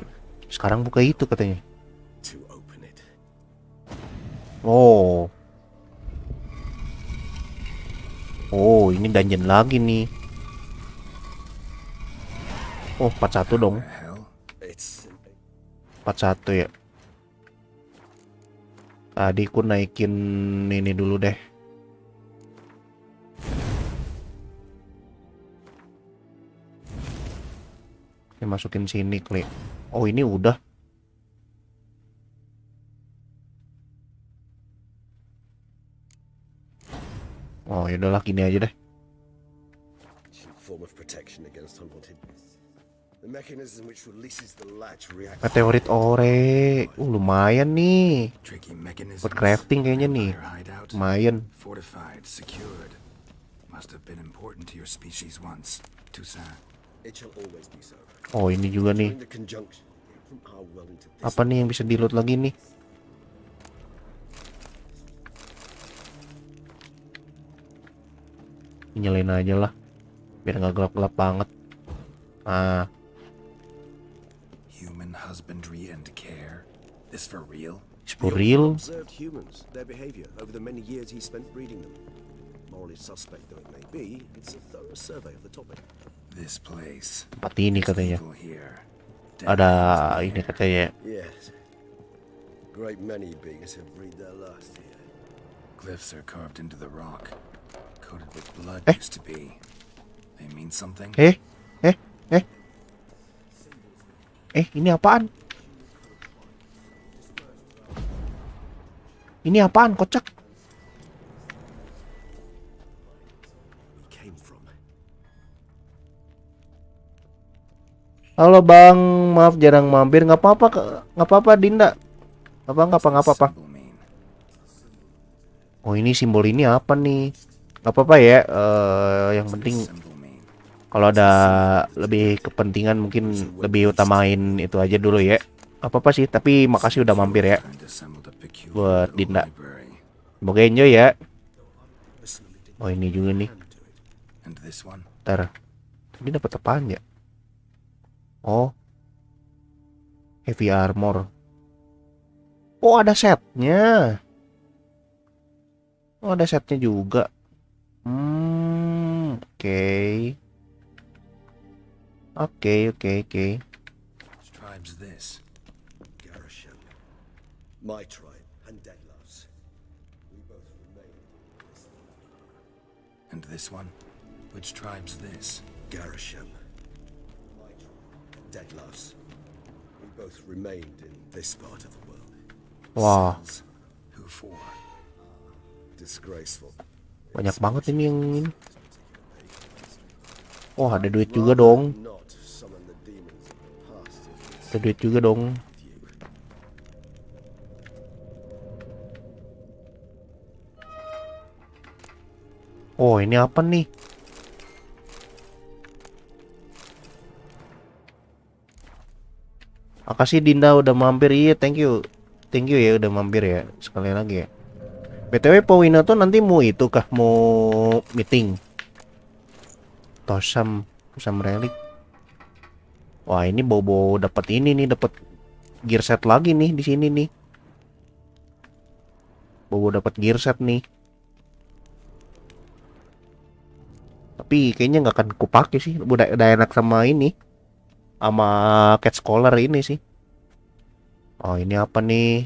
sekarang buka itu katanya. To open it. Oh. Oh, ini dungeon lagi nih. Oh, 41 dong. It's 41 ya. Tadi ku naikin ini dulu deh. Ini masukin sini klik. Oh, ini udah. Oh, ya udahlah gini aja deh. form of protection against unwanted. The mechanism which releases the latch reacts. Meteorit ore. Lumayan nih. Tricky mechanisms. Buat crafting kayaknya nih. Lumayan. Fortified, secured. Must have been important to your species once. Toussaint. It shall always be so. Oh, ini juga nih. During the conjunction from our well into this. Apa nih yang bisa di-load lagi nih? Nyalain aja lah. Biar nggak gelap-gelap banget. Ah. Human husbandry and care. This for real? It's for real? Observed humans, their behavior over the many years he spent breeding them. Morally suspect though it may be, it's a thorough survey of the topic. This place. Tempat ini katanya. Evil here. Ada ini katanya. Yes. Great many beings have breathed their last here. Glyphs are carved into the rock. Coated with blood used to be. They mean something? Ini apaan? Ini apaan, kocak? Halo bang, maaf jarang mampir. Nggak apa-apa Dinda. Nggak apa-apa. Oh, ini simbol ini apa nih? Nggak apa-apa ya. Yang penting kalau ada lebih kepentingan mungkin lebih utamain itu aja dulu ya. Apa-apa sih, tapi makasih udah mampir ya. Buat Dinda. Semoga enjoy ya. Oh, ini juga nih. Ntar. Tadi dapat apaan ya? Oh. Heavy armor. Oh, ada setnya. Oh, ada setnya juga. Oke. Tribe's this. Garisham. My tribe and Deadlouse. We both remain. And this one? Which tribe's this? Garisham. My tribe, Deadlouse. We both remained in this part of the world. Wah. Who for? Disgraceful. Banyak banget ini yang ini. Oh, ada duit juga dong. Ada duit juga dong. Oh, ini apa nih? Makasih Dinda udah mampir. Iya, thank you ya udah mampir ya. Sekali lagi ya. BTW Powina tuh nanti mau itu kah? Mau meeting? Tosam relic. Wah, ini bobo dapat ini nih, dapat gear set lagi nih di sini nih. Bobo dapat gear set nih. Tapi kayaknya nggak akan kupake sih. Udah enak sama ini. Sama Cat Scholar ini sih. Oh, ini apa nih?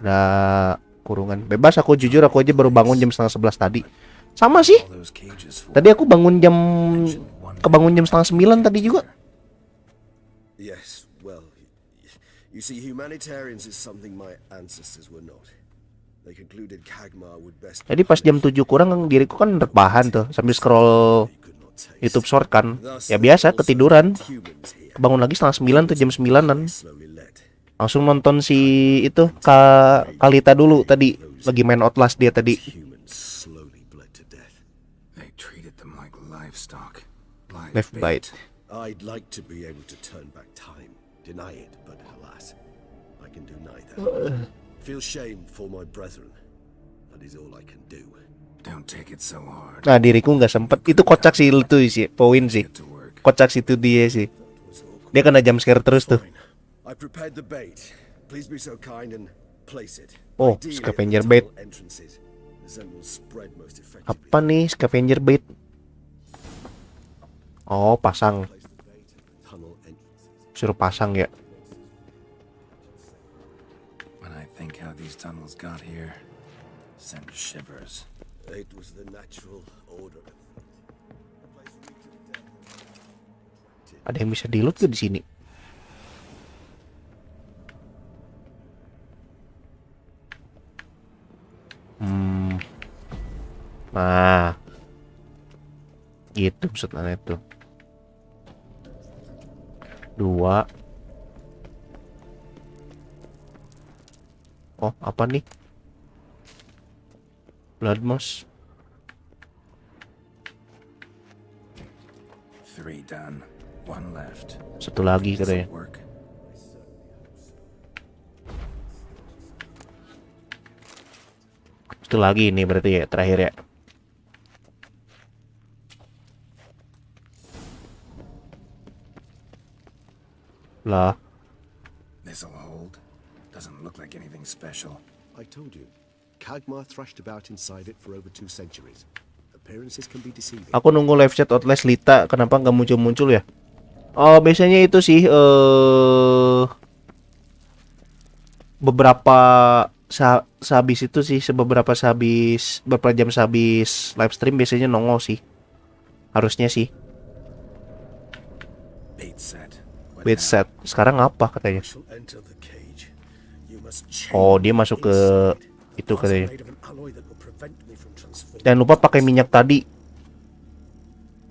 Ada kurungan. Bebas, aku jujur aku aja baru bangun jam 10:30 tadi. Sama sih. Tadi aku kebangun jam 8:30 tadi juga. Yes, well, you see, humanitarians is something my ancestors were not. They concluded Kagmar would best. Jadi pas jam 7 kurang diriku kan rebahan tuh sambil scroll YouTube short kan. Ya biasa ketiduran. Bangun lagi 8:30 tuh, jam 9-an. Langsung nonton si itu Kalita dulu tadi. Lagi main Outlast dia tadi. Left bite. I'd like to be able to turn back time, deny it, but alas, I can do neither. Feel shame for my brethren. That is all I can do. Don't take it so hard. Nah, diriku nggak sempet. Itu kocak sih itu sih, poin sih. Kocak sih itu dia sih. Dia kena jump scare terus tuh. I prepared the bait. Please be so kind and place it. Oh, scavenger bait. Apa nih scavenger bait? Oh, pasang. Suruh pasang ya. When I think how these tunnels got here, send shivers. It was the natural order. Ada yang bisa di-loot ke di sini? Nah, gitu maksudnya itu. 2. Oh, apa nih? Blood moss. 3 done. 1 left. Satu lagi katanya. Work. Satu lagi ini berarti ya terakhir ya. Lah. This'll hold. Doesn't look like anything special. I told you, Kagmar thrashed about inside it for over 2 centuries. Appearances can be deceiving. Aku nunggu live chat Outlast Lita, kenapa nggak muncul-muncul ya? Oh, biasanya itu sih beberapa sehabis itu sih, beberapa beberapa jam sehabis live stream biasanya nongol sih. Harusnya sih. Bait set. Sekarang apa katanya? Oh, dia masuk ke itu katanya. Jangan lupa pakai minyak tadi.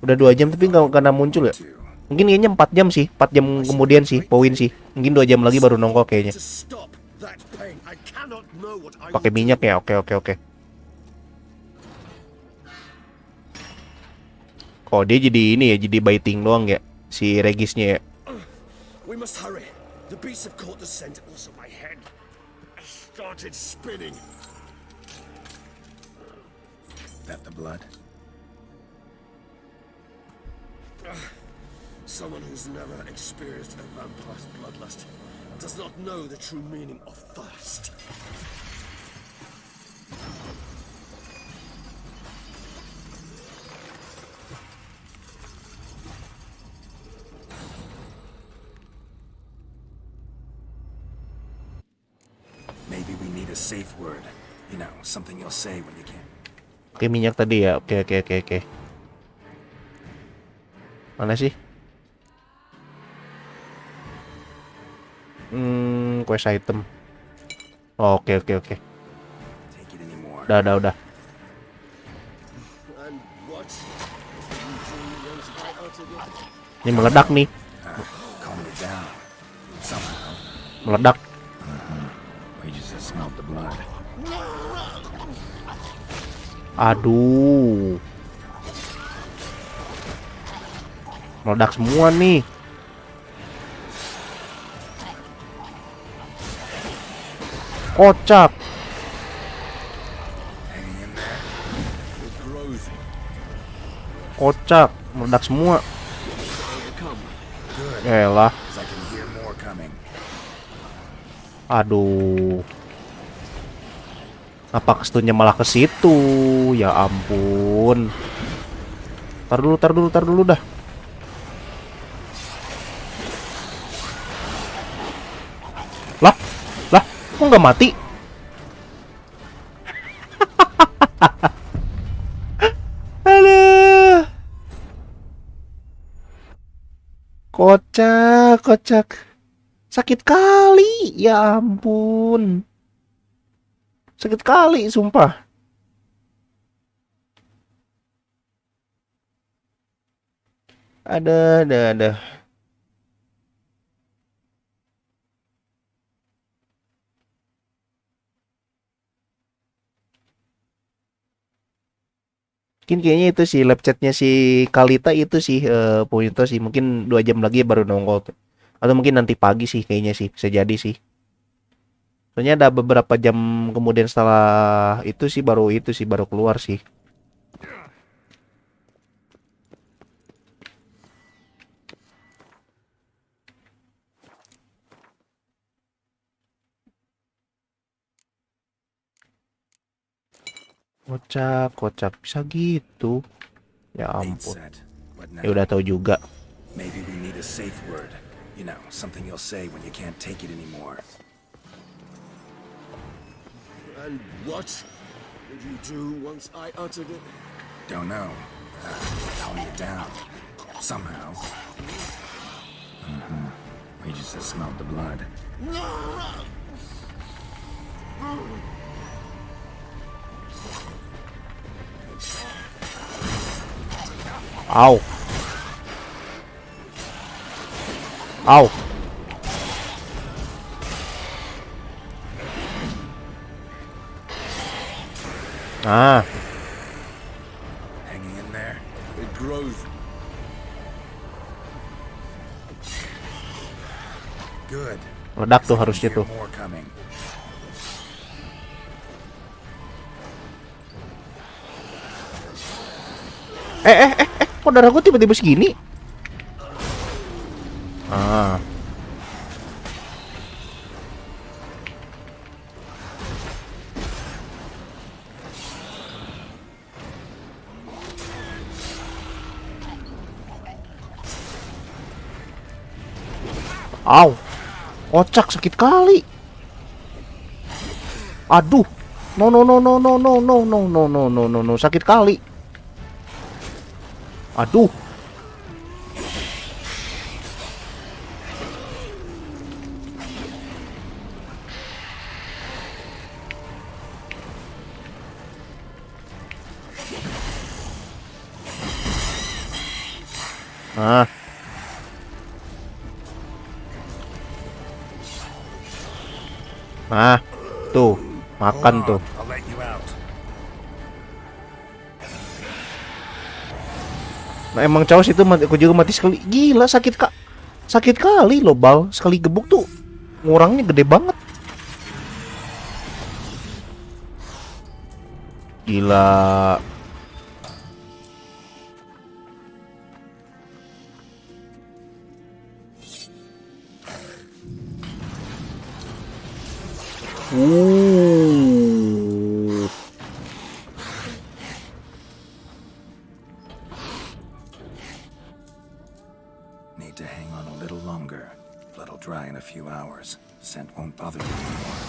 Udah 2 jam tapi nggak kena muncul ya. Mungkin kayaknya 4 jam sih, 4 jam kemudian sih, poin sih. Mungkin 2 jam lagi baru nongol kayaknya. Pakai minyak ya, oke. Oh, dia jadi ini ya, jadi biting doang ya, si regisnya ya. We must hurry. The beasts have caught the scent also my head. I started spinning. That the blood? Someone who's never experienced a vampire's bloodlust does not know the true meaning of thirst. Maybe we need a safe word. You know, something you'll say when you can. Oke, minyak tadi ya. Oke. Mana sih? Quest item. Oh, oke. Udah. Ini meledak nih. Meledak. Aduh. Meledak semua nih. Kocak. Kocak, meledak semua. Elah. Aduh. Apa kestunya malah ke situ? Ya ampun. Tar dulu dah. Lah, kok nggak mati? Aduh. Kocak. Sakit kali, ya ampun. Sakit kali, sumpah. Ada. Mungkin kayaknya itu sih lab chatnya si Kalita itu sih poin itu sih. Mungkin 2 jam lagi baru nongol tuh. Atau mungkin nanti pagi sih kayaknya sih, bisa jadi sih. Soalnya ada beberapa jam kemudian setelah itu sih baru keluar sih. Kocak bisa gitu. Ya ampun. Ya udah tahu juga. Maybe we need a safe word. You know, something you'll say when you can't take it anymore. And what did you do once I uttered it? Don't know. Calm you down. Somehow. We just smelled the blood. Ow. Ow. Ah. Hanging in there. It grows. Good. Meledak tuh harusnya tuh. More coming. Kok darah gue tiba-tiba segini? Ah. Au. Kocak, sakit kali. Aduh. No, sakit kali. Aduh. Ah. Nah, tuh, makan tuh. I'll let you out. Nah, emang caos itu aku juga mati sekali. Gila, sakit kali loh, Bal. Sekali gebuk tuh ngurangnya gede banget. Gila. Need to hang on a little longer. Blood'll dry in a few hours. Scent won't bother you anymore.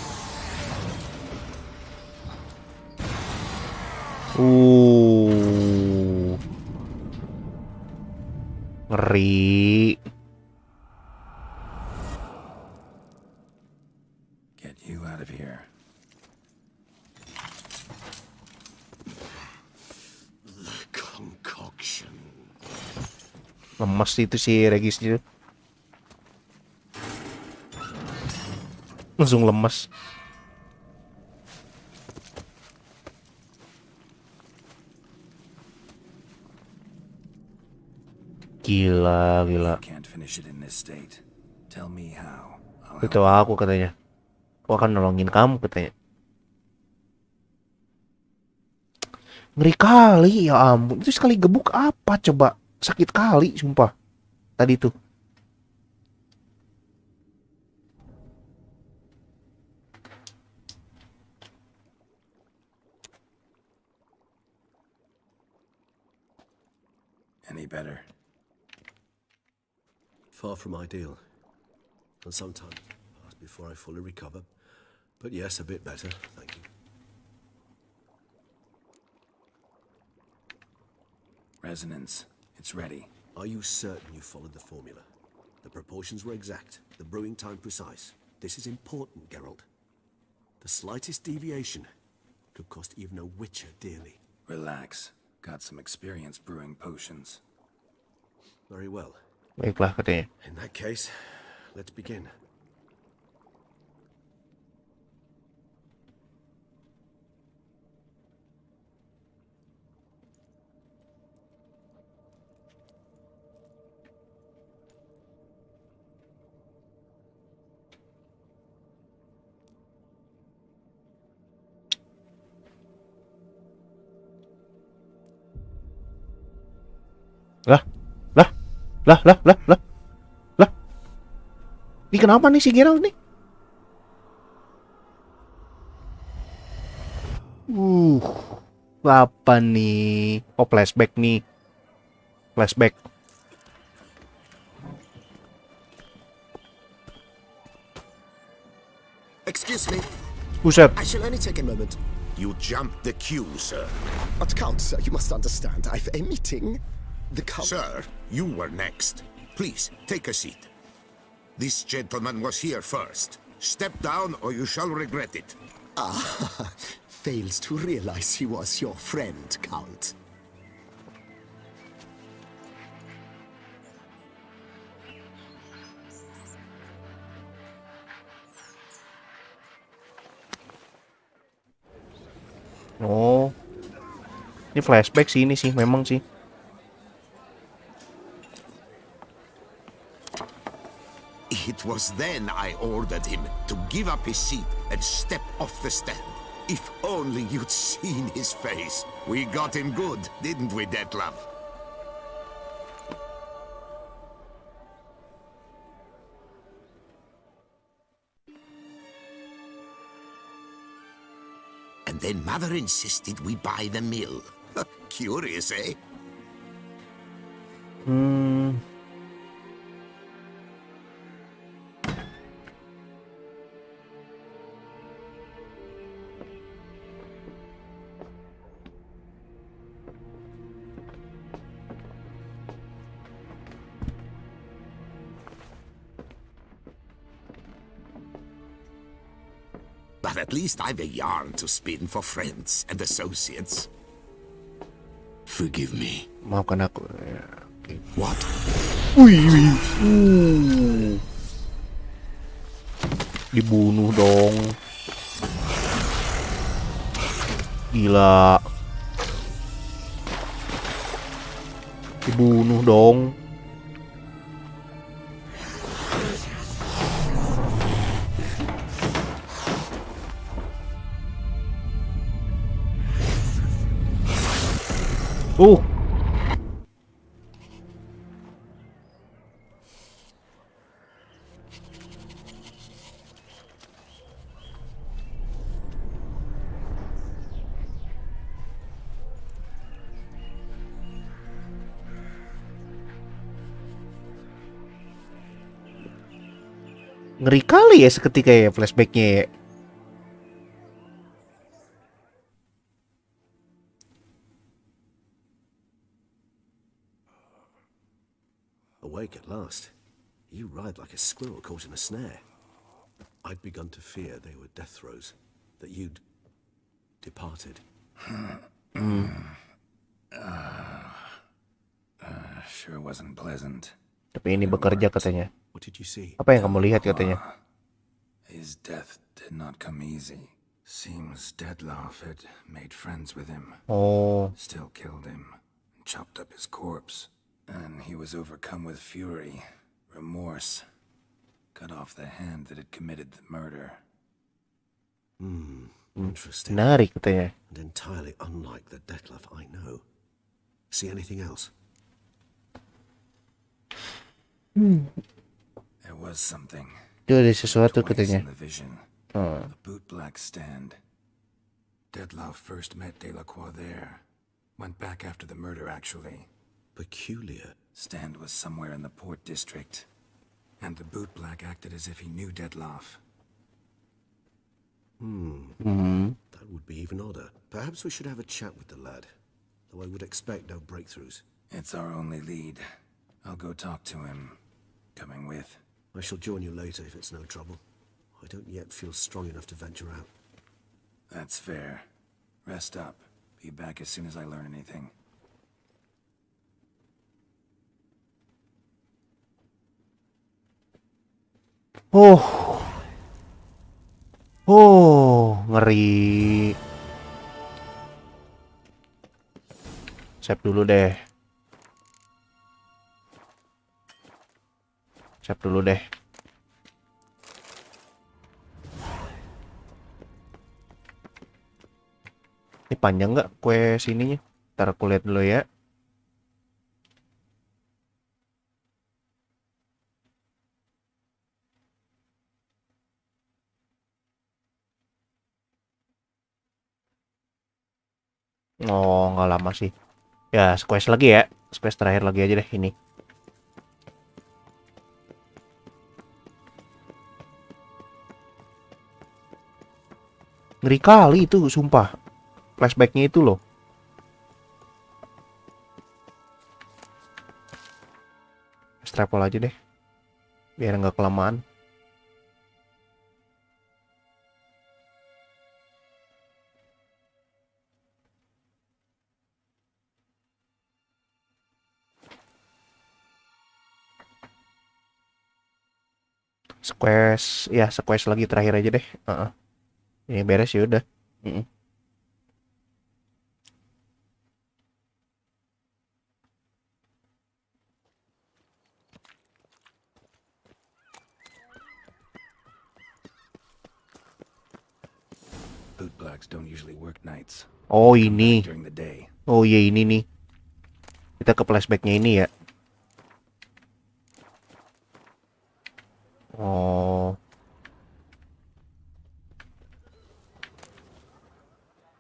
Ngeri. Get you out of here. The concoction. Lemas itu si Regis itu. Langsung lemas. Gila. Can't finish it in this state. Tell me how. Itu aku katanya. Aku akan nolongin kamu katanya. Ngeri kali, ya ampun. Itu sekali gebuk apa coba? Sakit kali, sumpah. Tadi tuh. Any better? Far from ideal. And some time passed before I fully recover. But yes, a bit better, thank you. Resonance. It's ready. Are you certain you followed the formula? The proportions were exact, the brewing time precise. This is important, Geralt. The slightest deviation could cost even a witcher dearly. Relax. Got some experience brewing potions. Very well. Baiklah katanya. In that case, let's begin. Lah. Ini kenapa nih si Geralt nih? Apa nih? Oh, flashback nih. Flashback. Excuse me. Buset. I shall only take a moment. You jumped the queue, sir. But Count, sir, you must understand. I've a meeting. The Count... Sir, you were next. Please, take a seat. This gentleman was here first. Step down or you shall regret it. Ah, fails to realize he was your friend, Count. Oh, ini flashback sih, ini sih memang sih. It was then I ordered him to give up his seat and step off the stand. If only you'd seen his face. We got him good, didn't we, Detlef? And then Mother insisted we buy the mill. Curious, eh? But at least I've a yarn to spin for friends and associates. Forgive me. Maafkan aku. Ya, okay. What? Wih. Dibunuh dong. Gila. Dibunuh dong. Ngeri kali ya seketika ya flashbacknya ya. Awake at last. You ride like a squirrel caught in a snare. I'd begun to fear they were death throes, that you'd departed. Sure wasn't pleasant. Tapi ini bekerja katanya. What did you see? Apa yang kamu lihat katanya? His death did not come easy. Seems Detlef had made friends with him. Oh. Still killed him, chopped up his corpse, and he was overcome with fury, remorse. Cut off the hand that had committed the murder. Interesting. Menarik katanya. And entirely unlike the Detlef I know. See anything else? There was something. Itu ada sesuatu Twice katanya. in the vision. A boot black stand. Detlef first met Delacroix there. Went back after the murder, actually. Peculiar. Stand was somewhere in the port district. And the boot black acted as if he knew Detlef. That would be even odder. Perhaps we should have a chat with the lad. Though I would expect no breakthroughs. It's our only lead. I'll go talk to him. Coming with. I shall join you later if it's no trouble. I don't yet feel strong enough to venture out. That's fair. Rest up. Be back as soon as I learn anything. Ngeri. Save dulu deh. Save dulu deh. Ini panjang nggak quest ininya? Ntar aku lihat dulu ya. Oh, nggak lama sih. Ya, quest lagi ya. Quest terakhir lagi aja deh ini. Ngeri kali itu, sumpah. Flashbacknya itu loh. Travel aja deh. Biar nggak kelamaan. Squash, ya squash lagi terakhir aja deh. Ini beres ya udah. Boot blocks don't usually work nights. Oh Come ini. back during the day. Oh iya ini nih. Kita ke flashbacknya ini ya. Oh.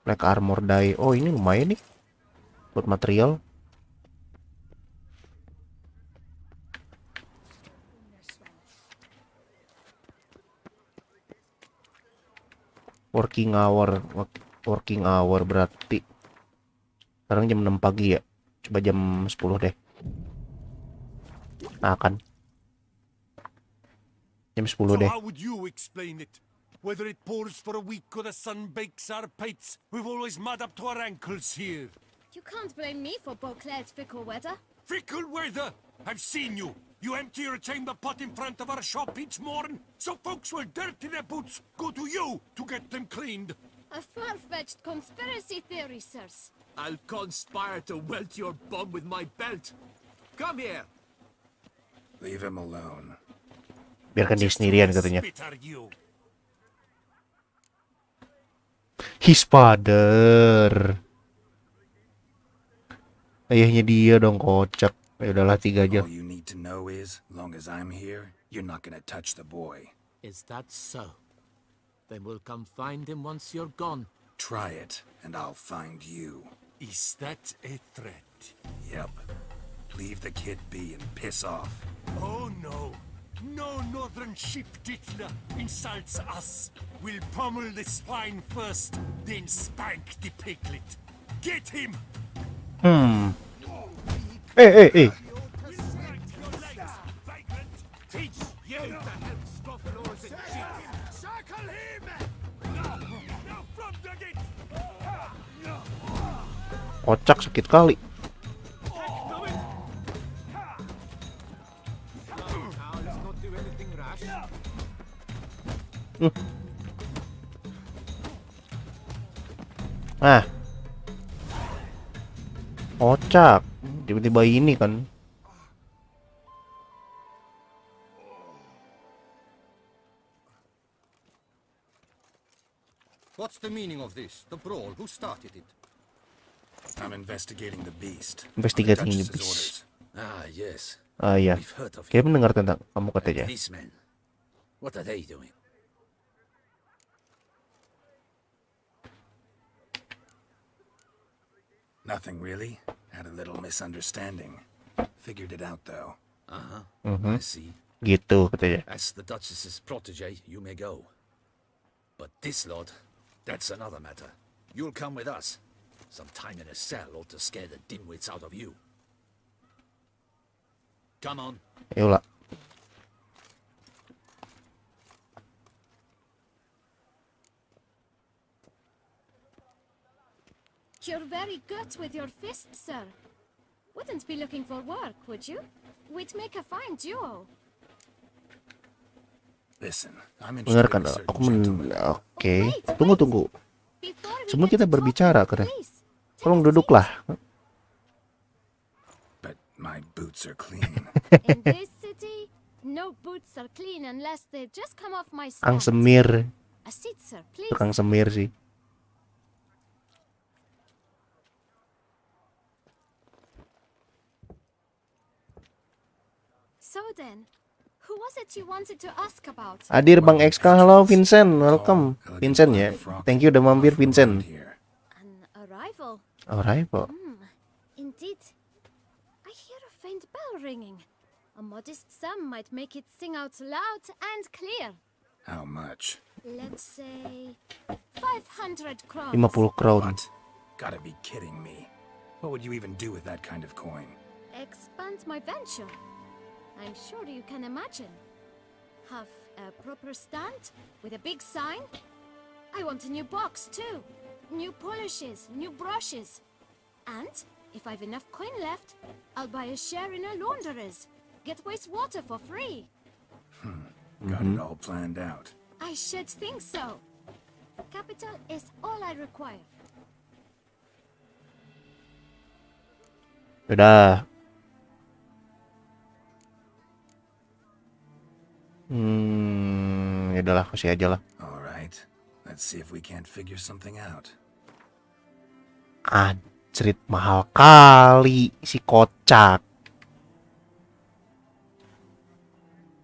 Black armor die. Oh ini lumayan nih. Buat material. Working hour berarti sekarang jam 6 pagi ya. Coba jam 10 deh. Nah, kan jam 10 deh. How would you explain it? Whether it pours for a week or the sun bakes our pates, we've always mud up to our ankles here. You can't blame me for Beauclair's fickle weather. Fickle weather! I've seen you. You empty your chamber pot in front of our shop each morn, so folks will dirty their boots go to you to get them cleaned. A far-fetched conspiracy theory, sirs. I'll conspire to welt your bum with my belt. Come here. Leave him alone. Biarkan dia sendirian katanya. Spit are you? His father. Ayahnya dia dong, kocak. Ya udahlah 3 aja. All you need to know is, long as I'm here, you're not gonna touch the boy. Is that so? Then we'll come find him once you're gone. Try it, and I'll find you. Is that a threat? Yep. Leave the kid be and piss off. Oh no. No northern sheep titler insults us. We'll pummel the swine first, then spank the piglet. Get him! Eh. Teach you to help scofflaws and cheats. Circle him! Now from the gate! Kocak sakit kali. Kocak. Tiba-tiba ini kan. What's the meaning of this? The brawl? Who started it? I'm investigating the beast. Investigating on the Duchess's beast. orders. Ah, yes. Ah ya. We've heard of Kayak mendengar tentang kamu katanya. These men. What are they doing? Nothing really. Had a little misunderstanding. Figured it out though. I see. Gitu katanya. As the Duchess's protege, you may go. But this lot, that's another matter. You'll come with us. Some time in a cell ought to scare the dimwits out of you. Come on. Ayolah. You're very good with your fists, sir. Wouldn't be looking for work, would you? We'd make a fine duo. Listen, I'm Bener interested kan? in a certain Aku gentleman. Oke. Tunggu. Before we Sebelum get kita to talk, berbicara, karena please, take tolong a duduklah. But my boots are clean. seat. In this city, no boots are clean unless they just come off my Kang stand. Semir. A seat, sir, please. Itu Kang Semir sih. So then, who was it you wanted to ask about? Hadir Bang XK, halo Vincent, welcome. Vincent ya. Thank you udah mampir Vincent. Here. An arrival. Alright, Pak. Indeed. I hear a faint bell ringing. A modest sum might make it sing out loud and clear. How much? Let's say 500 crowns. 50 crown. What? Gotta be kidding me. What would you even do with that kind of coin? Expand my venture. I'm sure you can imagine. Have a proper stand with a big sign. I want a new box too. New polishes, new brushes. And if I've enough coin left, I'll buy a share in a launderer's. Get wastewater for free. Got it all planned out. I should think so. Capital is all I require. Udah. Ya udahlah, kasih aja lah. Alright. Let's see if we can't figure something out. Anjrit, mahal kali si kocak.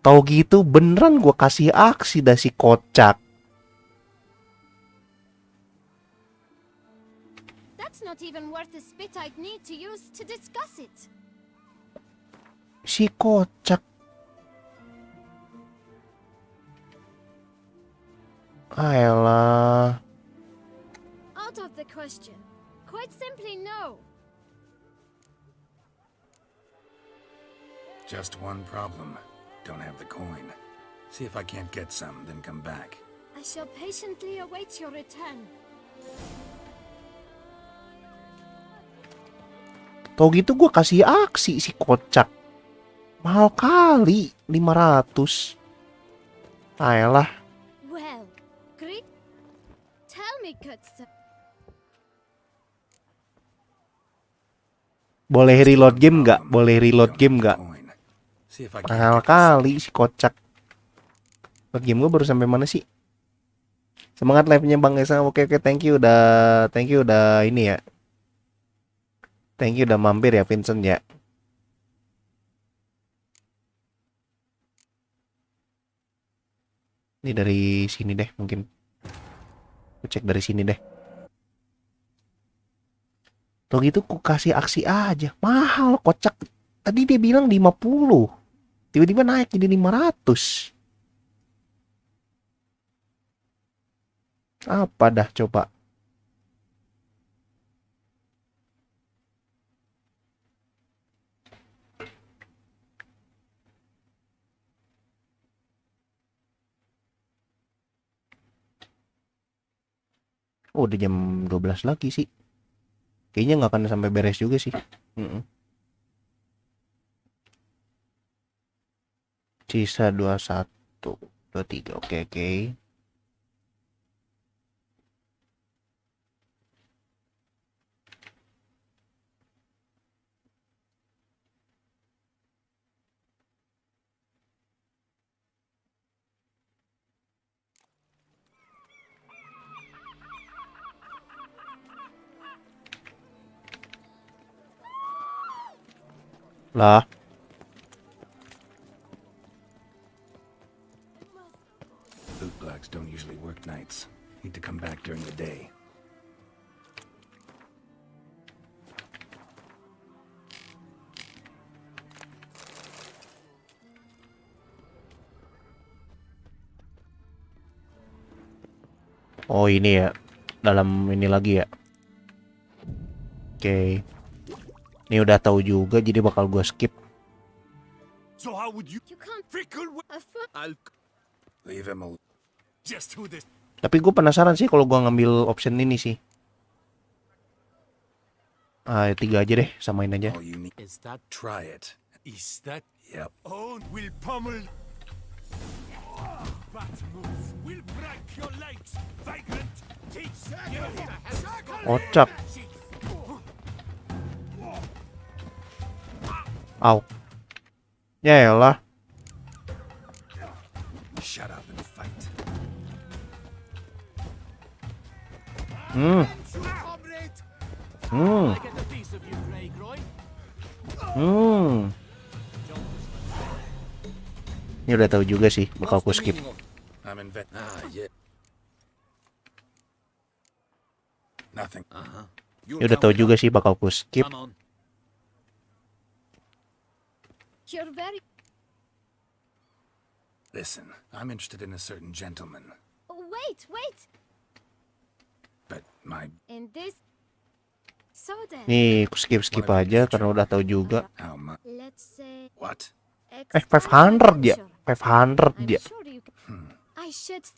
Tau gitu beneran gue kasih aksi dah si kocak. That's not even worth the spit I'd need to use to discuss it. Si kocak. Ayolah. Out of the question. Quite simply no. Just one problem. Don't have the coin. See if I can't get some, then come back. I shall patiently await your return. Tau gitu gue kasih aksi si kocak. Mahal kali 500. Ayolah. Well, great. Tell me, Kutsu. Boleh reload game nggak? Boleh reload game nggak? See if I Mahal kali si kocak. Reload game gue baru sampai mana sih? Semangat live-nya Bang Esa. Oke, thank you udah ini ya. Thank you udah mampir ya Vincent ya. Ini dari sini deh mungkin. Aku cek dari sini deh. Tuh gitu ku kasih aksi aja. Mahal kocak. Tadi dia bilang 50. Tiba-tiba naik jadi 500. Apa dah coba? Oh, udah jam 12 lagi sih. Kayaknya nggak akan sampai beres juga sih. Sisa 21, 23. Oke. Lah. Bootblocks don't usually work nights. Need to come back during the day. Oh ini ya. Dalam ini lagi ya. Oke. Ini udah tahu juga jadi bakal gue skip. So how would you can't fickle I'll Leave him alone. just who this Tapi gue penasaran sih kalau gue ngambil option ini sih. 3 aja deh, samain aja. All you need is that try it. is that Yep. oh will pummel that move will break your legs, vagrant. Teach you Kocak. Au. Ya elah. Shut up and fight. Ini udah tahu juga sih, bakal ku skip. I'm yeah. Nothing. Ini udah tahu juga sih, bakal ku skip. Come on. You're very... Listen, I'm interested in a certain gentleman, Wait, wait! but my... In this... So then... Nih, aku skip aja karena udah tahu juga. How much? Let's say... What? 500 ya? 500 I'm dia. sure you can... I should...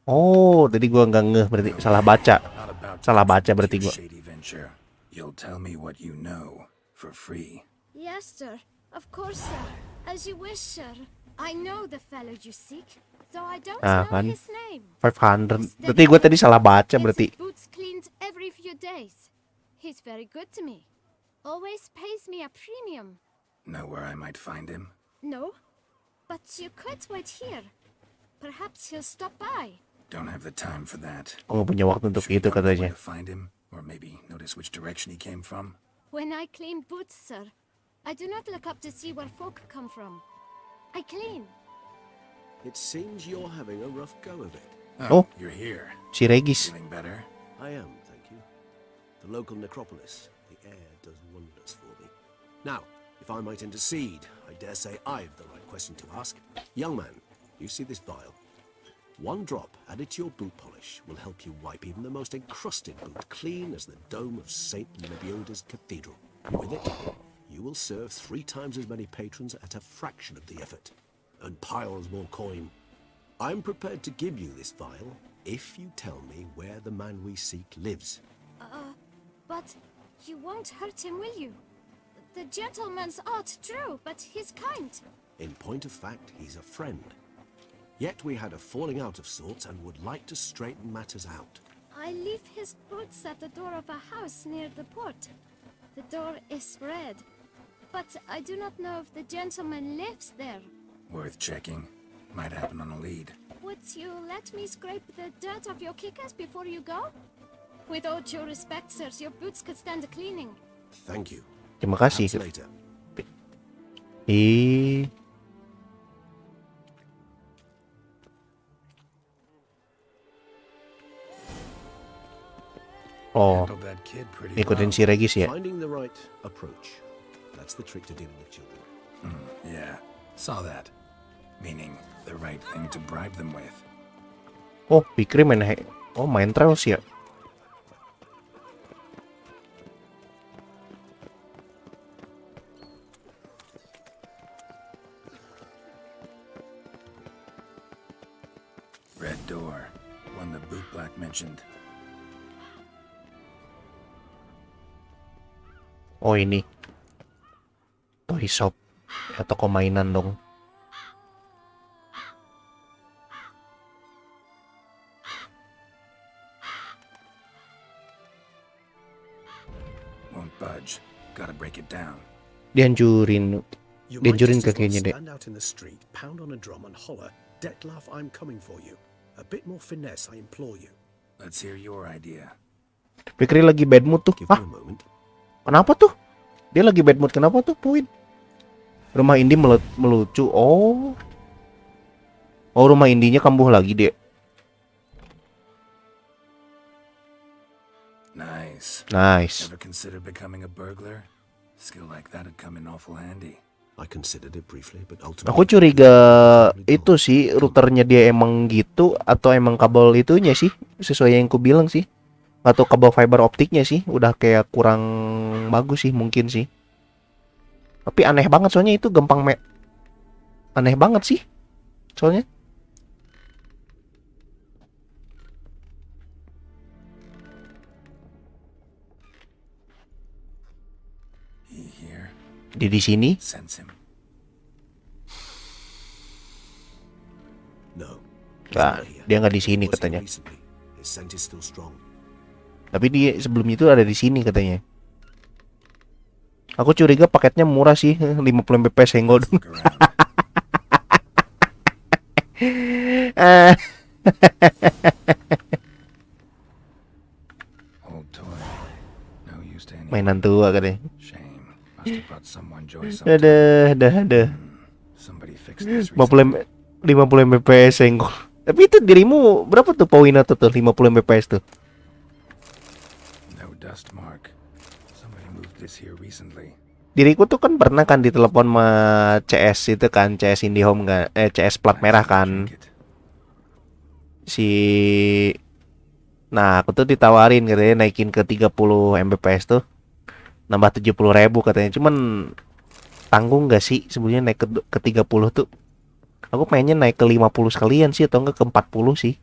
Oh, tadi gua nggak ngeh berarti salah baca. Not about Salah baca berarti your gua. shady venture. You'll tell me what you know for free. Yes, sir. Of course, sir. As you wish, sir. I know the fellow you seek, though I don't know Kan his name. 500. Berarti gua tadi salah baca Gets berarti. his boots cleaned every few days. He's very good to me. Always pays me a premium. Know where I might find him? No, but you could wait here. Perhaps he'll stop by. Don't have the time for that. Oh, nggak punya waktu untuk Sure you itu don't know where katanya. to find him, or maybe notice which direction he came from. When I clean boots, sir, I do not look up to see where folk come from. I clean. It seems you're having a rough go of it. Oh. You're here. Si Regis. Feeling better? I am, thank you. The local necropolis, the air does wonders for me. Now, if I might intercede, I dare say I've the right question to ask. Young man, you see this vial? One drop added to your boot polish will help you wipe even the most encrusted boot clean as the dome of St. Lebioda's cathedral. With it, you will serve 3 times as many patrons at a fraction of the effort, and piles more coin. I'm prepared to give you this vial if you tell me where the man we seek lives. But you won't hurt him, will you? The gentleman's odd, true, but he's kind. In point of fact, he's a friend. Yet we had a falling out of sorts and would like to straighten matters out. I leave his boots at the door of a house near the port. The door is red, but I do not know if the gentleman lives there. Worth checking. Might happen on a lead. Would you let me scrape the dirt off your kickers before you go? With all due respect, sirs, your boots could stand a cleaning. Thank you. Terima kasih. Perhaps later. Oh, Handled that kid pretty ikutin well. si Regis ya. Finding the right approach. That's the trick to dealing with children. Yeah, saw that. Meaning the right thing to bribe them with. Oh, Pikri main Trails ya. Red door. One the boot black mentioned. Oh, ini toy shop ya, toko mainan dong. Won't budge. Gotta break it down. Dihancurin You might Dihancurin just as well kakinya deh. stand out in the street, pound on a drum and holler, Dettlaff, I'm coming for you. A bit more finesse, I implore you. Let's hear your idea. Pikri lagi bad mood tuh. Give Ah, me a moment. kenapa tuh? Dia lagi bad mood kenapa tuh, Puin? Rumah Indi melucu. Oh. Oh, rumah Indinya kambuh lagi, Dek. Nice. Ever consider becoming a burglar? Skill like that'd come in awful handy. I considered it briefly, but ultimately... Aku curiga itu sih routernya dia emang gitu atau emang kabel itunya sih sesuai yang ku bilang sih. Atau kabel fiber optiknya sih udah kayak kurang bagus sih mungkin sih. Tapi aneh banget soalnya itu aneh banget sih. Soalnya dia di sini. Sense him. No. Nah, dia nggak di sini katanya. Recently. His scent is still strong. Tapi dia sebelumnya itu ada di sini katanya. Aku curiga paketnya murah sih, 50 Mbps senggol dong. Old toy. No use to any. Mainan tua katanya. Shame. Must have brought someone joy sometime. Ada. Somebody fix this 50 Mbps senggol. Tapi itu dirimu berapa tuh poinnya tuh 50 Mbps tuh? No dust mark. Somebody moved this here recently. Diriku tuh kan pernah kan ditelepon sama CS itu kan, CS IndiHome kan, CS plat merah kan. Nah, aku tuh ditawarin katanya naikin ke 30 Mbps tuh, nambah 70.000 katanya. Cuman tanggung nggak sih sebenarnya naik ke 30 tuh? Aku pengennya naik ke 50 sekalian sih, atau enggak ke 40 sih.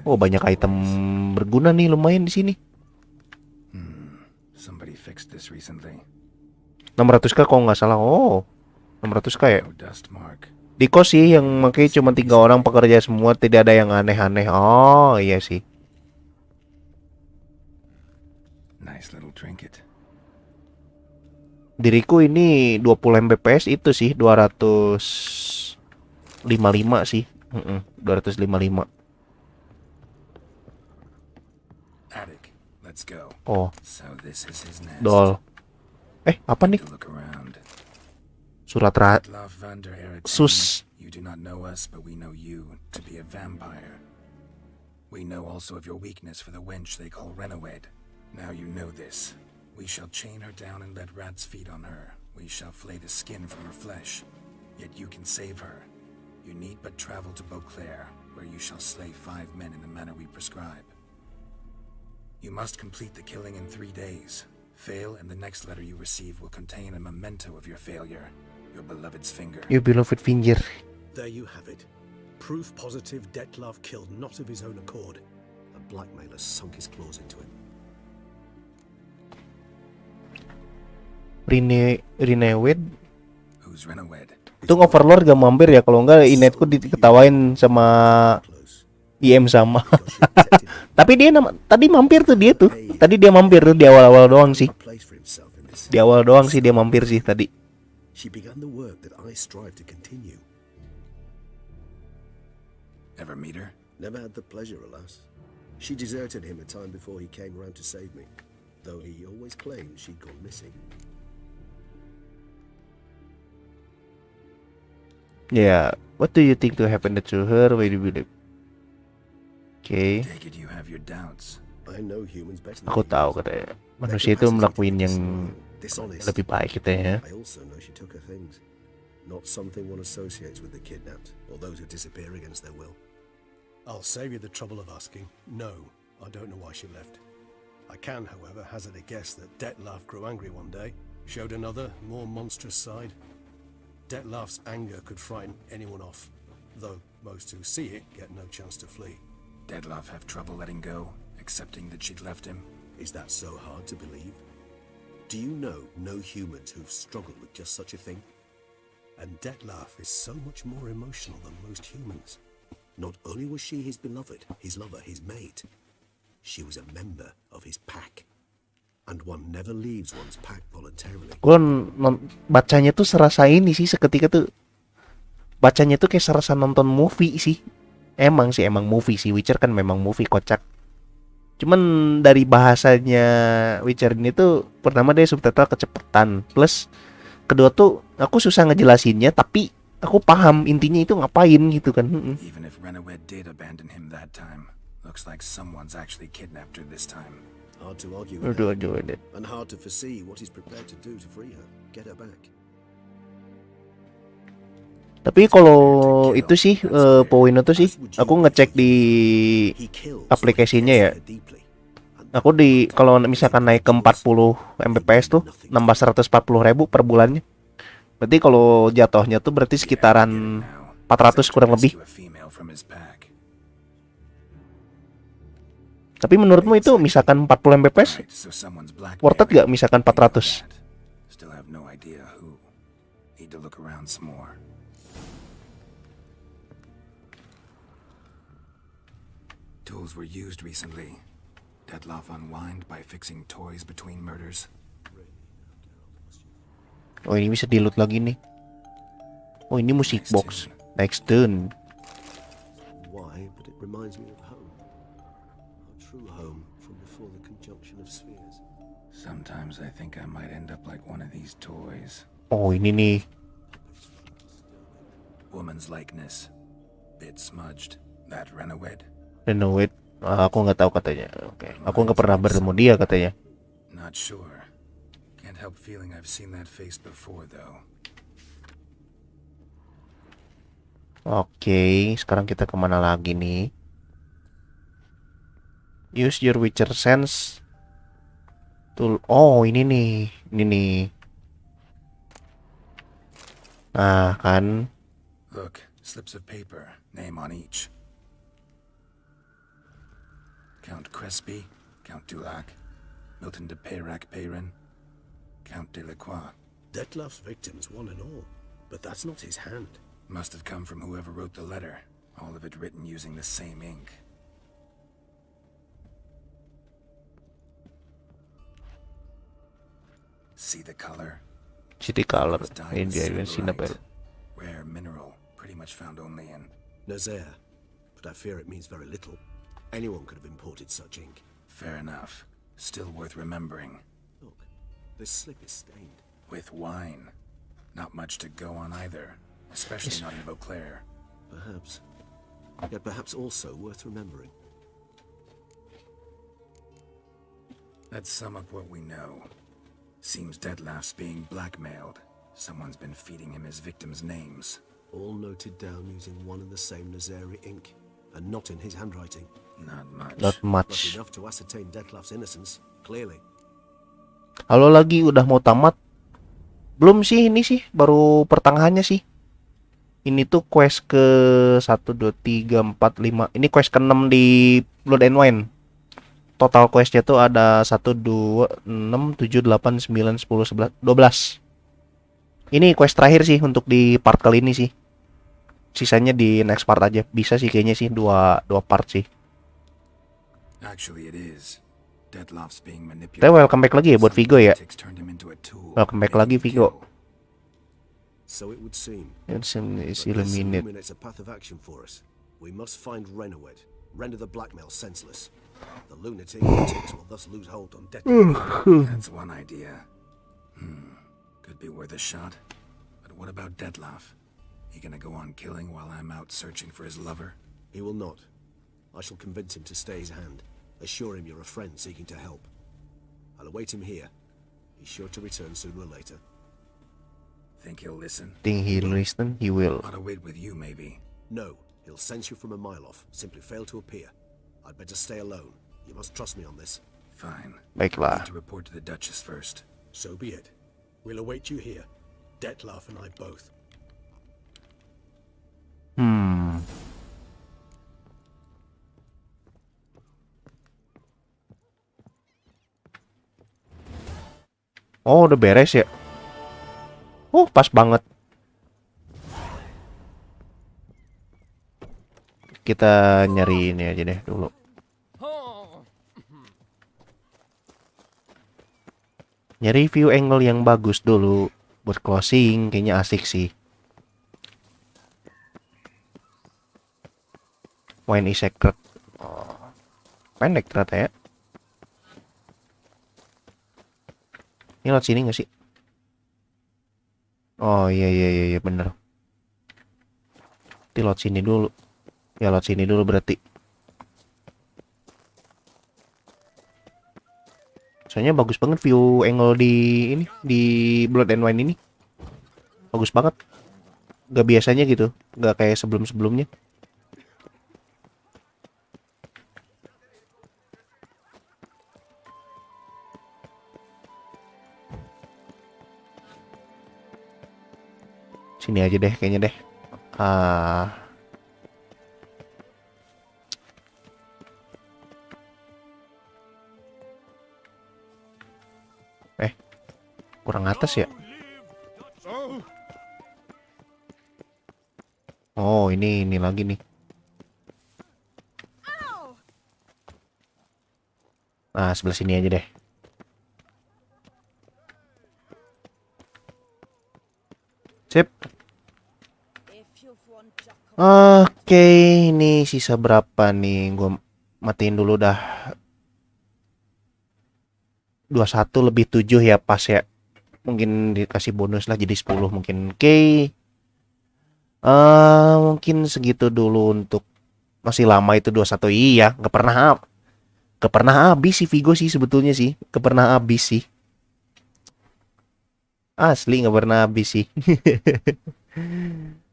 Oh, banyak item berguna nih lumayan di sini. 600k kalau nggak salah. Oh, 600k ya. Di kos sih yang pakai cuma 3 orang pekerja semua, tidak ada yang aneh-aneh. Oh, iya sih. Diriku ini 20 Mbps itu sih 255 sih. 255. Oh. Dol. Apa nih? Surat sus. You do not know us, but we know you to be a vampire. We know also of your weakness for the wench they call Renowed. Now you know this. We shall chain her down and let rats feed on her. We shall flay the skin from her flesh. Yet you can save her. You need but travel to Beauclair, where you shall slay 5 men in the manner we prescribe. You must complete the killing in 3 days. Fail, and the next letter you receive will contain a memento of your failure. Your beloved's finger. Your beloved finger. There you have it. Proof positive Detlef killed not of his own accord. A blackmailer sunk his claws into him. Renewed. Who's Renowed? Itu Overlord gak mampir ya, kalau enggak inetku diketawain sama IM sama. Tapi dia tadi mampir tuh dia tuh. Tadi dia mampir tuh di awal-awal doang sih. Di awal doang sih dia mampir sih tadi. She began the work that I strive to continue. Ever meet her? Never had the pleasure, alas. She deserted him a time before he came round to save me, though he always claimed she'd gone missing. Yeah, what do you think to happen to her? Why do you believe? Okay. Take it you have your doubts. I know humans better than Aku tahu katanya manusia itu melakukan yang lebih baik katanya. I also know she took her things. Not something one associates with the kidnapped or those who disappear against their will. I'll save you the trouble of asking. No, I don't know why she left. I can, however, hazard a guess that Detlef grew angry one day, showed another, more monstrous side. Detlef's anger could frighten anyone off, though most who see it get no chance to flee. Detlef have trouble letting go, accepting that she'd left him? Is that so hard to believe? Do you know no humans who've struggled with just such a thing? And Detlef is so much more emotional than most humans. Not only was she his beloved, his lover, his mate, she was a member of his pack. And one never leaves one's pack voluntarily. Gue bacanya tuh serasa ini sih seketika tuh. Bacanya tuh kayak serasa nonton movie sih. Emang movie sih. Witcher kan memang movie kocak. Cuman dari bahasanya Witcher ini tuh pertama dia subtitle kecepatan. Plus kedua tuh aku susah ngejelasinnya, tapi aku paham intinya itu ngapain gitu kan. Even if Renowed did abandon him that time, looks like someone's actually kidnapped her this time. Hard to argue with that, and hard to foresee what he's prepared to do to free her, get her back. Tapi kalau itu sih poin itu sih aku ngecek di aplikasinya ya. Aku kalau misalkan naik ke 40 Mbps tuh nambah 140.000 per bulannya. Berarti kalau jatuhnya tuh berarti sekitaran 400 kurang lebih. Tapi menurutmu itu misalkan 40 Mbps worth it gak misalkan 400? Tools were used recently. Detlef unwind by fixing toys between murders. Oh, ini bisa di-loot lagi nih. Oh, ini musik box. Next turn. Why? But it reminds me of home. Our true home from before the conjunction of spheres. Sometimes I think I might end up like one of these toys. Oh, ini nih. Woman's likeness. Bit smudged. That Renowed? Renowed. Aku nggak tahu katanya. Oke. Aku nggak pernah bertemu dia katanya. Not sure. Can't help feeling I've seen that face before though. Oke, sekarang kita kemana lagi nih? Use your Witcher sense. Oh, ini nih. Ini nih. Nah, kan. Look, slips of paper, name on each. Count Crespi, Count Dulac, Milton de Peyrac-Peyrin, Count Delacroix. Detlef's victims, one and all. But that's not his hand. Must have come from whoever wrote the letter. All of it written using the same ink. See the color? City color. Was dyed Ini with dia yang silverite. Rare mineral, pretty much found only in... Nazaire. But I fear it means very little. Anyone could have imported such ink. Fair enough. Still worth remembering. Look, this slip is stained. With wine. Not much to go on either. Especially not in Beauclair. Perhaps. Yet perhaps also worth remembering. Let's sum up what we know. Seems Detlef's being blackmailed. Someone's been feeding him his victims' names. All noted down using one and the same Nazaire ink. And not in his handwriting. Not much. Not But much. enough to ascertain Detlef's innocence, clearly. Halo lagi, udah mau tamat? Belum sih, ini sih baru pertengahannya sih. Ini tuh quest ke 1, 2, 3, 4, 5. Ini quest ke-6 di Blood and Wine. Total questnya tuh ada 1, 2, 6, 7, 8, 9, 10, 11, 12. Ini quest terakhir sih untuk di part kali ini sih. Sisanya di next part aja. Bisa sih kayaknya sih dua part sih. Actually it is. Detlef's being manipulated. Kita welcome back lagi ya buat Vigo ya. Welcome back lagi Vigo. So it would seem. It's But this illuminate. illuminates a path of action for us. We must find Renowed, render the blackmail senseless. The lunatic will thus lose hold on Detlef. That's one idea. Could be worth a shot. But what about Detlef? He gonna go on killing while I'm out searching for his lover? He will not. I shall convince him to stay his hand. Assure him you're a friend seeking to help. I'll await him here. He's sure to return sooner or later. Think he'll listen? Think he'll listen, he will. Ought to wait with you, maybe. No, he'll sense you from a mile off. Simply fail to appear. I'd better stay alone. You must trust me on this. Fine. Baiklah. Need to report to the Duchess first. So be it. We'll await you here. Detlef and I both. Oh, udah beres ya? Pas banget. Kita nyari ini aja deh dulu. Nyari view angle yang bagus dulu buat closing, kayaknya asik sih. Wine is secret. Oh, pendek ternyata ya. Ini lewat sini nggak sih? Oh iya bener. Nanti lewat sini dulu. Ya lewat sini dulu berarti. Soalnya bagus banget view angle di ini di Blood and Wine ini. Bagus banget. Gak biasanya gitu. Gak kayak sebelum-sebelumnya. Sini aja deh kayaknya deh. Kurang atas ya. Oh, ini lagi nih. Nah, sebelah sini aja deh. Sip. Oke, ini sisa berapa nih? Gua matiin dulu dah. 21 lebih 7 ya pas ya. Mungkin dikasih bonus lah jadi 10 mungkin. Oke. Mungkin segitu dulu untuk masih lama itu 21i ya. Gak pernah habis sih Vigo sih sebetulnya sih. Gak pernah habis sih. Asli gak pernah habis sih.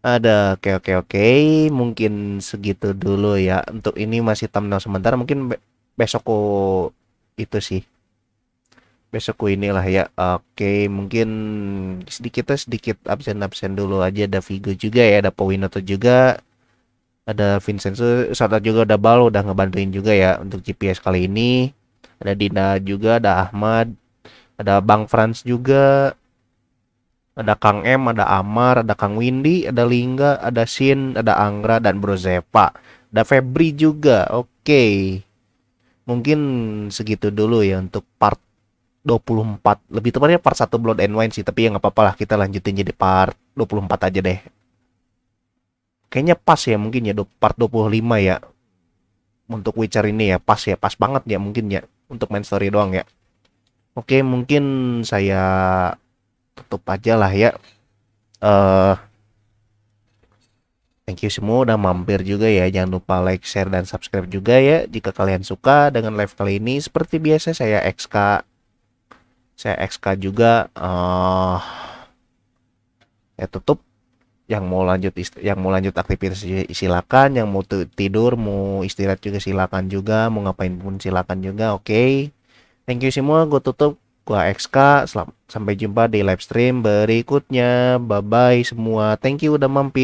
Ada, oke. Mungkin segitu dulu ya. Untuk ini masih thumbnail sementara. Mungkin besok itu sih. Besok inilah ya. Oke, mungkin sedikit absen dulu aja. Ada Vigo juga ya. Ada Powinoto juga. Ada Vincenzo. Serta juga ada Bal. Udah ngebantuin juga ya. Untuk GPS kali ini. Ada Dina juga. Ada Ahmad. Ada Bang Franz juga. Ada Kang M, ada Amar, ada Kang Windy, ada Lingga, ada Shin, ada Anggra, dan Bro Zepa. Ada Febri juga. Oke. Mungkin segitu dulu ya untuk part 24. Lebih tepatnya part 1 Blood and Wine sih. Tapi ya nggak apa-apa lah. Kita lanjutin jadi part 24 aja deh. Kayaknya pas ya mungkin ya. Part 25 ya. Untuk Witcher ini ya. Pas ya. Pas banget ya mungkin ya. Untuk main story doang ya. Oke, mungkin saya tutup aja lah ya. Thank you semua udah mampir juga ya. Jangan lupa like, share, dan subscribe juga ya. Jika kalian suka dengan live kali ini. Seperti biasa saya XK juga. Ya tutup. Yang mau lanjut aktivitas silakan. Yang mau tidur, mau istirahat juga silakan juga. Mau ngapain pun silakan juga. Oke. Thank you semua. Gue tutup. Gua XK, sampai jumpa di live stream berikutnya. Bye bye semua. Thank you udah mampir.